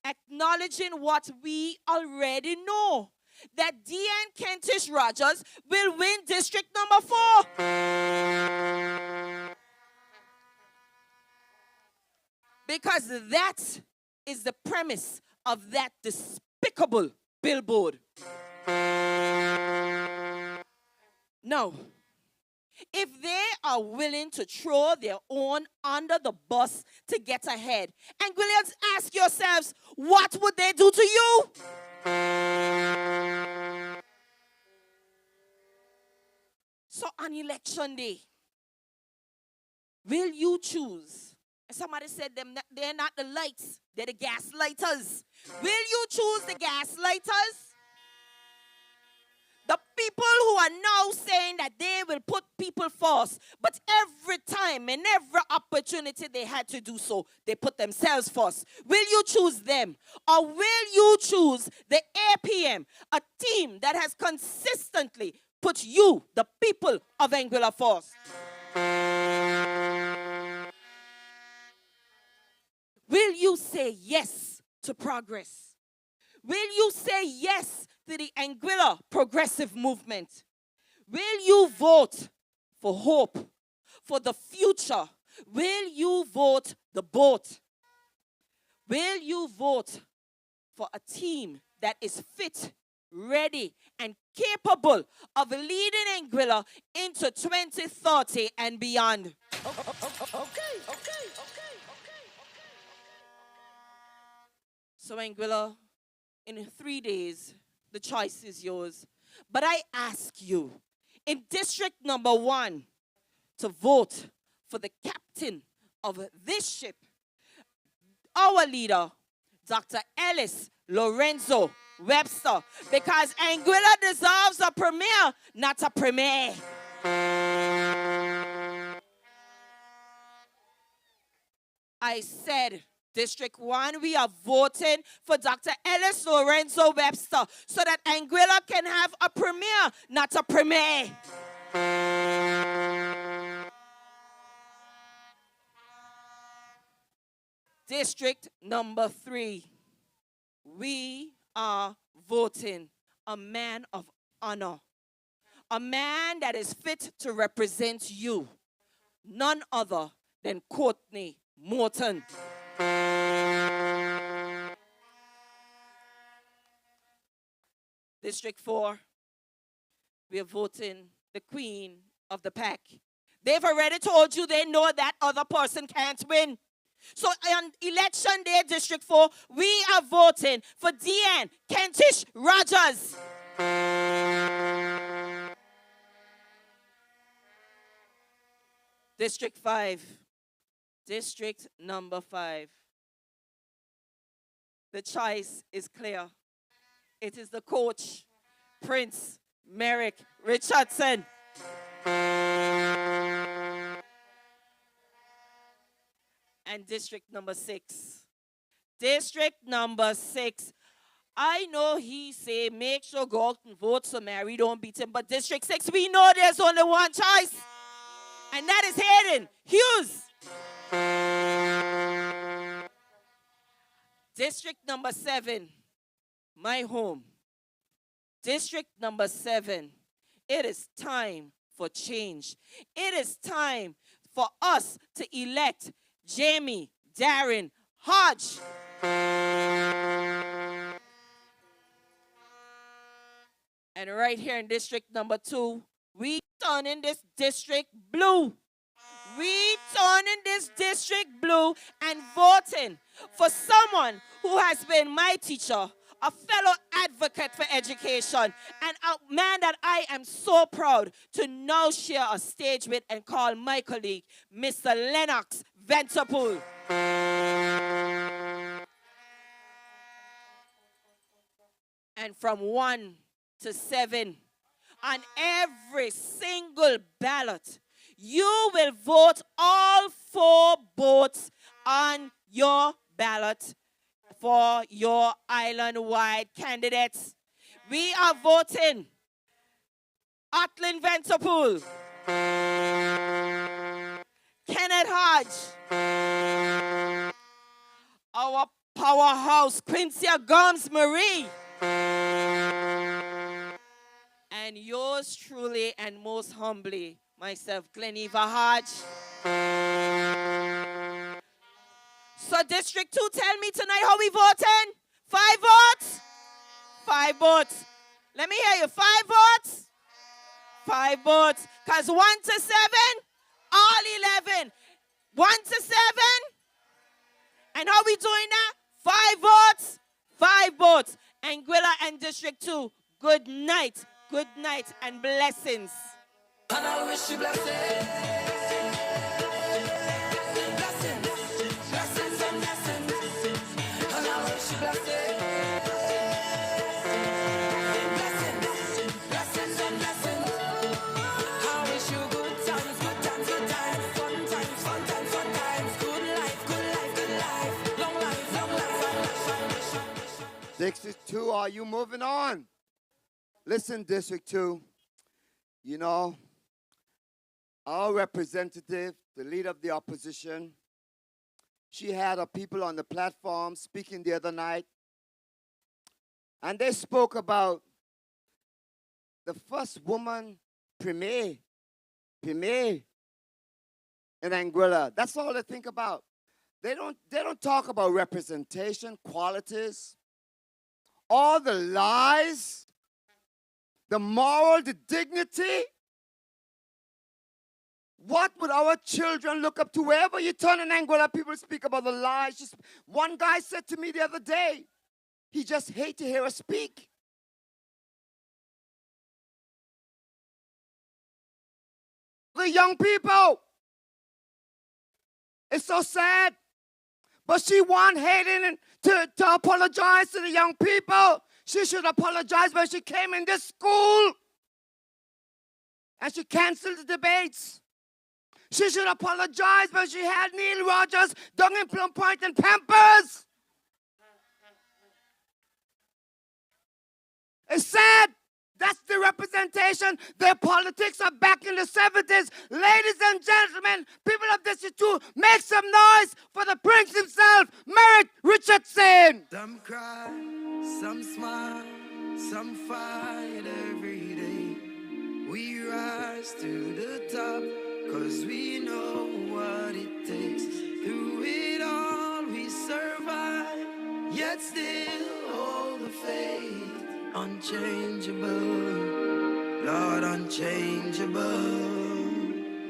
acknowledging what we already know, that Deanne Kentish Rogers will win District Number 4. Because that is the premise of that despicable billboard. Now, if they are willing to throw their own under the bus to get ahead, and Williams, ask yourselves, what would they do to you? So on election day, will you choose? And somebody said they're not the lights, they're the gaslighters. Will you choose the gaslighters? The people who are now saying that they will put people first, but every time and every opportunity they had to do so, they put themselves first. Will you choose them? Or will you choose the APM, a team that has consistently put you, the people of Anguilla, first? Will you say yes to progress? Will you say yes to the Anguilla progressive movement? Will you vote for hope, for the future? Will you vote the boat? Will you vote for a team that is fit, ready, and capable of leading Anguilla into 2030 and beyond? Okay. So Anguilla, in 3 days, the choice is yours. But I ask you, in District Number 1, to vote for the captain of this ship, our leader, Dr. Ellis Lorenzo Webster, because Anguilla deserves a premier, not a premier. I said, District 1, we are voting for Dr. Ellis Lorenzo Webster so that Anguilla can have a premier, not a premier. District Number 3, we are voting a man of honor, a man that is fit to represent you, none other than Courtney Morton. District 4, we are voting the queen of the pack. They've already told you they know that other person can't win. So on election day, District 4, we are voting for Deanne Kentish Rogers. District 5, District Number 5. The choice is clear. It is the coach, Prince Merrick Richardson. And District Number 6. District Number 6. I know he say, make sure go out and vote so Mary don't beat him. But District 6, we know there's only one choice. And that is Hayden Hughes. District number 7, my home. District number 7, it is time for change. It is time for us to elect Jamie Darren Hodge. And right here in district number 2, we turning this district blue. We turning this district blue and voting for someone who has been my teacher, a fellow advocate for education, and a man that I am so proud to now share a stage with and call my colleague, Mr. Lennox Venterpool. And from 1 to 7, on every single ballot, you will vote all 4 votes on your ballot for your island-wide candidates. We are voting Atlin Venterpool, Kenneth Hodge, our powerhouse Quincy Gomes Marie, and yours truly and most humbly, myself, Gleneva Hodge. So District 2, tell me tonight how we voting? 5 votes? 5 votes. Let me hear you. 5 votes? 5 votes. Because 1 to 7, all 11. 1 to 7. And how we doing that? 5 votes? 5 votes. Anguilla and District 2, good night, and blessings. And I wish you blessings. Blessings and blessings. And I wish you blessings. Blessings and blessings. I wish you good times, fun times. Good life. Long life. District 2, are you moving on? Listen, District 2, you know, our representative, the leader of the opposition, she had her people on the platform speaking the other night, and they spoke about the first woman premier in Anguilla. That's all they think about. They don't talk about representation, qualities, all the lies, the moral, the dignity. What would our children look up to? Wherever you turn in Anguilla, people speak about the lies. Just one guy said to me the other day, he just hates to hear us speak. The young people. It's so sad. But she want Hayden to apologize to the young people. She should apologize when she came in this school and she canceled the debates. She should apologize when she had Neil Rogers down in Plum Point and Pampers. It's sad. That's the representation. Their politics are back in the 70s. Ladies and gentlemen, people of District 2, make some noise for the prince himself, Merritt Richardson. Some cry, some smile, some fight every day. We rise to the top, 'cause we know what it takes. Through it all we survive, yet still hold the faith. Unchangeable, Lord, unchangeable.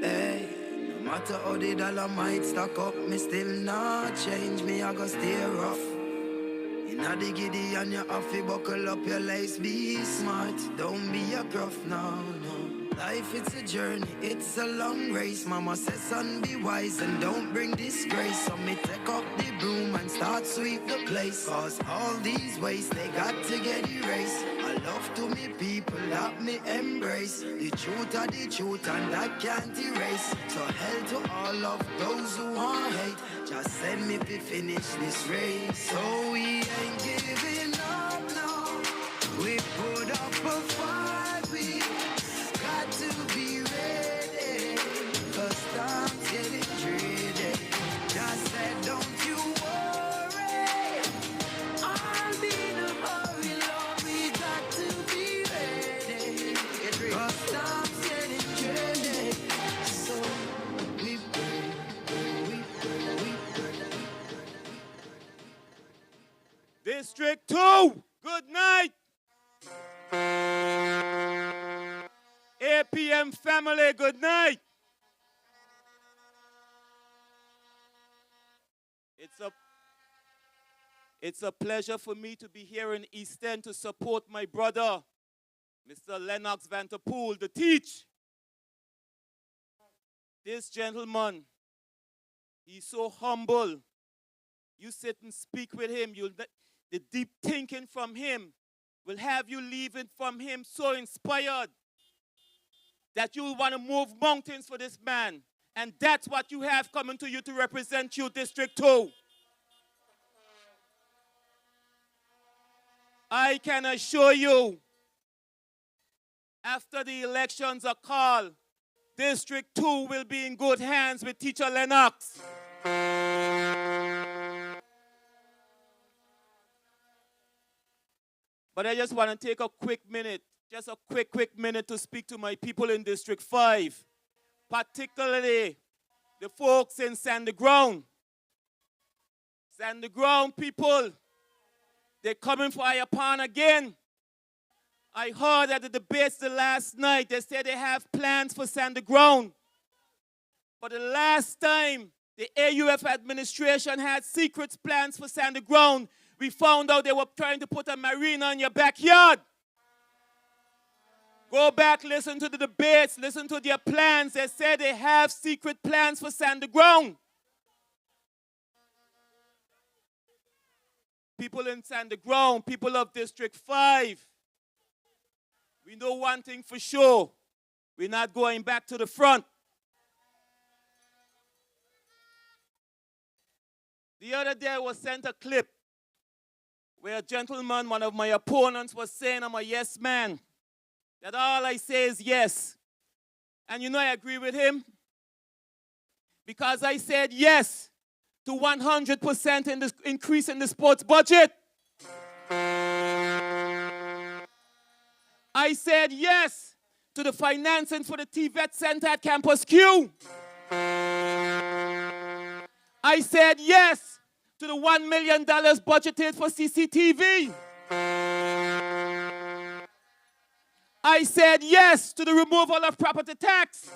Hey, no matter how the dollar might stack up, me still not change. Me, I go stay rough. Inna the giddy and you have to buckle up your lace. Be smart, don't be a gruff, no. Life, it's a journey, it's a long race. Mama says, son, be wise and don't bring disgrace. So me take up the broom and start sweep the place. 'Cause all these ways, they got to get erased. I love to me people that me embrace. The truth are the truth and that can't erase. So hell to all of those who want hate. Just send me to finish this race. So we ain't giving up now. put up a fight, we got to be ready. 'Cause time's getting dreary. Just said, don't you worry, I'll be in a hurry, Lord. We got to be ready. 'Cause time's getting dreary. So we pray, we pray, we pray. District 2, good night. APM family, good night. It's a pleasure for me to be here in East End to support my brother, Mr. Lennox Vanterpool, the teach. This gentleman, he's so humble. You sit and speak with him, the deep thinking from him will have you leaving from him so inspired that you'll want to move mountains for this man. And that's what you have coming to you to represent you, District 2. I can assure you, after the elections are called, District 2 will be in good hands with Teacher Lennox. But I just want to take a quick minute, just a quick minute to speak to my people in District 5, particularly the folks in Sandy Ground. Sandy Ground people, they're coming for Apm again. I heard at the debates the last night, they said they have plans for Sandy Ground. But the last time the AUF administration had secret plans for Sandy Ground, we found out they were trying to put a marina in your backyard. Go back, listen to the debates, listen to their plans. They said they have secret plans for Sandy Ground. People in Sandy Ground, people of District 5, we know one thing for sure. We're not going back to the front. The other day I was sent a clip where a gentleman, one of my opponents, was saying I'm a yes man, that all I say is yes. And you know I agree with him, because I said yes to 100% in this increase in the sports budget. I said yes to the financing for the TVET Center at Campus Q. I said yes to the $1 million budgeted for CCTV. I said yes to the removal of property tax.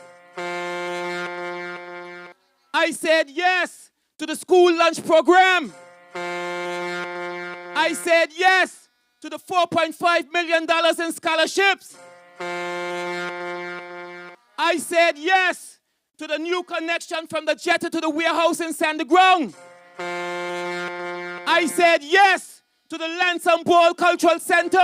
I said yes to the school lunch program. I said yes to the $4.5 million in scholarships. I said yes to the new connection from the jetty to the warehouse in Sandy Ground. I said yes to the Lansing Bowl Cultural Center.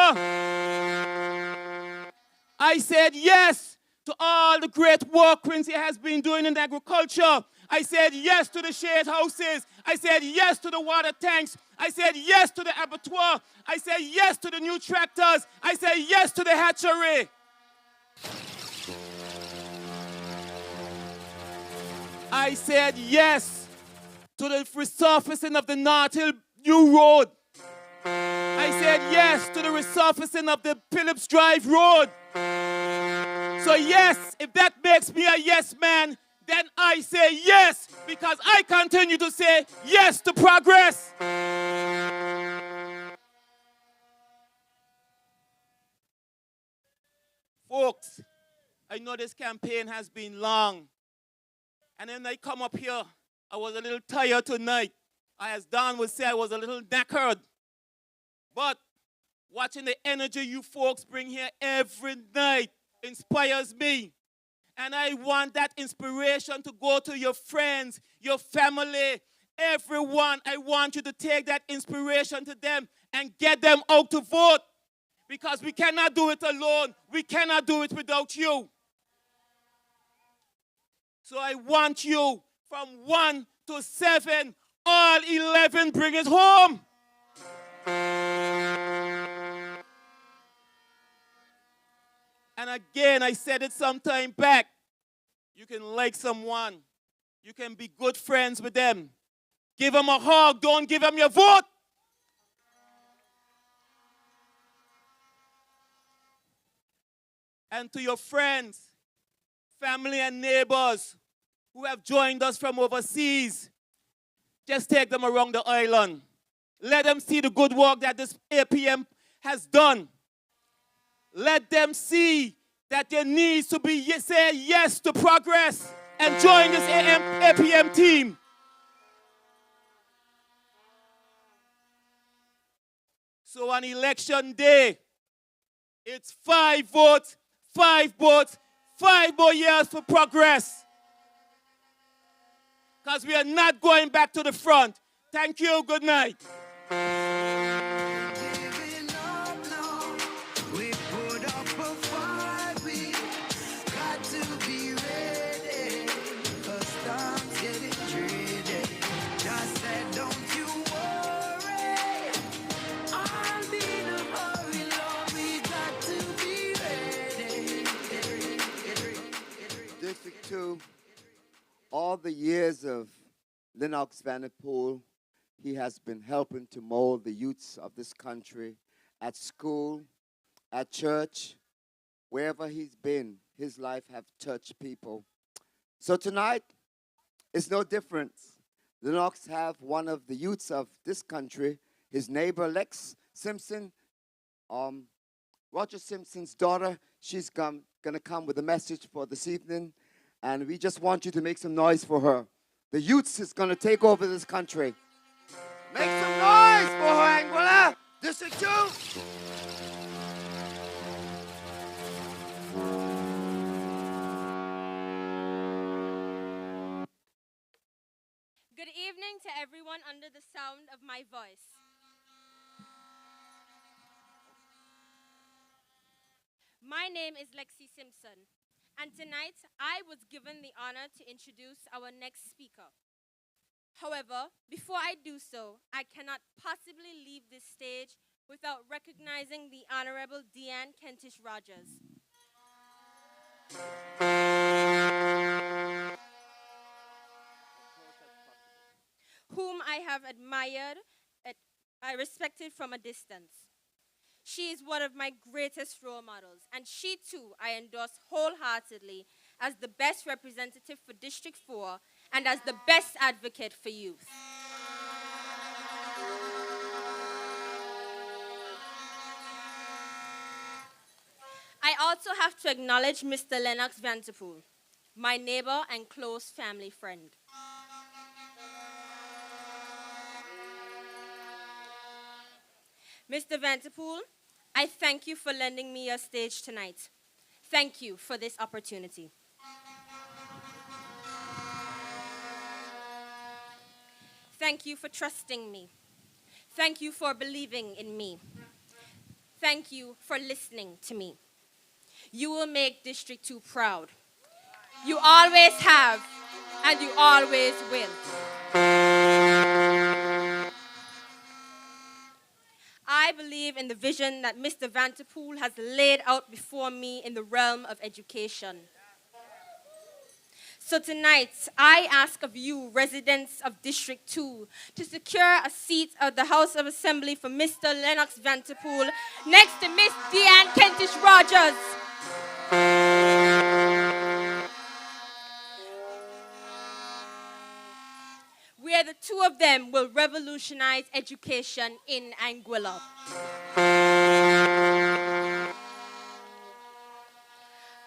I said yes to all the great work Quincy has been doing in agriculture. I said yes to the shade houses. I said yes to the water tanks. I said yes to the abattoir. I said yes to the new tractors. I said yes to the hatchery. I said yes to the resurfacing of the North Hill New Road. I said yes to the resurfacing of the Phillips Drive Road. So yes, if that makes me a yes man, then I say yes, because I continue to say yes to progress. Folks, I know this campaign has been long. And then I come up here, I was a little tired tonight. As Don would say, I was a little knackered. But watching the energy you folks bring here every night inspires me. And I want that inspiration to go to your friends, your family, everyone. I want you to take that inspiration to them and get them out to vote. Because we cannot do it alone. We cannot do it without you. So I want you from 1 to 7, all 11, bring it home. And again, I said it some time back. You can like someone. You can be good friends with them. Give them a hug. Don't give them your vote. And to your friends, family, and neighbors who have joined us from overseas, just take them around the island. Let them see the good work that this APM has done. Let them see that there needs to be say yes to progress and join this APM team. So on election day, it's 5 votes, 5 votes, 5 more years for progress. Because we are not going back to the front. Thank you. Good night. District 2, all the years of Lennox Vanderpool, he has been helping to mold the youths of this country at school, at church, wherever he's been, his life have touched people. So tonight, it's no different. Lennox have one of the youths of this country, his neighbor Lex Simpson, Roger Simpson's daughter. She's going to come with a message for this evening, and we just want you to make some noise for her. The youths is going to take over this country. Make some noise for her, Anguilla. District 2. Good evening to everyone under the sound of my voice. My name is Lexi Simpson, and tonight I was given the honor to introduce our next speaker. However, before I do so, I cannot possibly leave this stage without recognizing the Honorable Deanne Kentish Rogers. Whom I have admired, I respected from a distance. She is one of my greatest role models, and she too I endorse wholeheartedly as the best representative for District 4 and as the best advocate for youth. I also have to acknowledge Mr. Lennox Vanderpool, my neighbor and close family friend. Mr. Vanderpool, I thank you for lending me your stage tonight. Thank you for this opportunity. Thank you for trusting me. Thank you for believing in me. Thank you for listening to me. You will make District 2 proud. You always have, and you always will. I believe in the vision that Mr. Vanderpool has laid out before me in the realm of education. So tonight, I ask of you, residents of District 2, to secure a seat at the House of Assembly for Mr. Lennox Vanderpool next to Miss Deanne Kentish Rogers. Where the two of them will revolutionize education in Anguilla.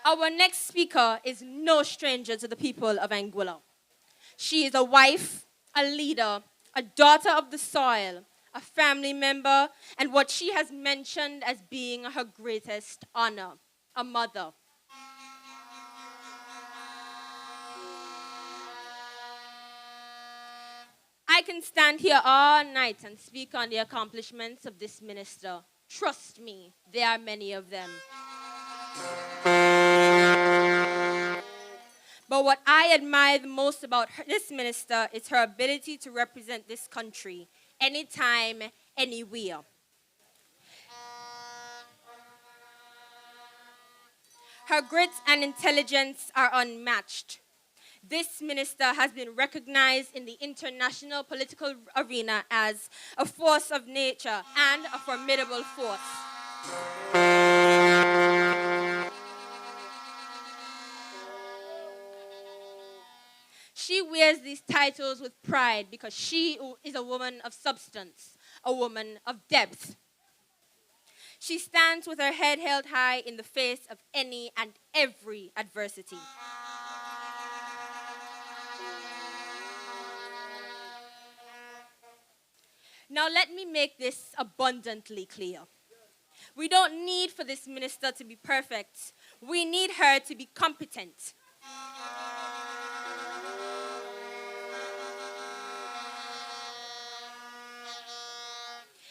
Our next speaker is no stranger to the people of Anguilla. She is a wife, a leader, a daughter of the soil, a family member, and what she has mentioned as being her greatest honor, a mother. I can stand here all night and speak on the accomplishments of this minister. Trust me, there are many of them. But what I admire the most about this minister is her ability to represent this country anytime, anywhere. Her grit and intelligence are unmatched. This minister has been recognized in the international political arena as a force of nature and a formidable force. She wears these titles with pride because she is a woman of substance, a woman of depth. She stands with her head held high in the face of any and every adversity. Now let me make this abundantly clear. We don't need for this minister to be perfect. We need her to be competent.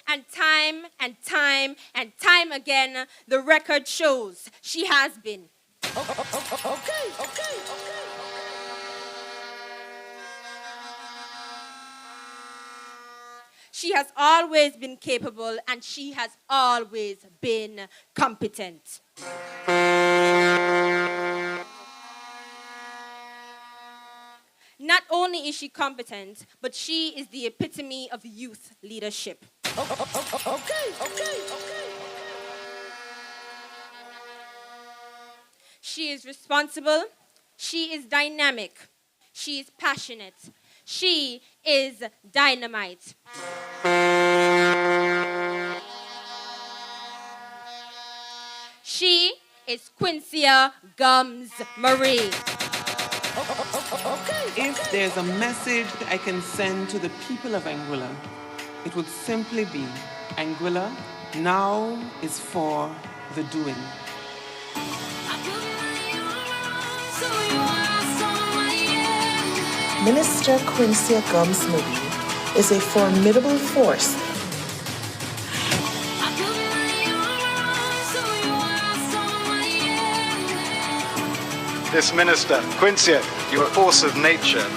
And time again, the record shows she has been. Okay. She has always been capable and she has always been competent. Not only is she competent, but she is the epitome of youth leadership. Okay. She is responsible. She is dynamic. She is passionate. She is dynamite. She is Quincia Gums Marie. If there's a message I can send to the people of Anguilla, it would simply be, Anguilla, now is for the doing. Minister Quincia Gums Marie is a formidable force. This minister, Quincia, you're a force of nature.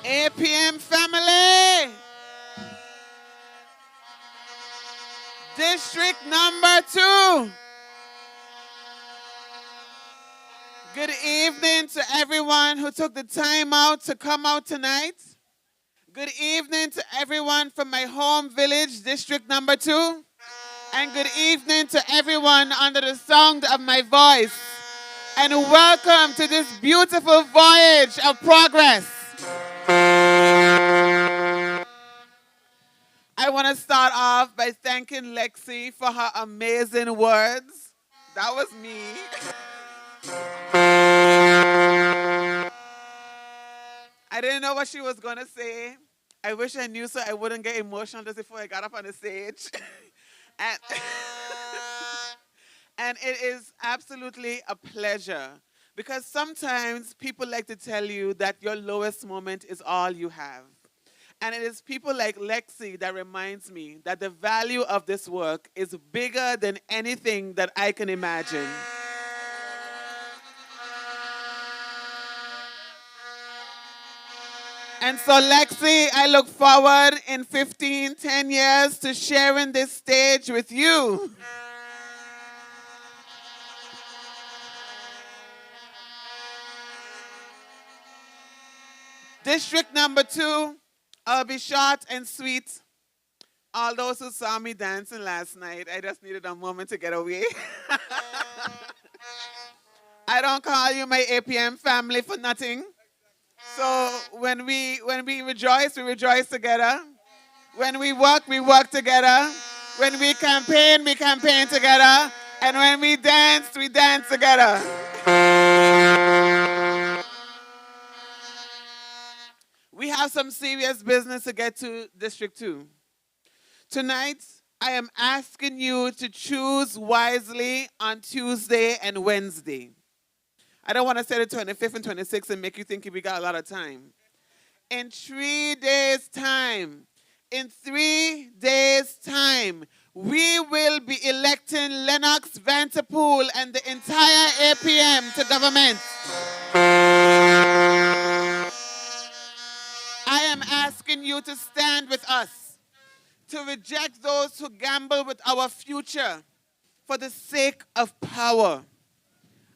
Apm family, District number 2. Good evening to everyone who took the time out to come out tonight. Good evening to everyone from my home village, District number 2. And good evening to everyone under the sound of my voice. And welcome to this beautiful voyage of progress. I want to start off by thanking Lexi for her amazing words. That was me. I didn't know what she was going to say. I wish I knew so I wouldn't get emotional just before I got up on the stage. And it is absolutely a pleasure because sometimes people like to tell you that your lowest moment is all you have. And it is people like Lexi that reminds me that the value of this work is bigger than anything that I can imagine. And so, Lexi, I look forward in 10 years to sharing this stage with you. District number 2, I'll be short and sweet. All those who saw me dancing last night, I just needed a moment to get away. I don't call you my APM family for nothing. So when we rejoice, we rejoice together. When we work together. When we campaign together. And when we dance together. We have some serious business to get to District 2. Tonight, I am asking you to choose wisely on Tuesday and Wednesday. I don't want to say the 25th and 26th and make you think we got a lot of time. In 3 days' time, we will be electing Lennox Vanterpool and the entire APM to government. I am asking you to stand with us, to reject those who gamble with our future for the sake of power.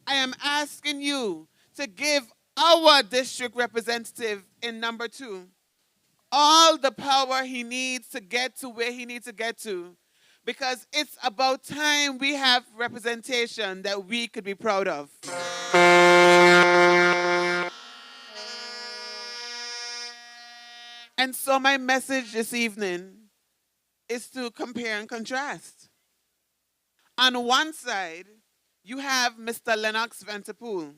I am asking you to give our district representative in number 2 all the power he needs to get to where he needs to get to, because it's about time we have representation that we could be proud of. And so my message this evening is to compare and contrast. On one side, you have Mr. Lennox Vanterpool,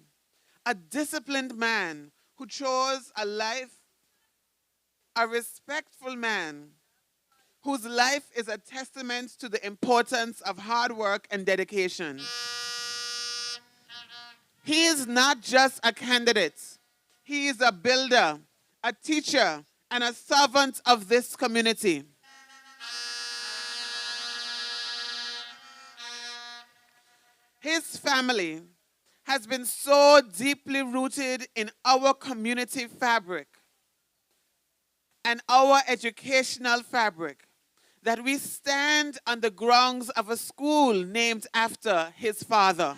a disciplined man who chose a life, a respectful man, whose life is a testament to the importance of hard work and dedication. He is not just a candidate. He is a builder, a teacher, and a servant of this community. His family has been so deeply rooted in our community fabric and our educational fabric that we stand on the grounds of a school named after his father.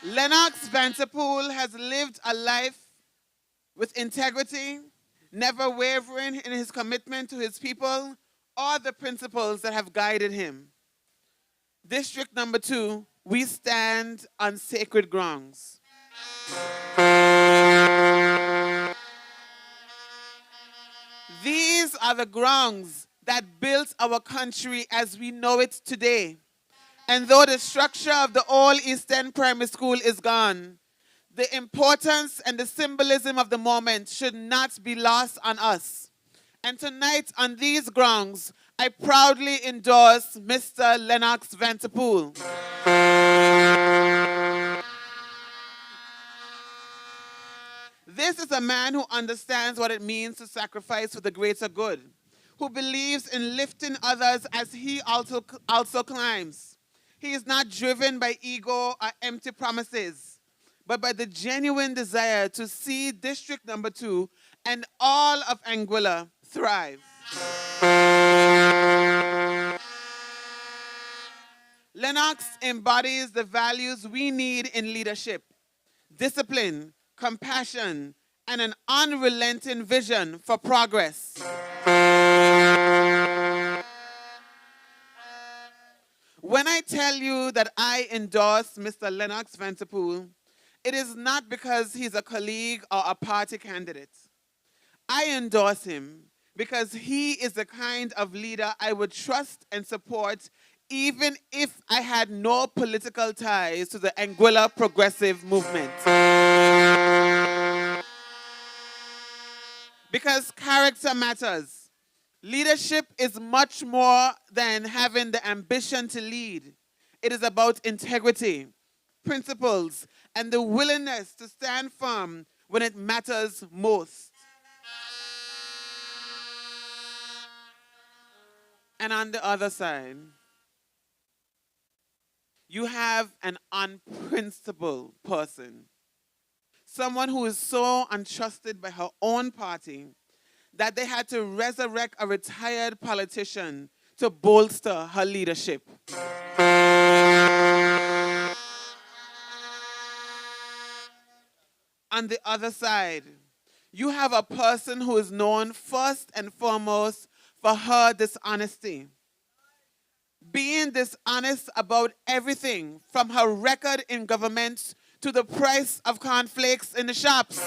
Lennox Vanterpool has lived a life with integrity, never wavering in his commitment to his people or the principles that have guided him. District number 2, we stand on sacred grounds. These are the grounds that built our country as we know it today. And though the structure of the old East End Primary School is gone, the importance and the symbolism of the moment should not be lost on us. And tonight, on these grounds, I proudly endorse Mr. Lennox Vanterpool. This is a man who understands what it means to sacrifice for the greater good, who believes in lifting others as he also climbs. He is not driven by ego or empty promises, but by the genuine desire to see District Number 2 and all of Anguilla thrive. Lennox embodies the values we need in leadership: discipline, compassion, and an unrelenting vision for progress. When I tell you that I endorse Mr. Lennox Vanterpool, it is not because he's a colleague or a party candidate. I endorse him because he is the kind of leader I would trust and support even if I had no political ties to the Anguilla progressive movement. Because character matters. Leadership is much more than having the ambition to lead. It is about integrity, principles, and the willingness to stand firm when it matters most. And on the other side, you have an unprincipled person. Someone who is so untrusted by her own party that they had to resurrect a retired politician to bolster her leadership. On the other side, you have a person who is known first and foremost for her dishonesty. Being dishonest about everything from her record in government to the price of cornflakes in the shops.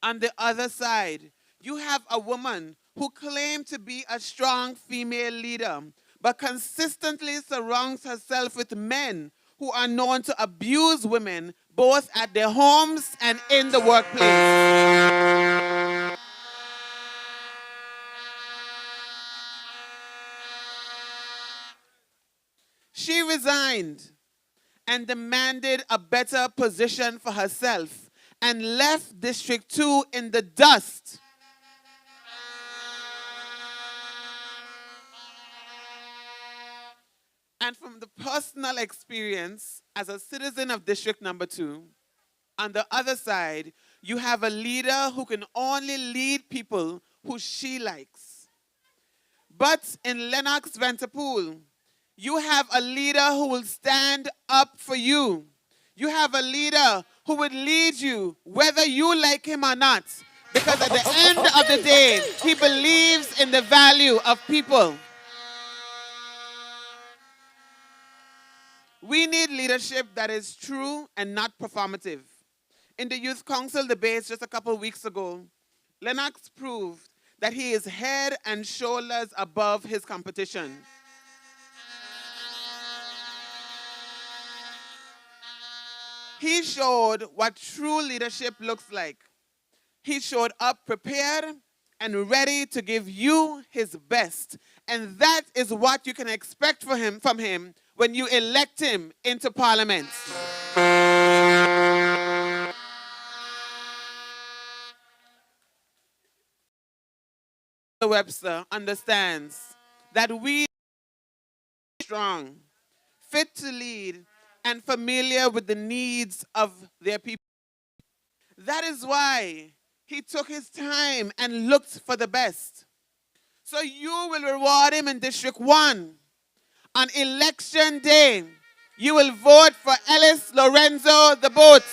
On the other side, you have a woman who claimed to be a strong female leader, but consistently surrounds herself with men who are known to abuse women both at their homes and in the workplace. She resigned and demanded a better position for herself and left District 2 in the dust. And from the personal experience as a citizen of District Number 2, on the other side, you have a leader who can only lead people who she likes. But in Lennox Vanterpool, you have a leader who will stand up for you. You have a leader who would lead you whether you like him or not. Because at the end of the day, he believes in the value of people. We need leadership that is true and not performative. In the Youth Council debates just a couple weeks ago, Lennox proved that he is head and shoulders above his competition. He showed what true leadership looks like. He showed up prepared and ready to give you his best. And that is what you can expect from him when you elect him into Parliament. Webster understands that we are strong, fit to lead, and familiar with the needs of their people. That is why he took his time and looked for the best. So you will reward him in District 1. On election day, you will vote for Ellis Lorenzo the Boat.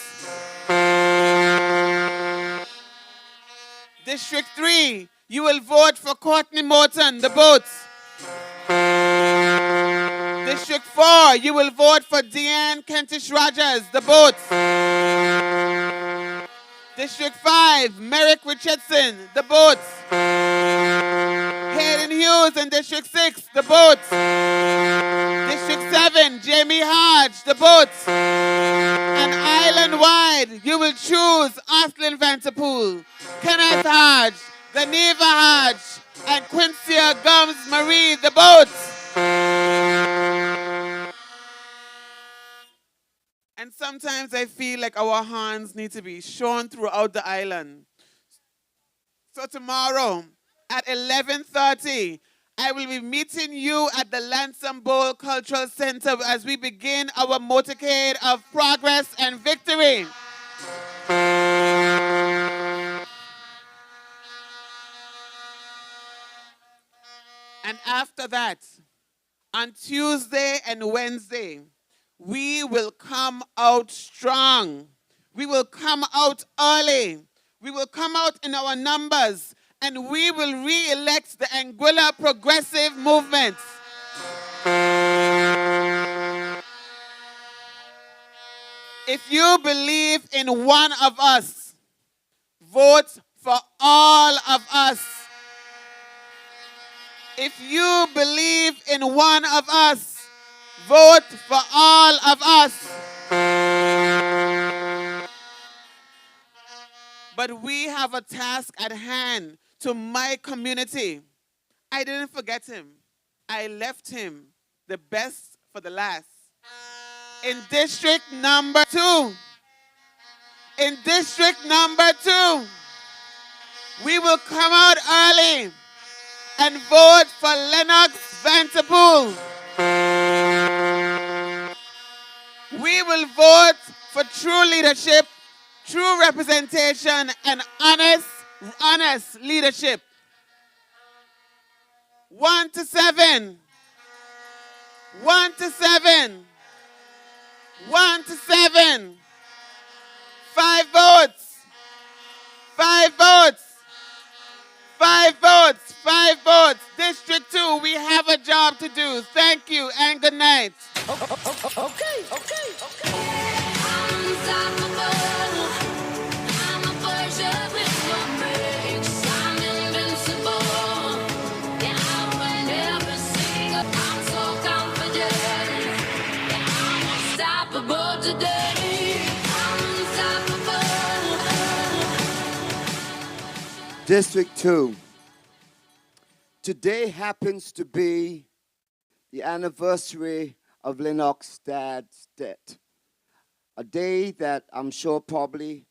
District 3, you will vote for Courtney Morton the Boat. District 4, you will vote for Deanne Kentish Rogers the Boat. District 5, Merrick Richardson the Boat. Hayden Hughes in District 6, the Boat. District 7, Jamie Hodge, the Boat. And island-wide, you will choose Austin Vanterpool, Kenneth Hodge, Geneva Hodge, and Quincy Gums Marie, the Boat. And sometimes I feel like our hands need to be shown throughout the island. So tomorrow, at 11:30, I will be meeting you at the Lansam Bowl Cultural Center as we begin our motorcade of progress and victory. And after that, on Tuesday and Wednesday, we will come out strong. We will come out early. We will come out in our numbers. And we will re-elect the Anguilla Progressive Movement. If you believe in one of us, vote for all of us. If you believe in one of us, vote for all of us. But we have a task at hand to my community. I didn't forget him. I left him the best for the last. In District Number 2, we will come out early and vote for Lennox Vanterpool. We will vote for true leadership, true representation, and honest leadership. 1 to 7. 1 to 7. 1 to 7. 5 votes. 5 votes. 5 votes. 5 votes. District 2, we have a job to do. Thank you and good night. Okay. Stop. District 2. Today happens to be the anniversary of Lennox's dad's death. A day that I'm sure probably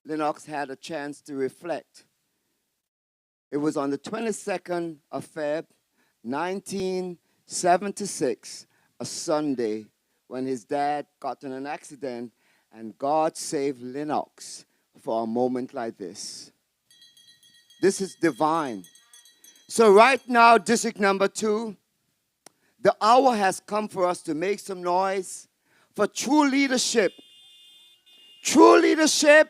Lennox had a chance to reflect. It was on the 22nd of Feb, 1976, a Sunday, when his dad got in an accident and God saved Lennox for a moment like this. This is divine. So right now, District number 2, the hour has come for us to make some noise for true leadership. True leadership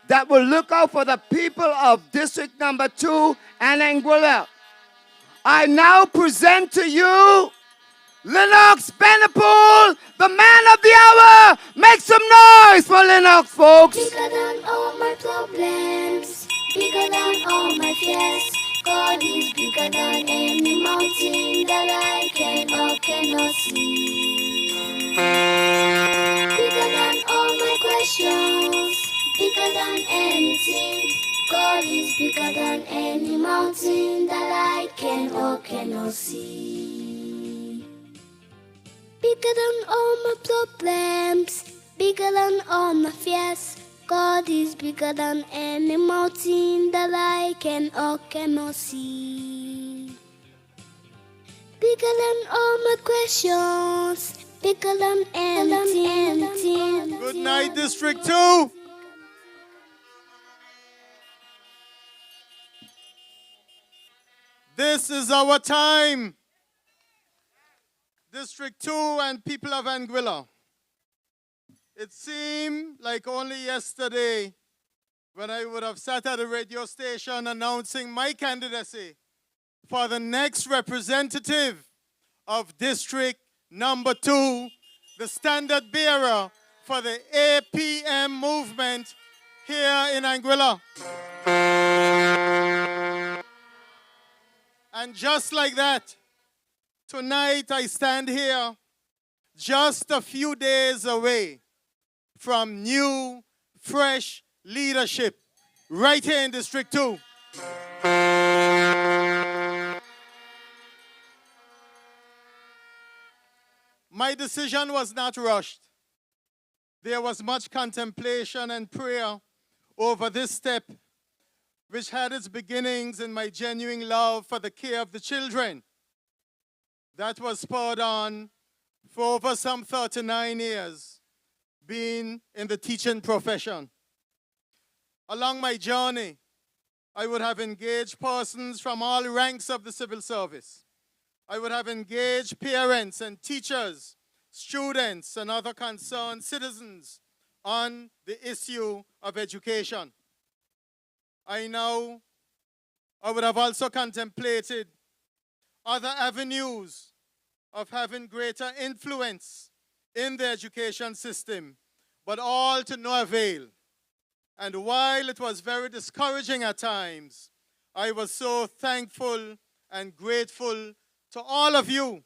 that will look out for the people of District number 2 and Anguilla. I now present to you Lennox Benepool, the man of the hour. Make some noise for Lennox, folks. Bigger than all my problems, bigger than all my fears. God is bigger than any mountain that I can or cannot see. Bigger than all my questions, bigger than anything. God is bigger than any mountain that I can or cannot see. Bigger than all my problems, bigger than all my fears. God is bigger than any mountain that I can or cannot see. Bigger than all my questions, bigger than anything. Good night, District 2. This is our time. District 2 and people of Anguilla. It seemed like only yesterday when I would have sat at a radio station announcing my candidacy for the next representative of District number 2, the standard bearer for the APM movement here in Anguilla. And just like that, tonight I stand here just a few days away from new, fresh leadership right here in District 2. My decision was not rushed. There was much contemplation and prayer over this step, which had its beginnings in my genuine love for the care of the children. That was spurred on for over some 39 years, being in the teaching profession. Along my journey, I would have engaged persons from all ranks of the civil service. I would have engaged parents and teachers, students, and other concerned citizens on the issue of education. I would have also contemplated other avenues of having greater influence in the education system, but all to no avail. And while it was very discouraging at times, I was so thankful and grateful to all of you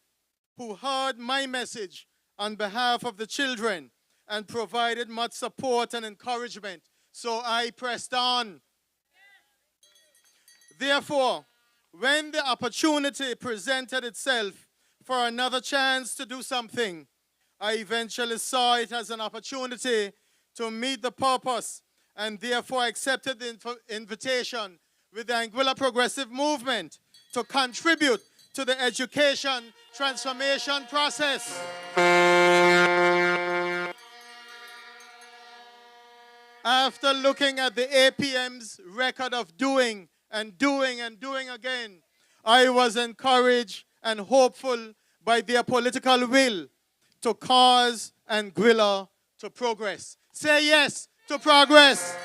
who heard my message on behalf of the children and provided much support and encouragement. So I pressed on. Therefore, when the opportunity presented itself for another chance to do something, I eventually saw it as an opportunity to meet the purpose and therefore accepted the invitation with the Anguilla Progressive Movement to contribute to the education transformation process. After looking at the APM's record of doing and doing and doing again, I was encouraged and hopeful by their political will to cause Anguilla to progress. Say yes to progress.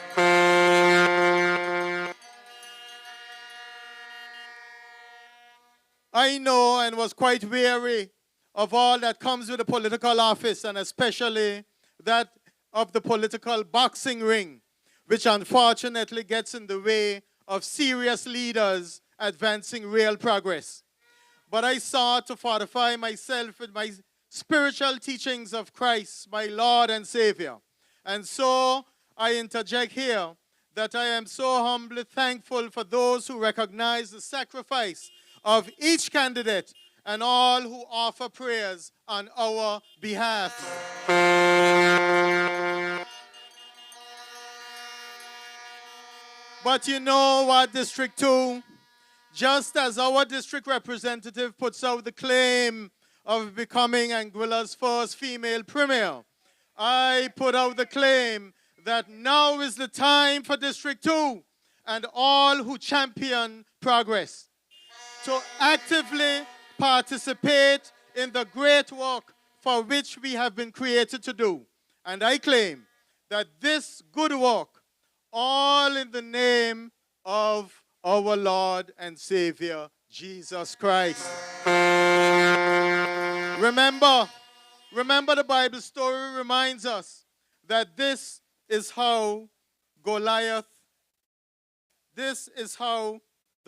I know and was quite weary of all that comes with a political office, and especially that of the political boxing ring, which unfortunately gets in the way of serious leaders advancing real progress. But I sought to fortify myself with my spiritual teachings of Christ, my Lord and Savior. And so I interject here that I am so humbly thankful for those who recognize the sacrifice of each candidate and all who offer prayers on our behalf. But you know what, District 2? Just as our district representative puts out the claim of becoming Anguilla's first female premier, I put out the claim that now is the time for District 2 and all who champion progress to actively participate in the great work for which we have been created to do. And I claim that this good work, all in the name of our Lord and Savior, Jesus Christ. Remember the Bible story reminds us that this is how the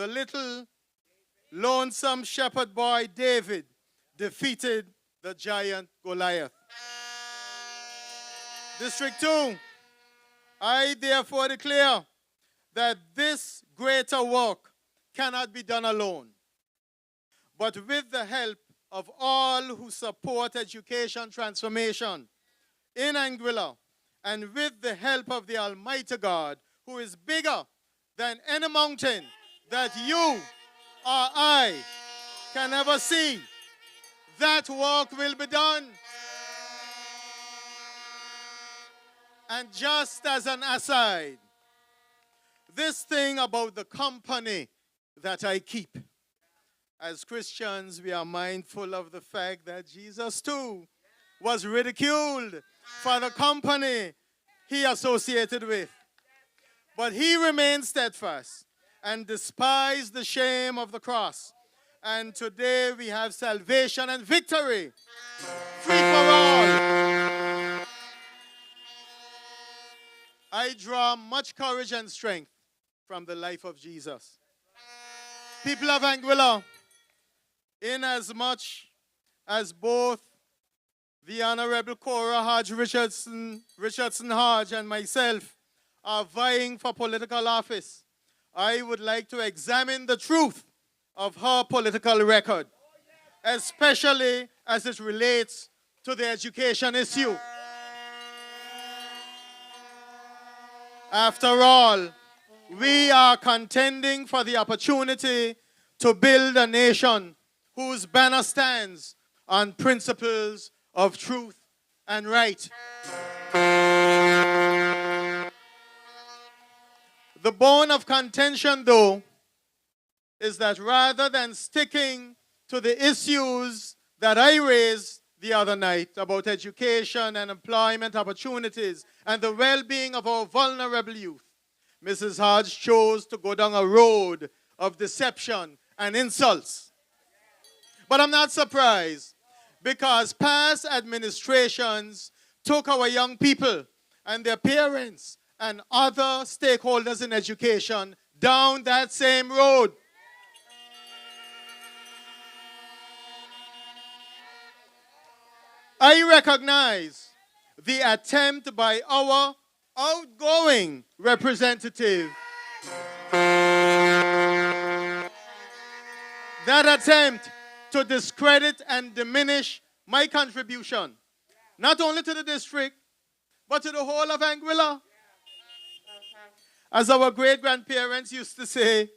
little lonesome shepherd boy David defeated the giant Goliath. District 2, I therefore declare that this greater work cannot be done alone, but with the help of all who support education transformation in Anguilla, and with the help of the Almighty God, who is bigger than any mountain that you or I can ever see, that work will be done. And just as an aside, this thing about the company that I keep. As Christians, we are mindful of the fact that Jesus too was ridiculed for the company he associated with. But he remained steadfast and despised the shame of the cross. And today we have salvation and victory, free for all. I draw much courage and strength from the life of Jesus. People of Anguilla, inasmuch as both the Honorable Cora Hodge Richardson Hodge and myself are vying for political office, I would like to examine the truth of her political record, especially as it relates to the education issue. After all, we are contending for the opportunity to build a nation whose banner stands on principles of truth and right. The bone of contention, though, is that rather than sticking to the issues that I raised the other night about education and employment opportunities and the well-being of our vulnerable youth, Mrs. Hodge chose to go down a road of deception and insults. But I'm not surprised, because past administrations took our young people and their parents and other stakeholders in education down that same road. I recognize the attempt by our outgoing representative. That attempt to discredit and diminish my contribution, not only to the district, but to the whole of Anguilla. As our great-grandparents used to say,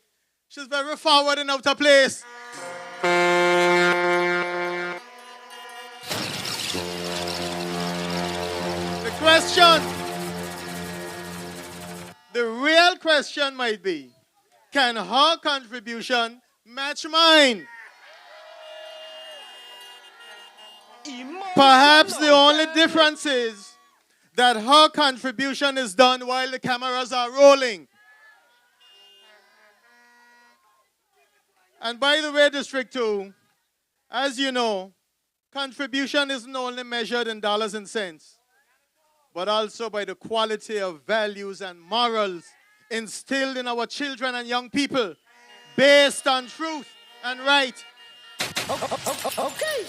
she's very forward and out of place. The real question might be, can her contribution match mine? Perhaps the only difference is that her contribution is done while the cameras are rolling. And by the way, District 2, as you know, contribution isn't only measured in dollars and cents, but also by the quality of values and morals instilled in our children and young people based on truth and right. Okay.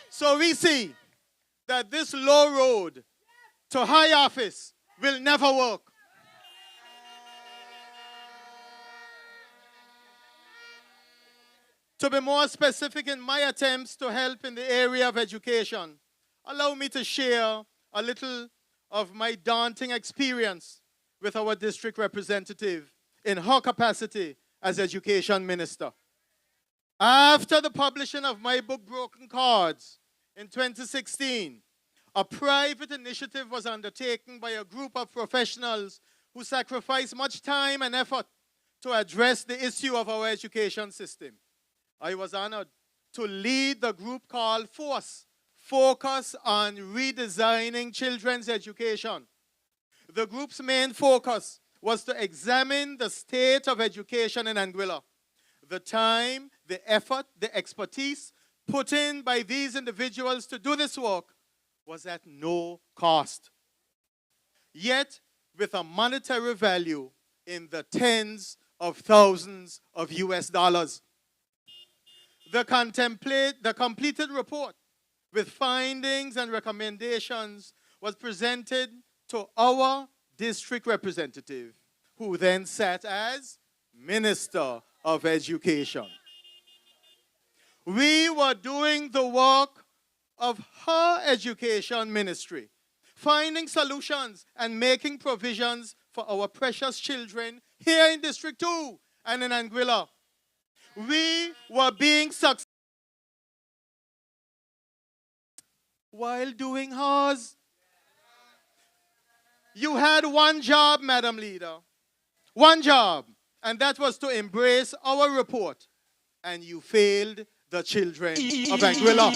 So we see that this low road to high office will never work. To be more specific in my attempts to help in the area of education, allow me to share a little of my daunting experience with our district representative in her capacity as education minister. After the publishing of my book, Broken Cards, in 2016, a private initiative was undertaken by a group of professionals who sacrificed much time and effort to address the issue of our education system. I was honored to lead the group called FORCE, Focus on Redesigning Children's Education. The group's main focus was to examine the state of education in Anguilla. The time, the effort, the expertise put in by these individuals to do this work was at no cost, yet with a monetary value in the tens of thousands of US dollars. The completed report with findings and recommendations was presented to our district representative, who then sat as Minister of Education. We were doing the work of her education ministry, finding solutions and making provisions for our precious children here in District 2 and in Anguilla. We were being successful while doing hers. You had one job, Madam Leader, one job, and that was to embrace our report, and you failed the children of Anguilla.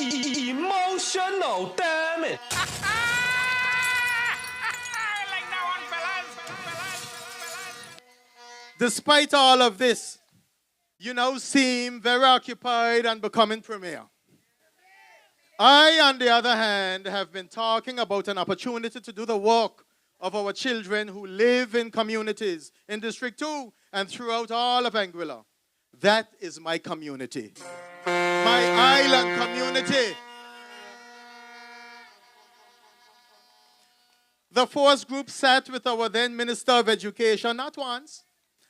Emotional, damn it. Despite all of this, you now seem very occupied and becoming premier. I, on the other hand, have been talking about an opportunity to do the work of our children who live in communities in District 2 and throughout all of Anguilla. That is my community, my island community. The FORCE group sat with our then Minister of Education not once,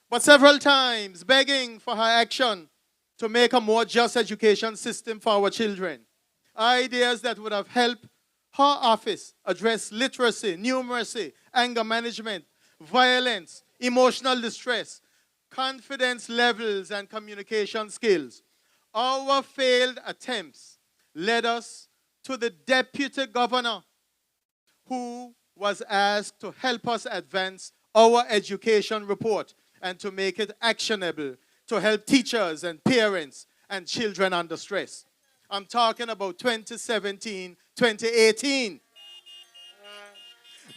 but several times, begging for her action to make a more just education system for our children. Ideas that would have helped her office address literacy, numeracy, anger management, violence, emotional distress, confidence levels, and communication skills. Our failed attempts led us to the deputy governor, who was asked to help us advance our education report and to make it actionable to help teachers and parents and children under stress. I'm talking about 2017, 2018.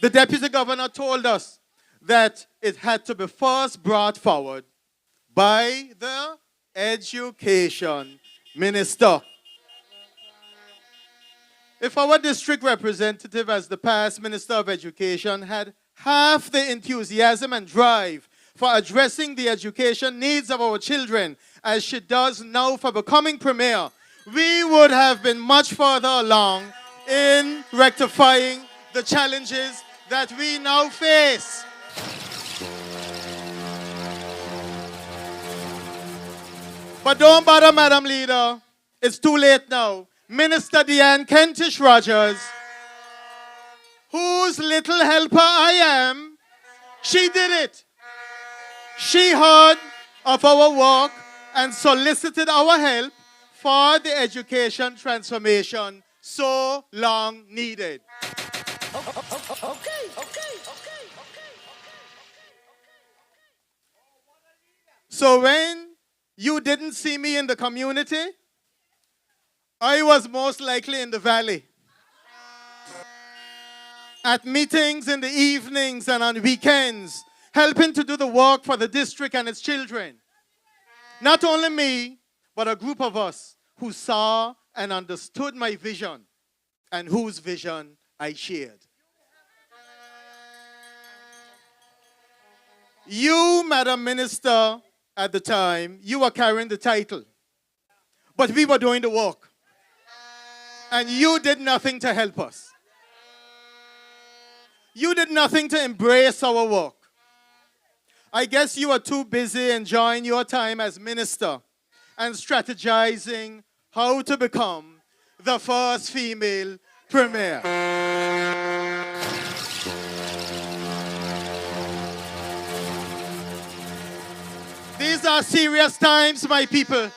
The deputy governor told us that it had to be first brought forward by the education minister. If our district representative as the past Minister of Education had half the enthusiasm and drive for addressing the education needs of our children as she does now for becoming premier, we would have been much further along in rectifying the challenges that we now face. But don't bother, Madam Leader. It's too late now. Minister Deanne Kentish Rogers, whose little helper I am, she did it. She heard of our work and solicited our help for the education transformation so long needed. So when you didn't see me in the community, I was most likely in the valley. At meetings in the evenings and on weekends, helping to do the work for the district and its children. Not only me, but a group of us who saw and understood my vision and whose vision I shared. You, Madam Minister, at the time, you were carrying the title, but we were doing the work. And you did nothing to help us. You did nothing to embrace our work. I guess you are too busy enjoying your time as minister and strategizing how to become the first female premier. These are serious times, my people.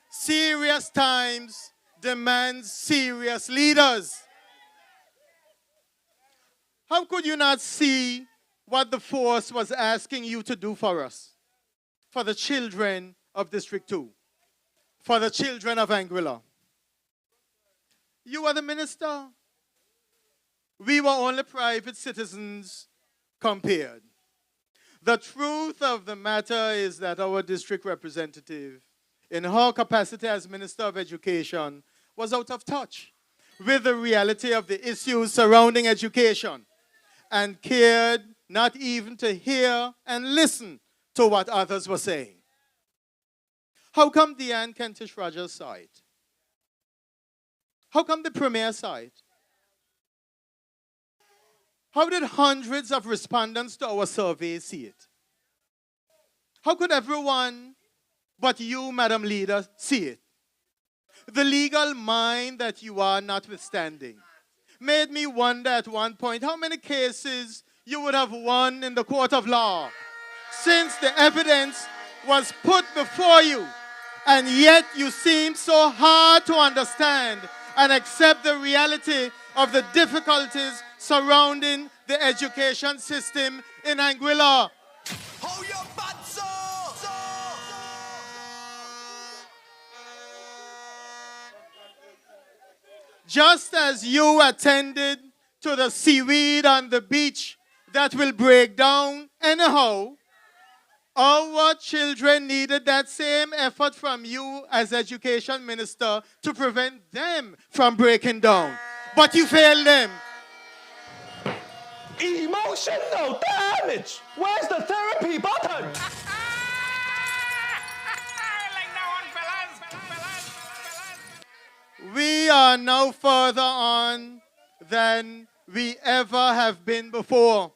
Serious times demand serious leaders. How could you not see what the force was asking you to do for us? For the children of District 2. For the children of Anguilla. You are the minister. We were only private citizens compared. The truth of the matter is that our district representative, in her capacity as Minister of Education, was out of touch with the reality of the issues surrounding education and cared not even to hear and listen to what others were saying. How come Deanne Kentish Rogers saw it? How come the Premier saw it? How did hundreds of respondents to our survey see it? How could everyone but you, Madam Leader, see it? The legal mind that you are notwithstanding made me wonder at one point how many cases you would have won in the court of law since the evidence was put before you, and yet you seem so hard to understand and accept the reality of the difficulties surrounding the education system in Anguilla. Just as you attended to the seaweed on the beach that will break down anyhow, our children needed that same effort from you as education minister to prevent them from breaking down. But you failed them. Emotional damage. Where's the therapy button? We are now further on than we ever have been before,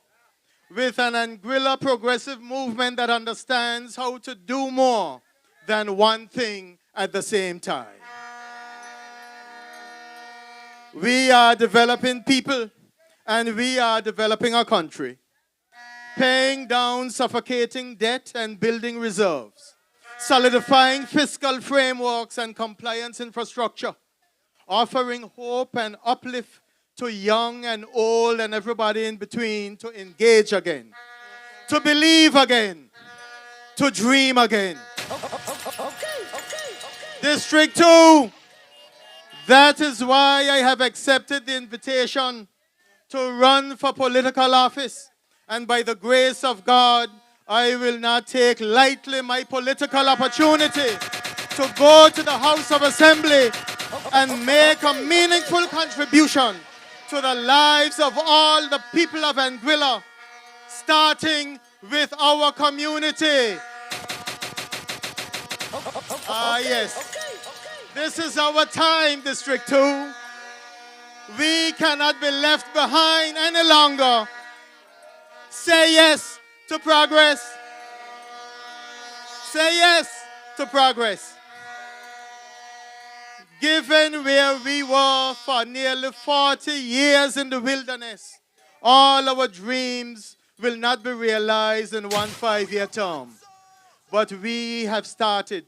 with an Anguilla progressive movement that understands how to do more than one thing at the same time. We are developing people, and we are developing our country, paying down suffocating debt and building reserves, solidifying fiscal frameworks and compliance infrastructure, offering hope and uplift to young and old and everybody in between to engage again, to believe again, to dream again. District 2, that is why I have accepted the invitation to run for political office. And by the grace of God, I will not take lightly my political opportunity to go to the House of Assembly and make a meaningful contribution to the lives of all the people of Anguilla, starting with our community. Yes. This is our time, District 2. We cannot be left behind any longer. Say yes to progress. Say yes to progress. Given where we were for nearly 40 years in the wilderness, all our dreams will not be realized in one 5-year term. But we have started,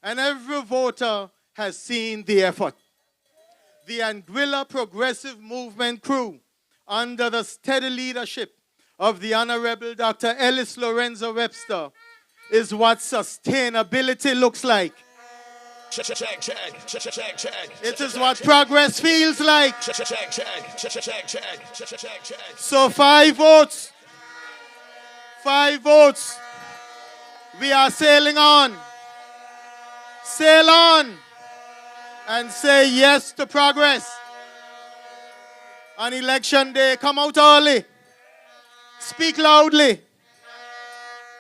and every voter has seen the effort. The Anguilla Progressive Movement crew, under the steady leadership of the Honorable Dr. Ellis Lorenzo Webster, is what sustainability looks like. It is what progress feels like. So 5 votes. 5 votes. We are sailing on. Sail on. And say yes to progress. On election day, come out early. Speak loudly.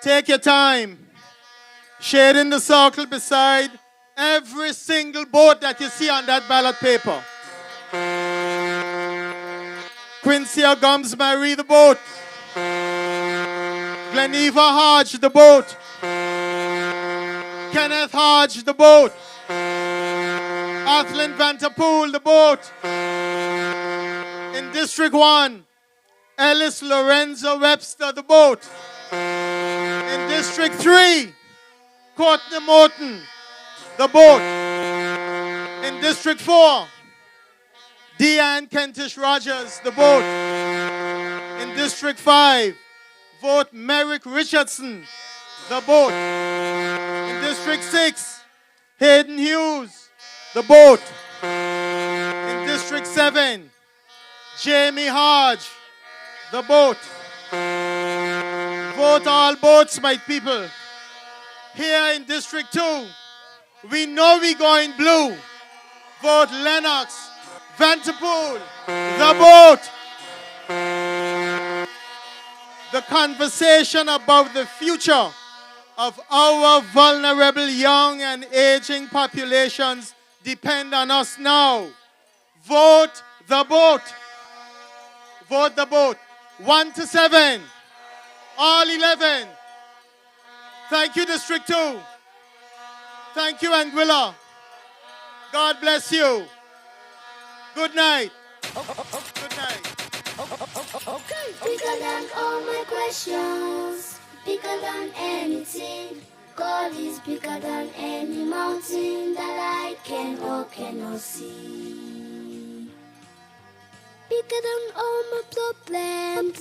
Take your time. Shade in the circle beside every single boat that you see on that ballot paper. Quincy Gums Mary, the boat. Gleneva Hodge, the boat. Kenneth Hodge, the boat. Athland Vanterpool, the boat. In District 1, Ellis Lorenzo Webster, the boat. In District 3, Courtney Morton, the boat. In District 4, Deanne Kentish Rogers, the boat. In District 5, vote Merrick Richardson, the boat. In District 6, Hayden Hughes, the boat. In District 7, Jamie Hodge, the boat. Vote all boats, my people. Here in District 2, we know we going blue. Vote Lennox, Vanterpool, the boat. The conversation about the future of our vulnerable young and aging populations depend on us now. Vote the boat. Vote the boat. 1 to 7. All 11. Thank you, District 2. Thank you, Anguilla. God bless you. Good night. Good night. Okay. Bigger than all my questions, bigger than anything. God is bigger than any mountain that I can or cannot see. Bigger than all my problems.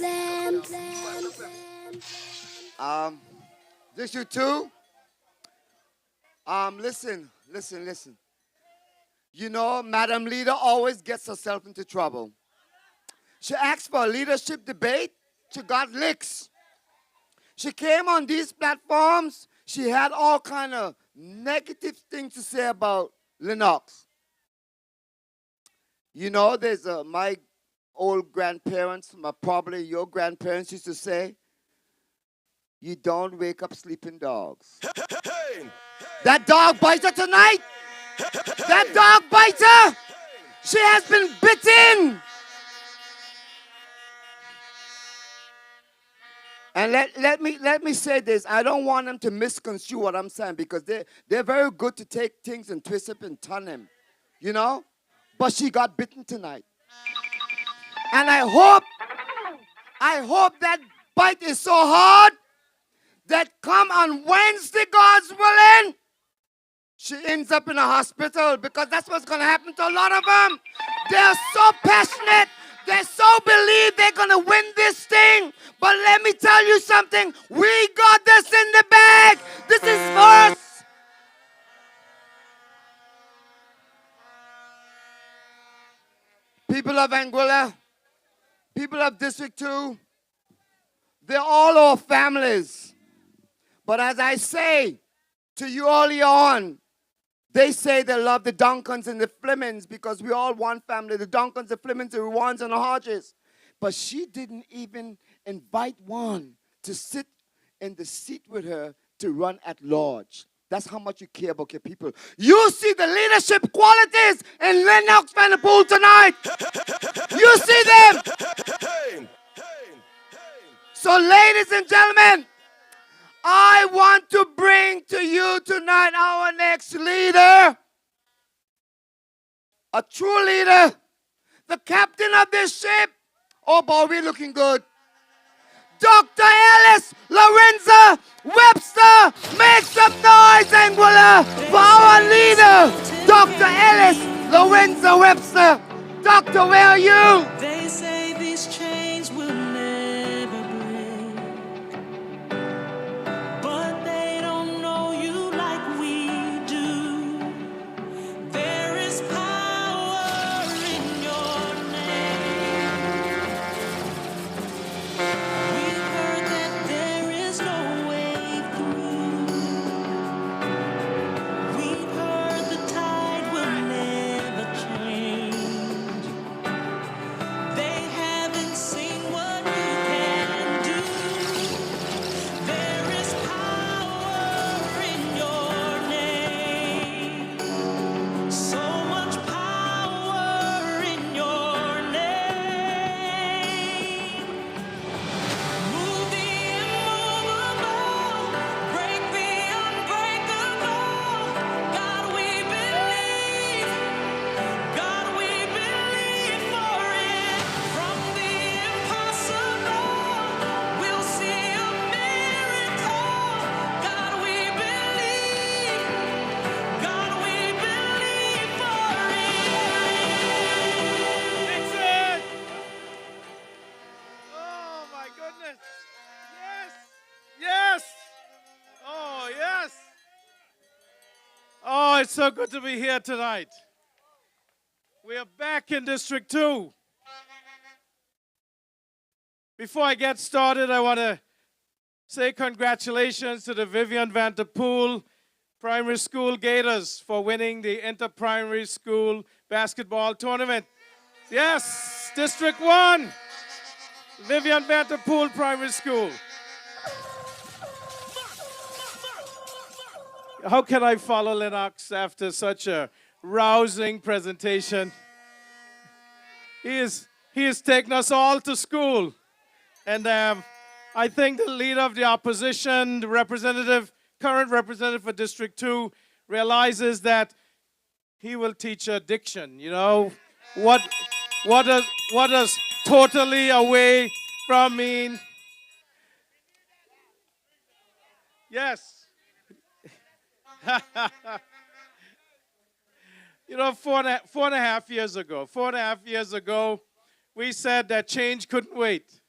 District 2. Listen. You know, Madam Leader always gets herself into trouble. She asked for a leadership debate. She got licks. She came on these platforms. She had all kind of negative things to say about Lennox. You know, there's my old grandparents, probably your grandparents used to say, you don't wake up sleeping dogs. That dog bites her tonight. That dog bites her. She has been bitten. And let me say this. I don't want them to misconstrue what I'm saying because they're very good to take things and twist it and turn them, you know? But she got bitten tonight. And I hope that bite is so hard that come on Wednesday, God's willing, she ends up in a hospital because that's what's going to happen to a lot of them. They're so passionate. They so believe they're going to win this thing. But let me tell you something. We got this in the bag. This is for us. People of Anguilla, people of District 2, they're all our families. But as I say to you earlier on, they say they love the Duncans and the Flemings because we all one family. The Duncans, the Flemings, the Rwans, and the Hodges. But she didn't even invite one to sit in the seat with her to run at large. That's how much you care about your people. You see the leadership qualities in Lennox Vanderpool tonight. You see them. So ladies and gentlemen, I want to bring to you tonight our next leader. A true leader. The captain of this ship. Oh boy, we're looking good. Dr. Ellis Lorenzo Webster. Make some noise, Anguilla, for our leader, Dr. Ellis Lorenzo Webster. Doctor, where are you? They say these chains will never break, but they don't know you like we do. There is power in your name. We've heard that there is no way through. We've heard the tide will never change. They Oh, it's so good to be here tonight. We are back in District 2. Before I get started, I want to say congratulations to the Vivian Vanderpool Primary School Gators for winning the Inter-Primary School Basketball Tournament. Yes, District 1, Vivian Vanderpool Primary School. How can I follow Lennox after such a rousing presentation? He has taken us all to school. And I think the leader of the opposition, the current representative for District 2, realizes that he will teach her diction. You know, what does totally away from mean? Yes. You know, four and a half years ago, we said that change couldn't wait.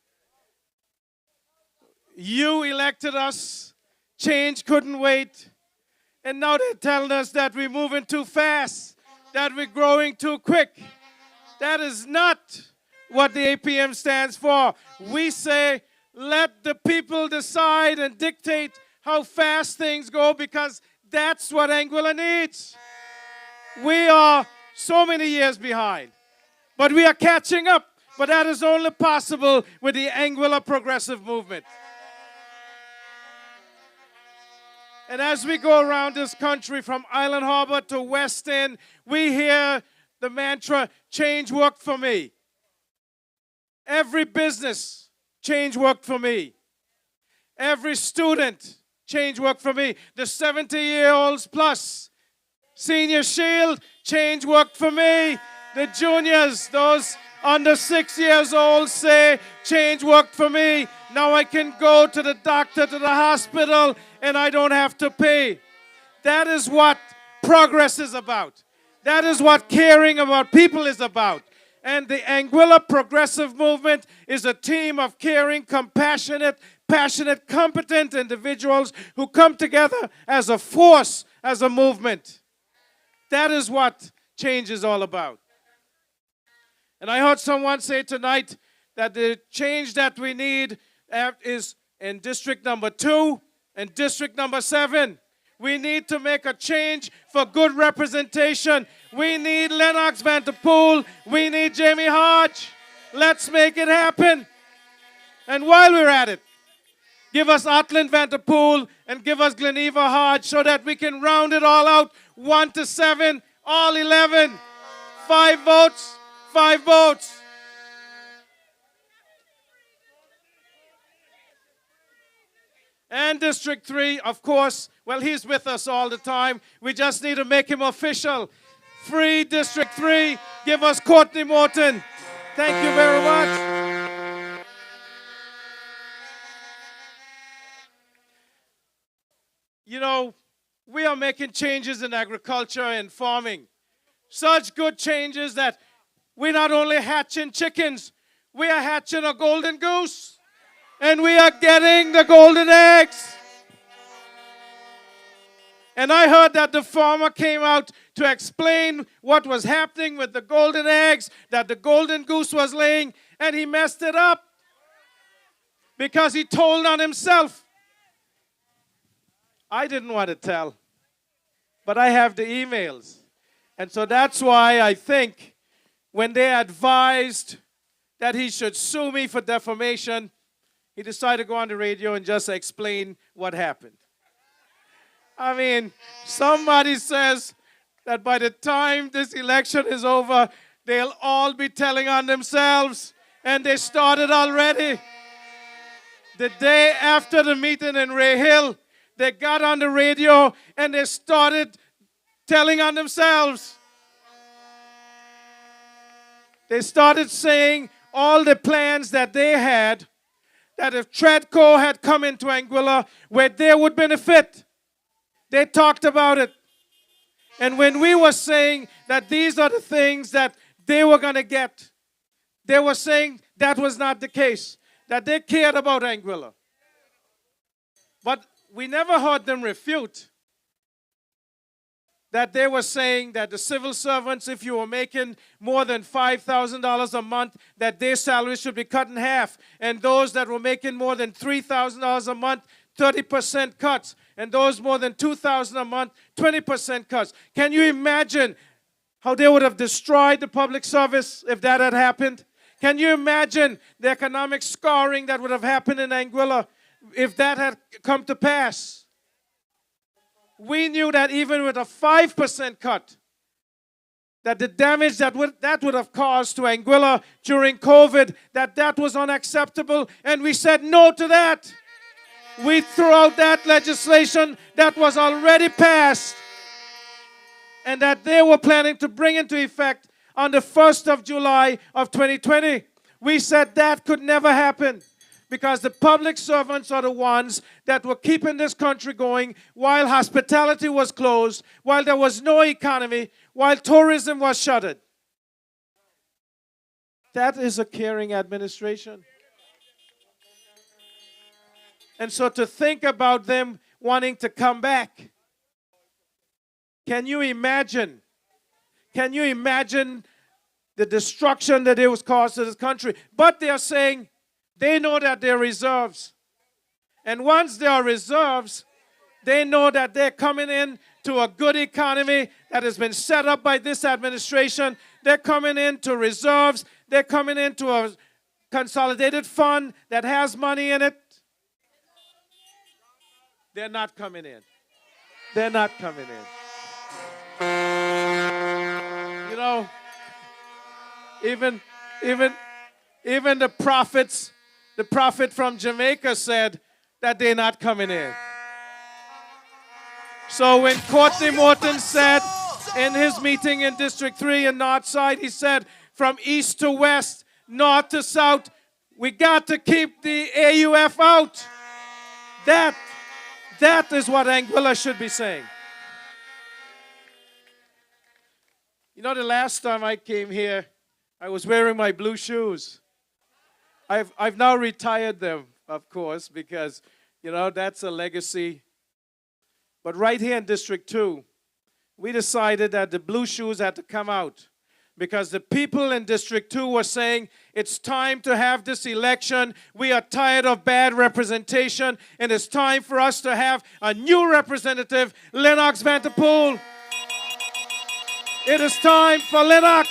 You elected us, change couldn't wait. And now they're telling us that we're moving too fast, that we're growing too quick. That is not what the APM stands for. We say, let the people decide and dictate how fast things go, because that's what Anguilla needs. We are so many years behind, but we are catching up. But that is only possible with the Anguilla Progressive Movement. And as we go around this country from Island Harbor to West End, we hear the mantra, change worked for me. Every business, change worked for me. Every student, change worked for me. The 70-year-olds plus, Senior Shield, change worked for me. The juniors, those under 6 years old, say, change worked for me. Now I can go to the doctor, to the hospital, and I don't have to pay. That is what progress is about. That is what caring about people is about. And the Anguilla Progressive Movement is a team of caring, compassionate, passionate, competent individuals who come together as a force, as a movement. That is what change is all about. And I heard someone say tonight that the change that we need is in District number 2 and District number 7. We need to make a change for good representation. We need Lennox Vanderpool. We need Jamie Hodge. Let's make it happen. And while we're at it, give us Atlan Vanderpool and give us Gleneva Hodge so that we can round it all out, 1 to 7, all 11. 5 votes, 5 votes. And District 3, of course, well, he's with us all the time. We just need to make him official. Free District 3, give us Courtney Morton. Thank you very much. You know, we are making changes in agriculture and farming. Such good changes that we're not only hatching chickens, we are hatching a golden goose. And we are getting the golden eggs. And I heard that the farmer came out to explain what was happening with the golden eggs that the golden goose was laying, and he messed it up because he told on himself. I didn't want to tell, but I have the emails. And so that's why I think when they advised that he should sue me for defamation, he decided to go on the radio and just explain what happened. I mean, somebody says that by the time this election is over, they'll all be telling on themselves, and they started already. The day after the meeting in Ray Hill, they got on the radio and they started telling on themselves. They started saying all the plans that they had, that if Tredco had come into Anguilla, where they would benefit. They talked about it. And when we were saying that these are the things that they were going to get, they were saying that was not the case, that they cared about Anguilla. But we never heard them refute that they were saying that the civil servants, if you were making more than $5,000 a month, that their salaries should be cut in half. And those that were making more than $3,000 a month, 30% cuts. And those more than $2,000 a month, 20% cuts. Can you imagine how they would have destroyed the public service if that had happened? Can you imagine the economic scarring that would have happened in Anguilla if that had come to pass? We knew that even with a 5% cut, that the damage that would have caused to Anguilla during COVID, that was unacceptable, and we said no to that. We threw out that legislation that was already passed and that they were planning to bring into effect on the 1st of July of 2020. We said that could never happen because the public servants are the ones that were keeping this country going while hospitality was closed, while there was no economy, while tourism was shuttered. That is a caring administration. And so to think about them wanting to come back, can you imagine? Can you imagine the destruction that it was caused to this country? But they are saying they know that they're reserves. And once they are reserves, they know that they're coming in to a good economy that has been set up by this administration. They're coming into reserves. They're coming into a consolidated fund that has money in it. They're not coming in. They're not coming in. You know, even the prophets, the prophet from Jamaica said that they're not coming in. So when Courtney Morton said in his meeting in District 3 in Northside, he said from east to west, north to south, we got to keep the AUF out. That is what Anguilla should be saying. You know, the last time I came here, I was wearing my blue shoes. I've now retired them, of course, because, you know, that's a legacy. But right here in District 2, we decided that the blue shoes had to come out because the people in District 2 were saying, it's time to have this election. We are tired of bad representation, and it's time for us to have a new representative, Lennox Vanterpool. It is time for Lennox.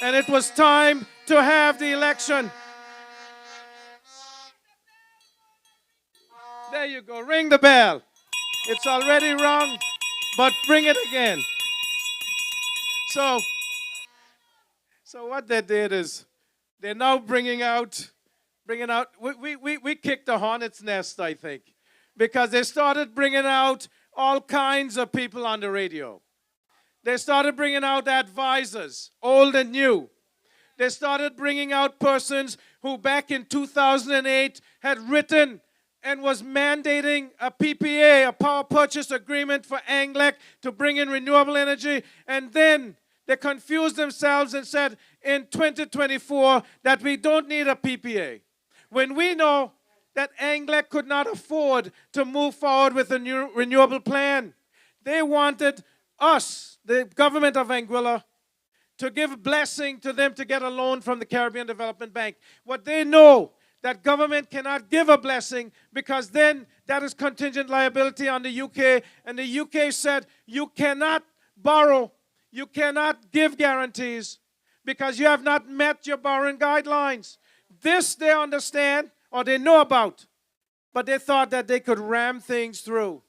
And it was time to have the election. There you go. Ring the bell. It's already rung, but bring it again. So what they did is they're now bringing out, we kicked the hornet's nest, I think, because they started bringing out all kinds of people on the radio. They started bringing out advisors, old and new. They started bringing out persons who back in 2008 had written and was mandating a PPA, a power purchase agreement for ANGLEC to bring in renewable energy. And then they confused themselves and said in 2024 that we don't need a PPA. When we know that ANGLEC could not afford to move forward with a new renewable plan. They wanted us, the government of Anguilla, to give a blessing to them to get a loan from the Caribbean Development Bank. What they know, that government cannot give a blessing because then that is contingent liability on the UK. And the UK said, you cannot borrow, you cannot give guarantees because you have not met your borrowing guidelines. This they understand or they know about, but they thought that they could ram things through.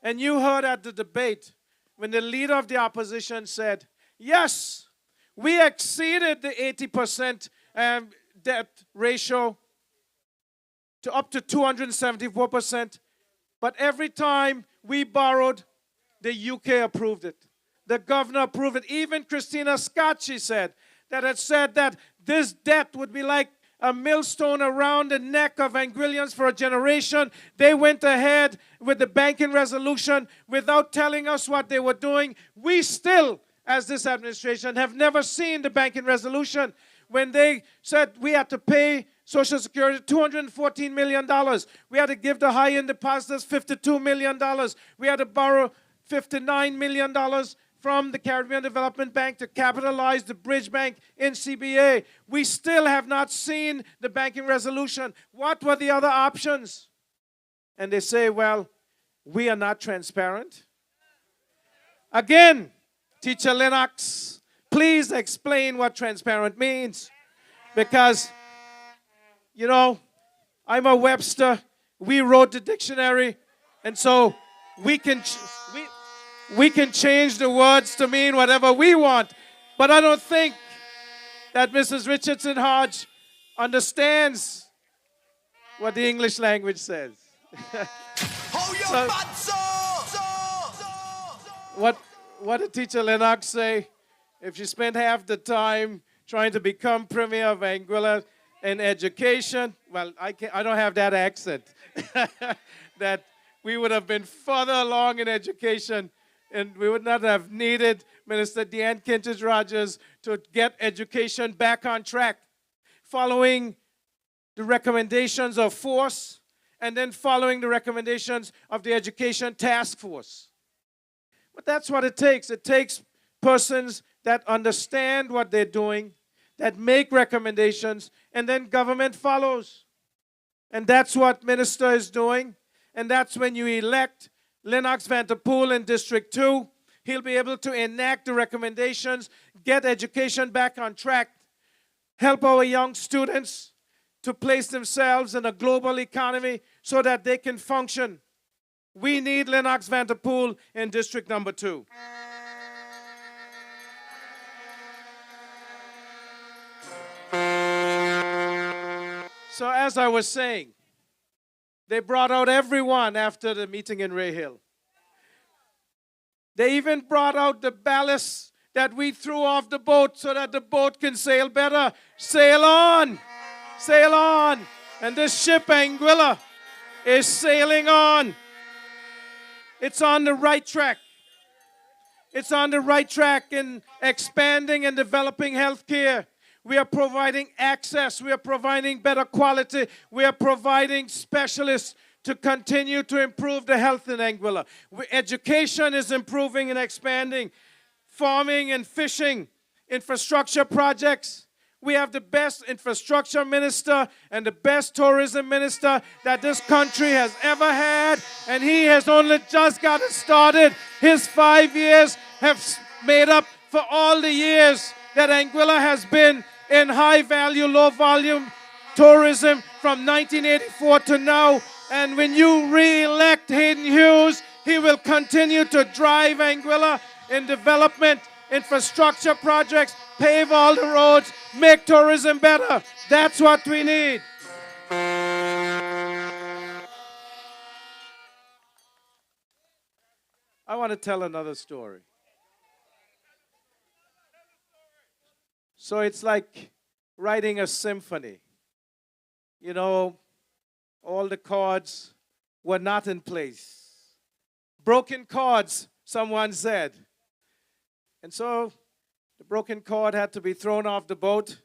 And you heard at the debate when the leader of the opposition said, yes, we exceeded the 80% debt ratio to up to 274%. But every time we borrowed, the UK approved it. The governor approved it. Even Christina Scott, she said, that had said that this debt would be like a millstone around the neck of Anguillians for a generation. They went ahead with the banking resolution without telling us what they were doing. We still, as this administration, have never seen the banking resolution. When they said we had to pay Social Security $214 million. We had to give the high-end depositors $52 million. We had to borrow $59 million from the Caribbean Development Bank to capitalize the bridge bank in CBA. We still have not seen the banking resolution. What were the other options? And they say, well, we are not transparent. Again, Teacher Lennox, please explain what transparent means. Because, you know, I'm a Webster. We wrote the dictionary. And so we can change the words to mean whatever we want. But I don't think that Mrs. Richardson Hodge understands what the English language says. So, what did Teacher Lennox say? If she spent half the time trying to become Premier of Anguilla in education, well, I don't have that accent, that we would have been further along in education and we would not have needed Minister Deanne Kintridge-Rogers to get education back on track, following the recommendations of FORCE and then following the recommendations of the Education Task Force. But that's what it takes. It takes persons that understand what they're doing, that make recommendations, and then government follows. And that's what Minister is doing. And that's when you elect Lennox Vanterpool in District 2. He'll be able to enact the recommendations, get education back on track, help our young students to place themselves in a global economy so that they can function. We need Lennox Vanterpool in District Number 2. So as I was saying, they brought out everyone after the meeting in Ray Hill. They even brought out the ballast that we threw off the boat so that the boat can sail better. Sail on! Sail on! And this ship, Anguilla, is sailing on. It's on the right track. It's on the right track in expanding and developing healthcare. We are providing access. We are providing better quality. We are providing specialists to continue to improve the health in Anguilla. Education is improving and expanding. Farming and fishing, infrastructure projects. We have the best infrastructure minister and the best tourism minister that this country has ever had. And he has only just gotten started. His 5 years have made up for all the years that Anguilla has been in high-value, low-volume tourism from 1984 to now. And when you re-elect Hayden Hughes, he will continue to drive Anguilla in development, infrastructure projects, pave all the roads, make tourism better. That's what we need. I want to tell another story. So it's like writing a symphony. You know, all the chords were not in place. Broken chords, someone said. And so the broken chord had to be thrown off the boat.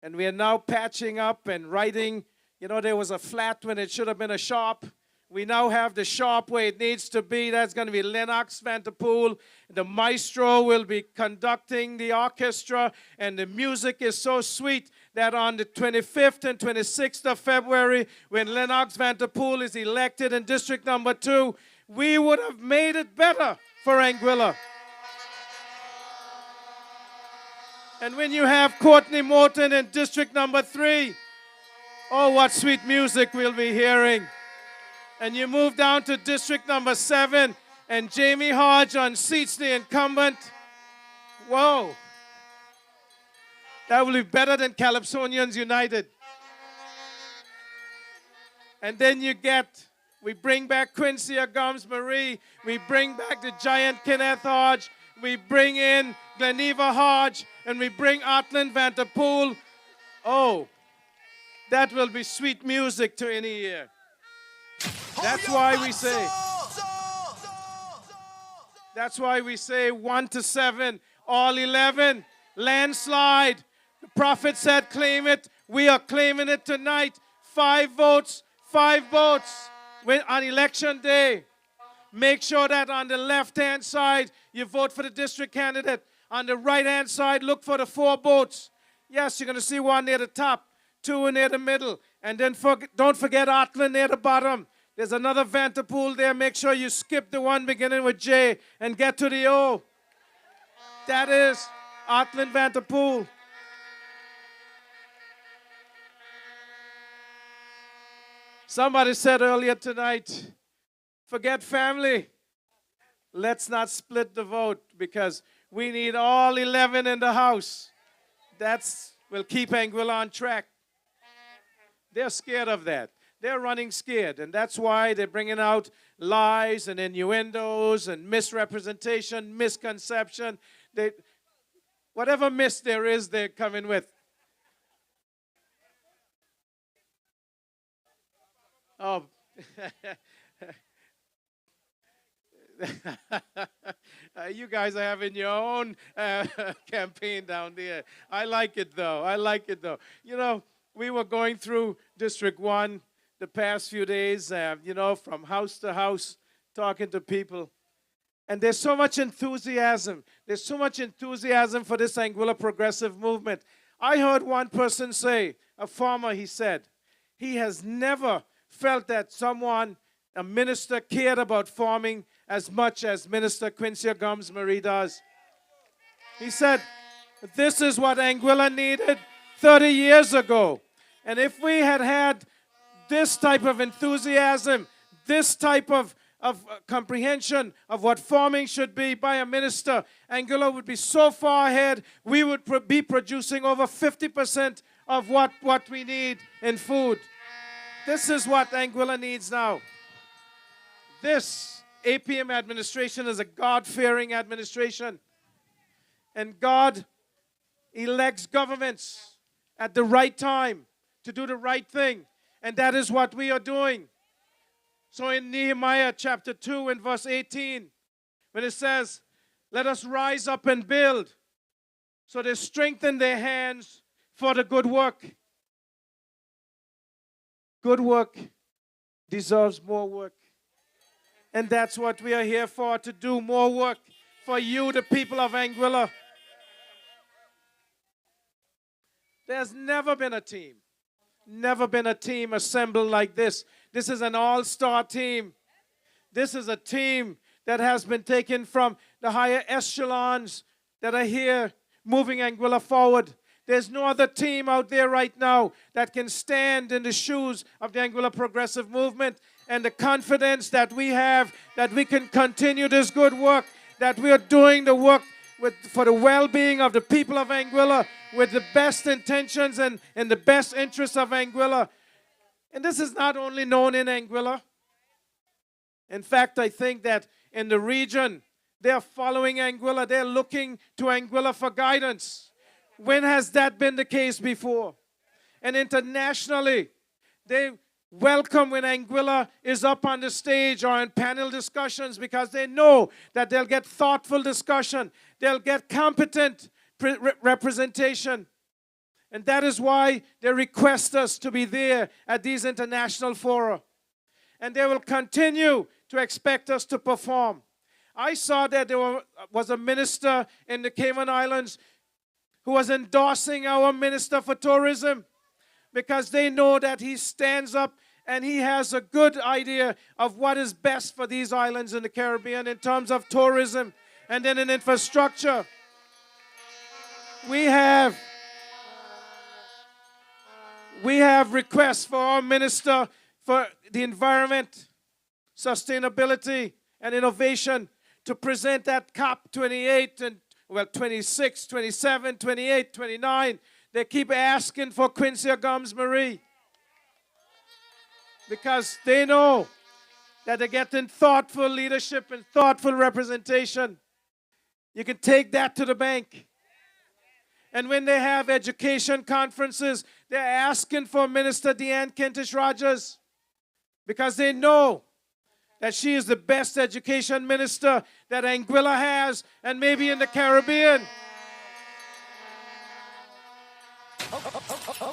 And we are now patching up and writing. You know, there was a flat when it should have been a sharp. We now have the sharp where it needs to be. That's going to be Lennox Vanterpool. The maestro will be conducting the orchestra. And the music is so sweet that on the 25th and 26th of February, when Lennox Vanterpool is elected in District Number 2, we would have made it better for Anguilla. And when you have Courtney Morton in District Number 3, oh, what sweet music we'll be hearing. And you move down to District Number 7, and Jamie Hodge unseats the incumbent. Whoa. That will be better than Calypsonians United. And then we bring back Quincy Agams Marie. We bring back the giant Kenneth Hodge. We bring in Gleneva Hodge. And we bring Artland Vanterpool. Oh, that will be sweet music to any ear. That's why we say 1 to 7, all 11, landslide. The prophet said claim it. We are claiming it tonight. 5 votes, 5 votes on election day. Make sure that on the left-hand side, you vote for the district candidate. On the right-hand side, look for the 4 boats. Yes, you're going to see one near the top, 2 near the middle, and then don't forget Atlan near the bottom. There's another Vanderpool there. Make sure you skip the one beginning with J and get to the O. That is Atlan Vanderpool. Somebody said earlier tonight, forget family. Let's not split the vote because we need all 11 in the house. That's will keep Anguilla on track. They're scared of that. They're running scared, and that's why they're bringing out lies and innuendos and misrepresentation, misconception. Whatever myth there is, they're coming with. Oh. You guys are having your own campaign down there. I like it, though. I like it, though. You know, we were going through District 1 the past few days, you know, from house to house, talking to people. And there's so much enthusiasm. There's so much enthusiasm for this Anguilla progressive movement. I heard one person say, a farmer, he said, he has never felt that someone, a minister, cared about farming as much as Minister Quincy Gums Marie does. He said, this is what Anguilla needed 30 years ago. And if we had had this type of enthusiasm, this type of comprehension of what farming should be by a minister, Anguilla would be so far ahead, we would be producing over 50% of what we need in food. This is what Anguilla needs now. This APM administration is a God-fearing administration. And God elects governments at the right time to do the right thing. And that is what we are doing. So in Nehemiah chapter 2 and verse 18, when it says, let us rise up and build. So they strengthen their hands for the good work. Good work deserves more work. And that's what we are here for, to do more work for you, the people of Anguilla. There's never been a team assembled like this. This is an all-star team. This is a team that has been taken from the higher echelons that are here moving Anguilla forward. There's no other team out there right now that can stand in the shoes of the Anguilla Progressive Movement, and the confidence that we have that we can continue this good work, that we are doing the work for the well-being of the people of Anguilla with the best intentions and in the best interests of Anguilla. And this is not only known in Anguilla. In fact, I think that in the region, they're following Anguilla. They're looking to Anguilla for guidance. When has that been the case before? And internationally, they welcome when Anguilla is up on the stage or in panel discussions because they know that they'll get thoughtful discussion. They'll get competent representation. And that is why they request us to be there at these international fora. And they will continue to expect us to perform. I saw that there was a minister in the Cayman Islands who was endorsing our Minister for Tourism because they know that he stands up and he has a good idea of what is best for these islands in the Caribbean in terms of tourism and then in infrastructure. We have requests for our Minister for the Environment, Sustainability, and Innovation to present at COP 28 and 26, 27, 28, 29. They keep asking for Quincy Gums Marie because they know that they're getting thoughtful leadership and thoughtful representation. You can take that to the bank. And when they have education conferences, they're asking for Minister Deanne Kentish-Rogers because they know that she is the best education minister that Anguilla has and maybe in the Caribbean.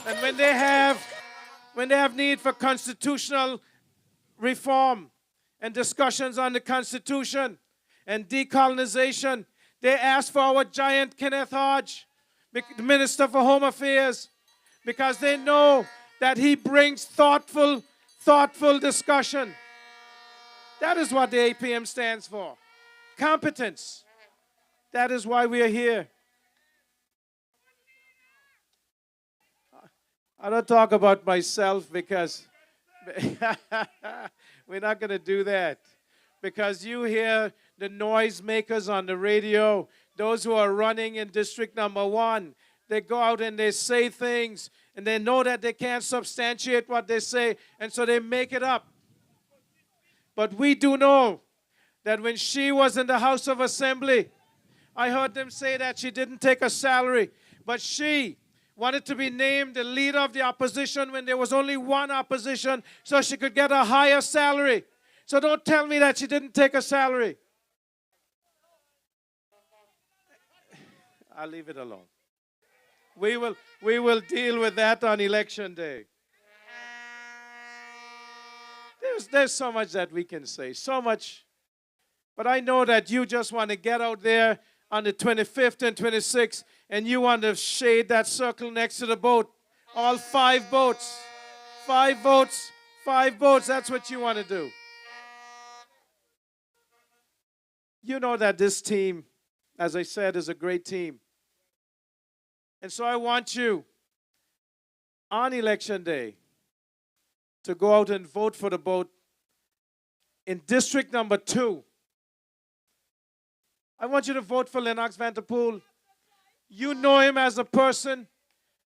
And when they have need for constitutional reform and discussions on the Constitution and decolonization. They asked for our giant Kenneth Hodge, the Minister for Home Affairs, because they know that he brings thoughtful discussion. That is what the APM stands for. Competence. That is why we are here. I don't talk about myself because we're not going to do that. Because you hear the noisemakers on the radio, those who are running in District Number 1, they go out and they say things, and they know that they can't substantiate what they say, and so they make it up. But we do know that when she was in the House of Assembly, I heard them say that she didn't take a salary, but she wanted to be named the leader of the opposition when there was only one opposition so she could get a higher salary. So don't tell me that she didn't take a salary. I'll leave it alone. We will deal with that on election day. There's so much that we can say, so much. But I know that you just want to get out there on the 25th and 26th, and you want to shade that circle next to the boat. All 5 boats. 5 votes, 5 votes. That's what you want to do. You know that this team, as I said, is a great team. And so I want you, on election day, to go out and vote for the vote in District Number 2. I want you to vote for Lennox Vanterpool. You know him as a person.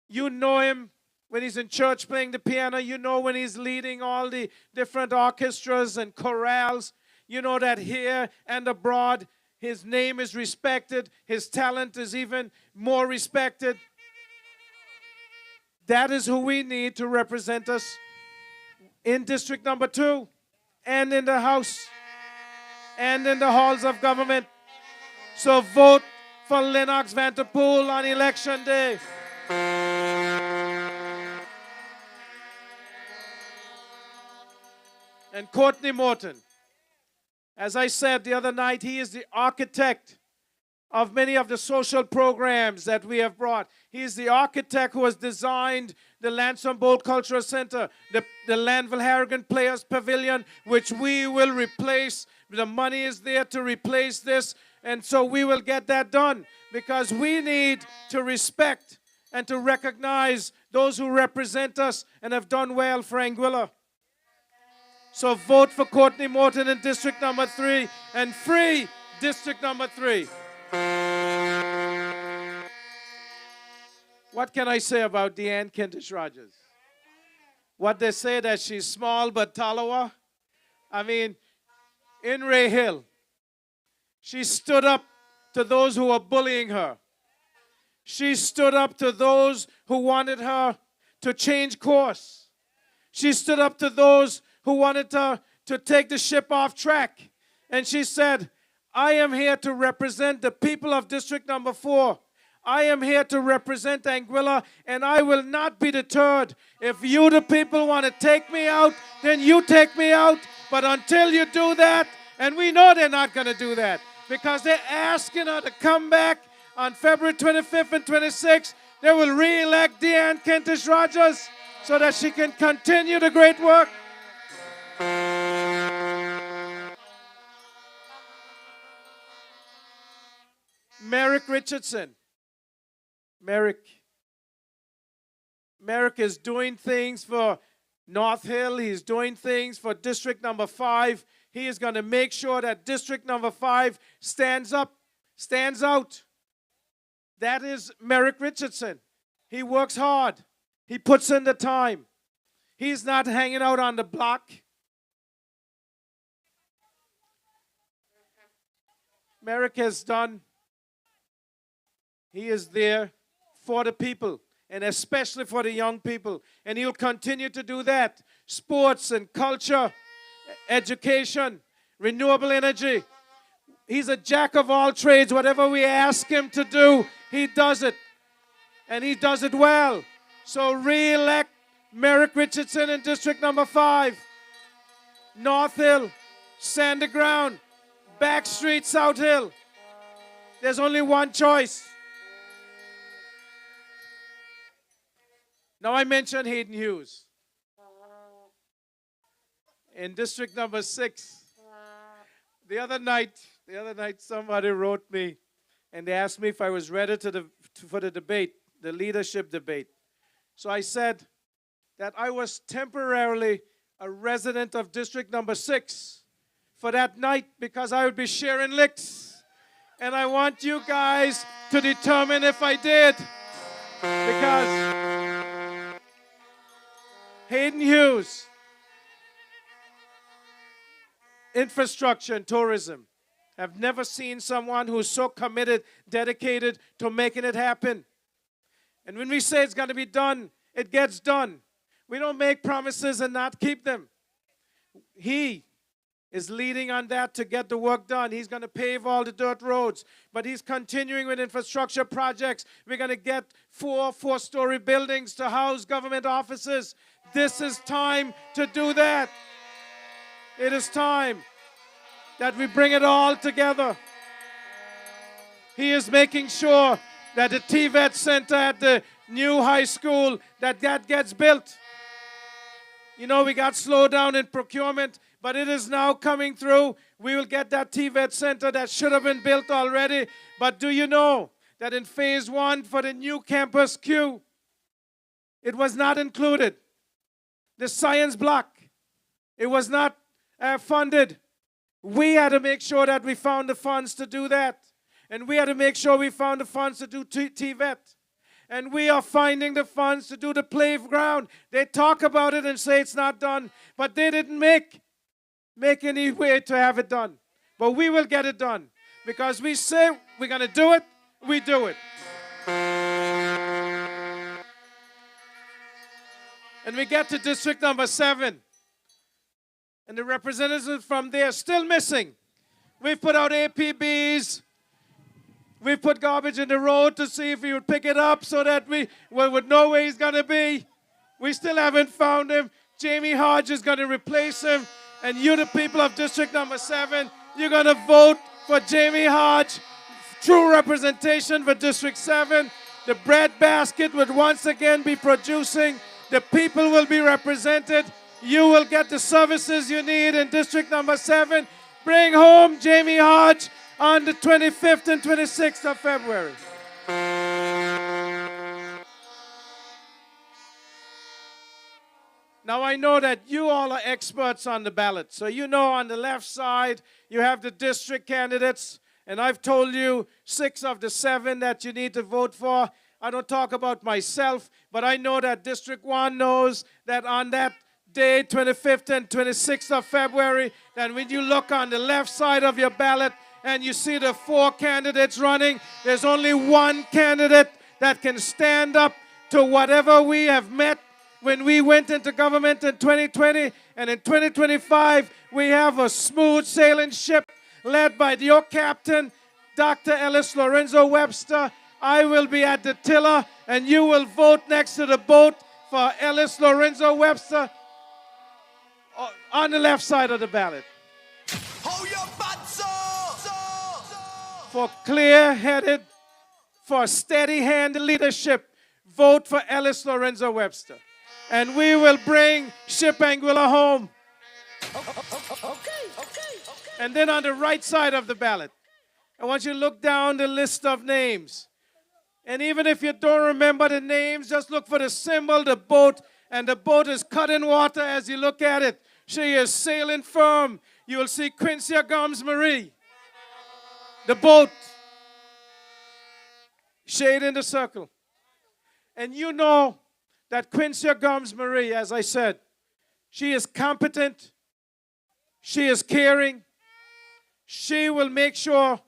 You know him when he's in church playing the piano. You know when he's leading all the different orchestras and chorales. You know that here and abroad, his name is respected. His talent is even more respected. That is who we need to represent us in District Number 2 and in the House and in the halls of government. So vote for Lennox Vanterpool on election day. And Courtney Morton, as I said the other night, he is the architect of many of the social programs that we have brought. He is the architect who has designed the Lansing Bowl Cultural Center, the Lanville Harrigan Players Pavilion, which we will replace. The money is there to replace this, and so we will get that done because we need to respect and to recognize those who represent us and have done well for Anguilla. So vote for Courtney Morton in District Number 3 and free District Number 3. What can I say about Deanne Kentish-Rogers? What they say that she's small but Talawa? I mean, in Ray Hill, she stood up to those who were bullying her. She stood up to those who wanted her to change course. She stood up to those who wanted her to take the ship off track. And she said, I am here to represent the people of District Number 4. I am here to represent Anguilla, and I will not be deterred. If you, the people, want to take me out, then you take me out. But until you do that, and we know they're not going to do that, because they're asking her to come back on February 25th and 26th. They will re-elect Deanne Kentish-Rogers so that she can continue the great work. Merrick Richardson. Merrick is doing things for North Hill. He's doing things for District Number 5. He is going to make sure that District Number 5 stands up, stands out. That is Merrick Richardson. He works hard. He puts in the time. He's not hanging out on the block. Merrick has done. He is there for the people, and especially for the young people. And he'll continue to do that. Sports and culture, education, renewable energy. He's a jack of all trades. Whatever we ask him to do, he does it. And he does it well. So re-elect Merrick Richardson in District Number 5. North Hill, Sand the Ground, Back Street, South Hill. There's only one choice. Now I mentioned Hayden Hughes. In district number 6, the other night somebody wrote me and they asked me if I was ready for the debate, the leadership debate. So I said that I was temporarily a resident of district number 6 for that night because I would be sharing licks. And I want you guys to determine if I did. Because Hayden Hughes, infrastructure and tourism. I've never seen someone who's so committed, dedicated to making it happen. And when we say it's going to be done, it gets done. We don't make promises and not keep them. He is leading on that to get the work done. He's going to pave all the dirt roads, but he's continuing with infrastructure projects. We're going to get four-story buildings to house government offices. This is time to do that. It is time that we bring it all together. He is making sure that the TVET Center at the new high school, that gets built. You know, we got slowed down in procurement, but it is now coming through. We will get that TVET Center that should have been built already. But do you know that in phase 1 for the new campus Q, it was not included. The science block, it was not funded. We had to make sure that we found the funds to do that. And we had to make sure we found the funds to do TVET. And we are finding the funds to do the playground. They talk about it and say it's not done, but they didn't make any way to have it done. But we will get it done because we say we're going to do it, we do it. And we get to district number 7. And the representatives from there still missing. We've put out APBs. We've put garbage in the road to see if he would pick it up so that we would know where he's going to be. We still haven't found him. Jamie Hodge is going to replace him. And you, the people of district number 7, you're going to vote for Jamie Hodge. True representation for district 7. The bread basket would once again be producing. The people will be represented. You will get the services you need in district number 7. Bring home Jamie Hodge on the 25th and 26th of February. Now I know that you all are experts on the ballot. So you know on the left side, you have the district candidates. And I've told you 6 of the 7 that you need to vote for. I don't talk about myself, but I know that District 1 knows that on that day, 25th and 26th of February, that when you look on the left side of your ballot and you see the 4 candidates running, there's only one candidate that can stand up to whatever we have met when we went into government in 2020. And in 2025, we have a smooth sailing ship led by your captain, Dr. Ellis Lorenzo Webster. I will be at the tiller, and you will vote next to the boat for Ellis Lorenzo Webster on the left side of the ballot. For clear-headed, for steady-handed leadership, vote for Ellis Lorenzo Webster. And we will bring Ship Anguilla home. And then on the right side of the ballot, I want you to look down the list of names. And even if you don't remember the names, just look for the symbol, the boat, and the boat is cut in water as you look at it. She is sailing firm. You will see Quincy Gomes Marie. The boat, shade in the circle. And you know that Quincy Gomes Marie, as I said, she is competent. She is caring. She will make sure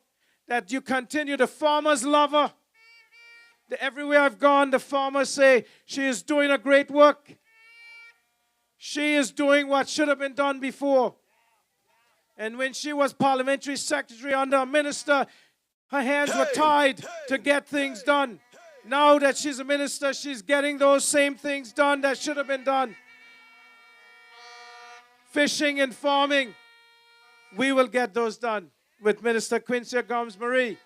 that you continue. The farmers love her. Everywhere I've gone, the farmers say she is doing a great work. She is doing what should have been done before. And when she was parliamentary secretary under a minister, her hands were tied to get things done. Now that she's a minister, she's getting those same things done that should have been done. Fishing and farming. we will get those done with Minister Quincy Gomes-Marie.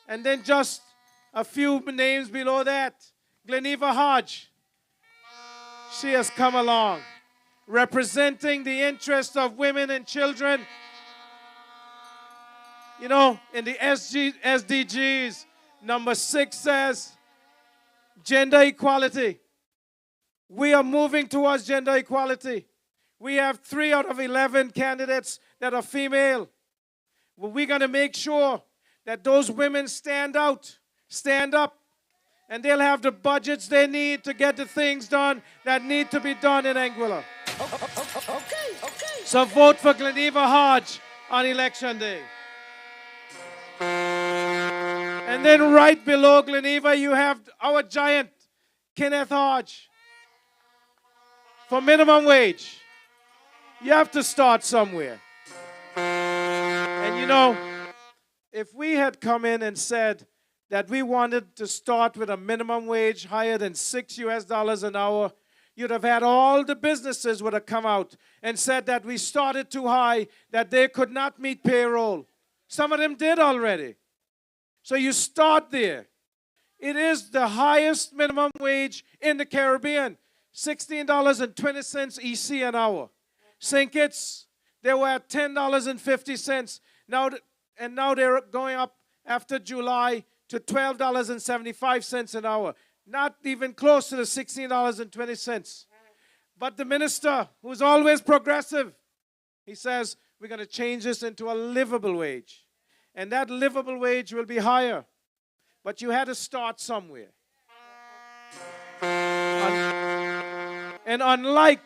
And then just a few names below that. Gleneva Hodge. She has come along, representing the interests of women and children. You know, in the SDGs, number 6 says gender equality. We are moving towards gender equality. We have 3 out of 11 candidates that are female. Well, we're going to make sure that those women stand up, and they'll have the budgets they need to get the things done that need to be done in Anguilla. So vote for Gleneva Hodge on election day. And then right below Gleneva, you have our giant, Kenneth Hodge. For minimum wage, you have to start somewhere. And you know, if we had come in and said that we wanted to start with a minimum wage higher than $6 an hour, you'd have had all the businesses would have come out and said that we started too high, that they could not meet payroll. Some of them did already. So you start there. It is the highest minimum wage in the Caribbean, $16.20 EC an hour. St. Kitts, they were at $10.50. Now they're going up after July to $12.75 an hour. Not even close to the $16.20. But the minister, who's always progressive, he says, we're going to change this into a livable wage. And that livable wage will be higher. But you had to start somewhere. And unlike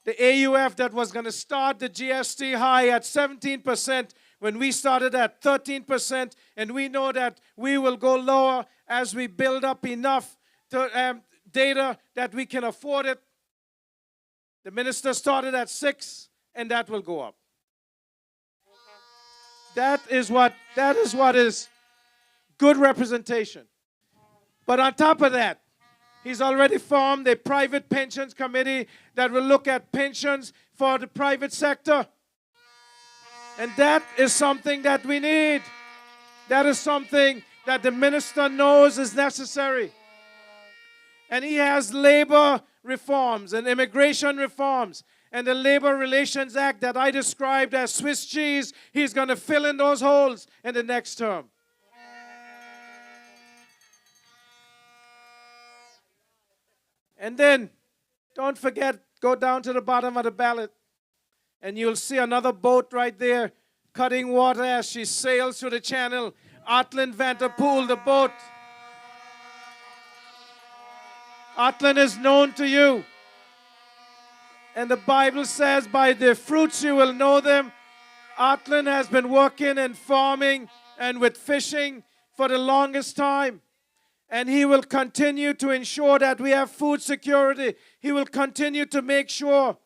the AUF that was going to start the GST high at 17%, when we started at 13%, and we know that we will go lower as we build up enough data that we can afford it. The minister started at 6%, and that will go up. That is what is good representation. But on top of that, he's already formed a private pensions committee that will look at pensions for the private sector. And that is something that we need. That is something that the minister knows is necessary. And he has labor reforms and immigration reforms. And the Labor Relations Act that I described as Swiss cheese, he's going to fill in those holes in the next term. And then, don't forget, go down to the bottom of the ballot, and you'll see another boat right there cutting water as she sails through the channel. Atlan Vanterpool, the boat. Atlan is known to you. And the Bible says, by their fruits you will know them. Atlan has been working and farming and with fishing for the longest time. And he will continue to ensure that we have food security. He will continue to make sure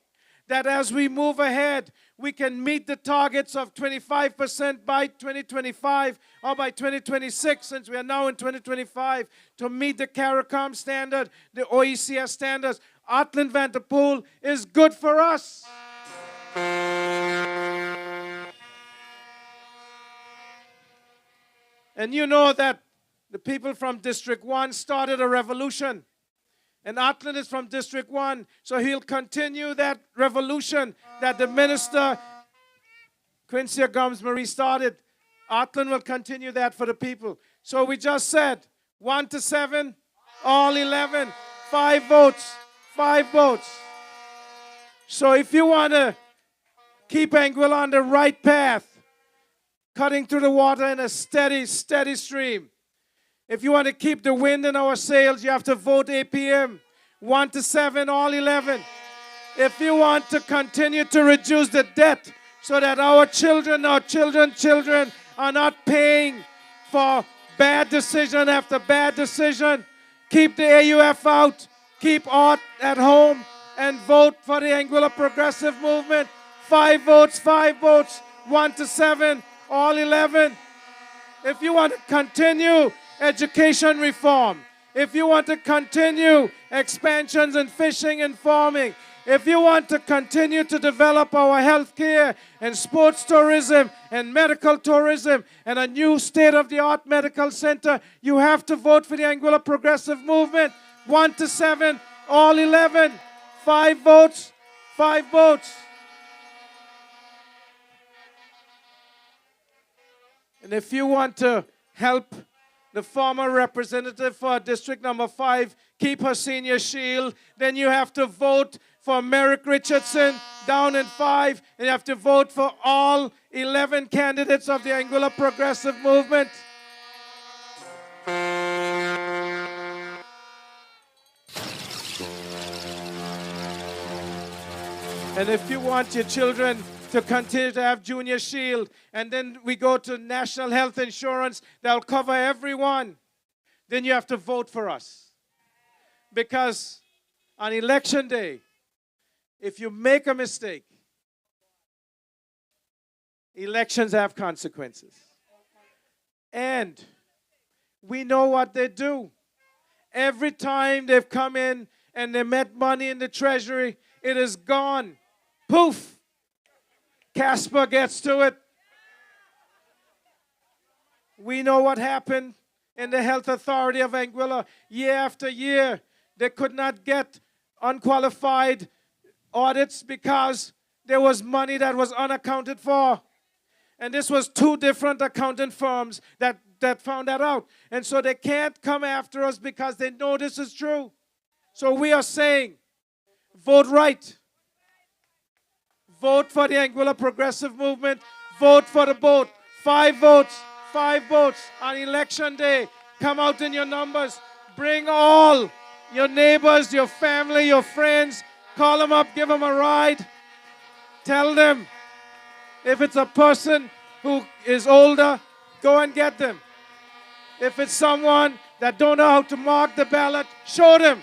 that as we move ahead, we can meet the targets of 25% by 2025 or by 2026, since we are now in 2025, to meet the CARICOM standard, the OECS standards. Atlan Vanterpool is good for us. And you know that the people from District 1 started a revolution. And Atlan is from District 1, so he'll continue that revolution that the minister, Quincy Gomes-Marie, started. Atlan will continue that for the people. So we just said 1 to 7, all 11, 5 votes. 5 votes. So if you want to keep Anguilla on the right path, cutting through the water in a steady stream, if you want to keep the wind in our sails, you have to vote APM. 1 to 7, all 11. If you want to continue to reduce the debt so that our children are not paying for bad decision after bad decision, keep the AUF out. Keep Art at home and vote for the Anguilla Progressive Movement. 5 votes, 1 to 7, all 11. If you want to continue education reform, if you want to continue expansions in fishing and farming, if you want to continue to develop our healthcare and sports tourism and medical tourism and a new state-of-the-art medical center, you have to vote for the Anguilla Progressive Movement. 1 to 7, all 11. 5 votes, 5 votes. And if you want to help the former representative for District number 5 keep her senior shield, then you have to vote for Merrick Richardson down in 5, and you have to vote for all 11 candidates of the Anguilla Progressive Movement. And if you want your children to continue to have Junior Shield, and then we go to National Health Insurance that'll cover everyone, then you have to vote for us. Because on election day, if you make a mistake, elections have consequences. And we know what they do. Every time they've come in and they met money in the treasury, it is gone. Poof. Casper gets to it. We know what happened in the Health Authority of Anguilla. Year after year, they could not get unqualified audits because there was money that was unaccounted for. And this was 2 different accounting firms that found that out. And so they can't come after us because they know this is true. So we are saying, vote right. Vote for the Anguilla Progressive Movement. Vote for the vote. 5 votes. 5 votes on election day. Come out in your numbers. Bring all your neighbors, your family, your friends. Call them up. Give them a ride. Tell them. If it's a person who is older, go and get them. If it's someone that don't know how to mark the ballot, show them.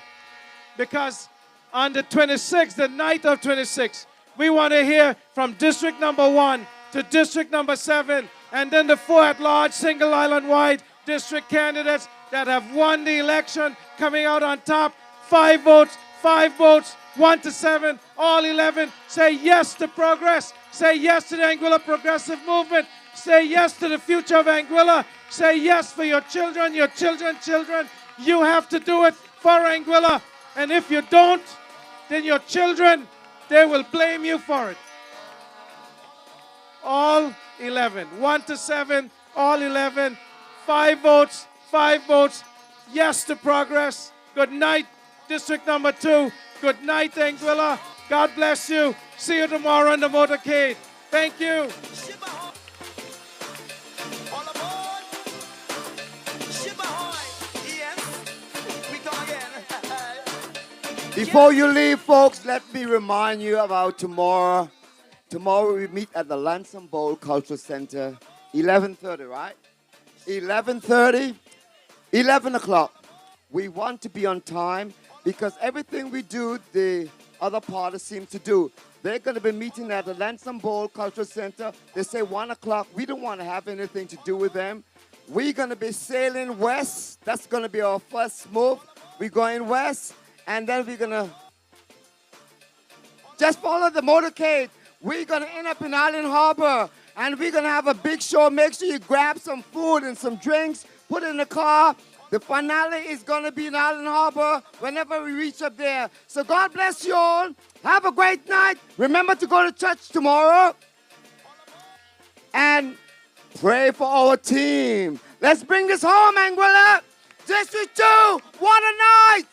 Because on the 26th, the night of 26th, we want to hear from District number 1 to District number 7, and then the 4 at-large, single island-wide district candidates that have won the election coming out on top. 5 votes, 5 votes, 1 to 7, all 11. Say yes to progress. Say yes to the Anguilla Progressive Movement. Say yes to the future of Anguilla. Say yes for your children, your children's children. You have to do it for Anguilla. And if you don't, then your children, they will blame you for it. All 11. 1 to 7, all 11. 5 votes, 5 votes. Yes to progress. Good night, District number 2. Good night, Anguilla. God bless you. See you tomorrow in the motorcade. Thank you. Before you leave, folks, let me remind you about tomorrow. Tomorrow we meet at the Lansing Bowl Cultural Center, 11:30, right? 11:30, 11 o'clock. We want to be on time because everything we do, the other parties seem to do. They're going to be meeting at the Lansing Bowl Cultural Center. They say 1 o'clock. We don't want to have anything to do with them. We're going to be sailing west. That's going to be our first move. We're going west. And then we're going to just follow the motorcade. We're going to end up in Island Harbor. And we're going to have a big show. Make sure you grab some food and some drinks. Put it in the car. The finale is going to be in Island Harbor whenever we reach up there. So God bless you all. Have a great night. Remember to go to church tomorrow. And pray for our team. Let's bring this home, Anguilla. District 2, what a night.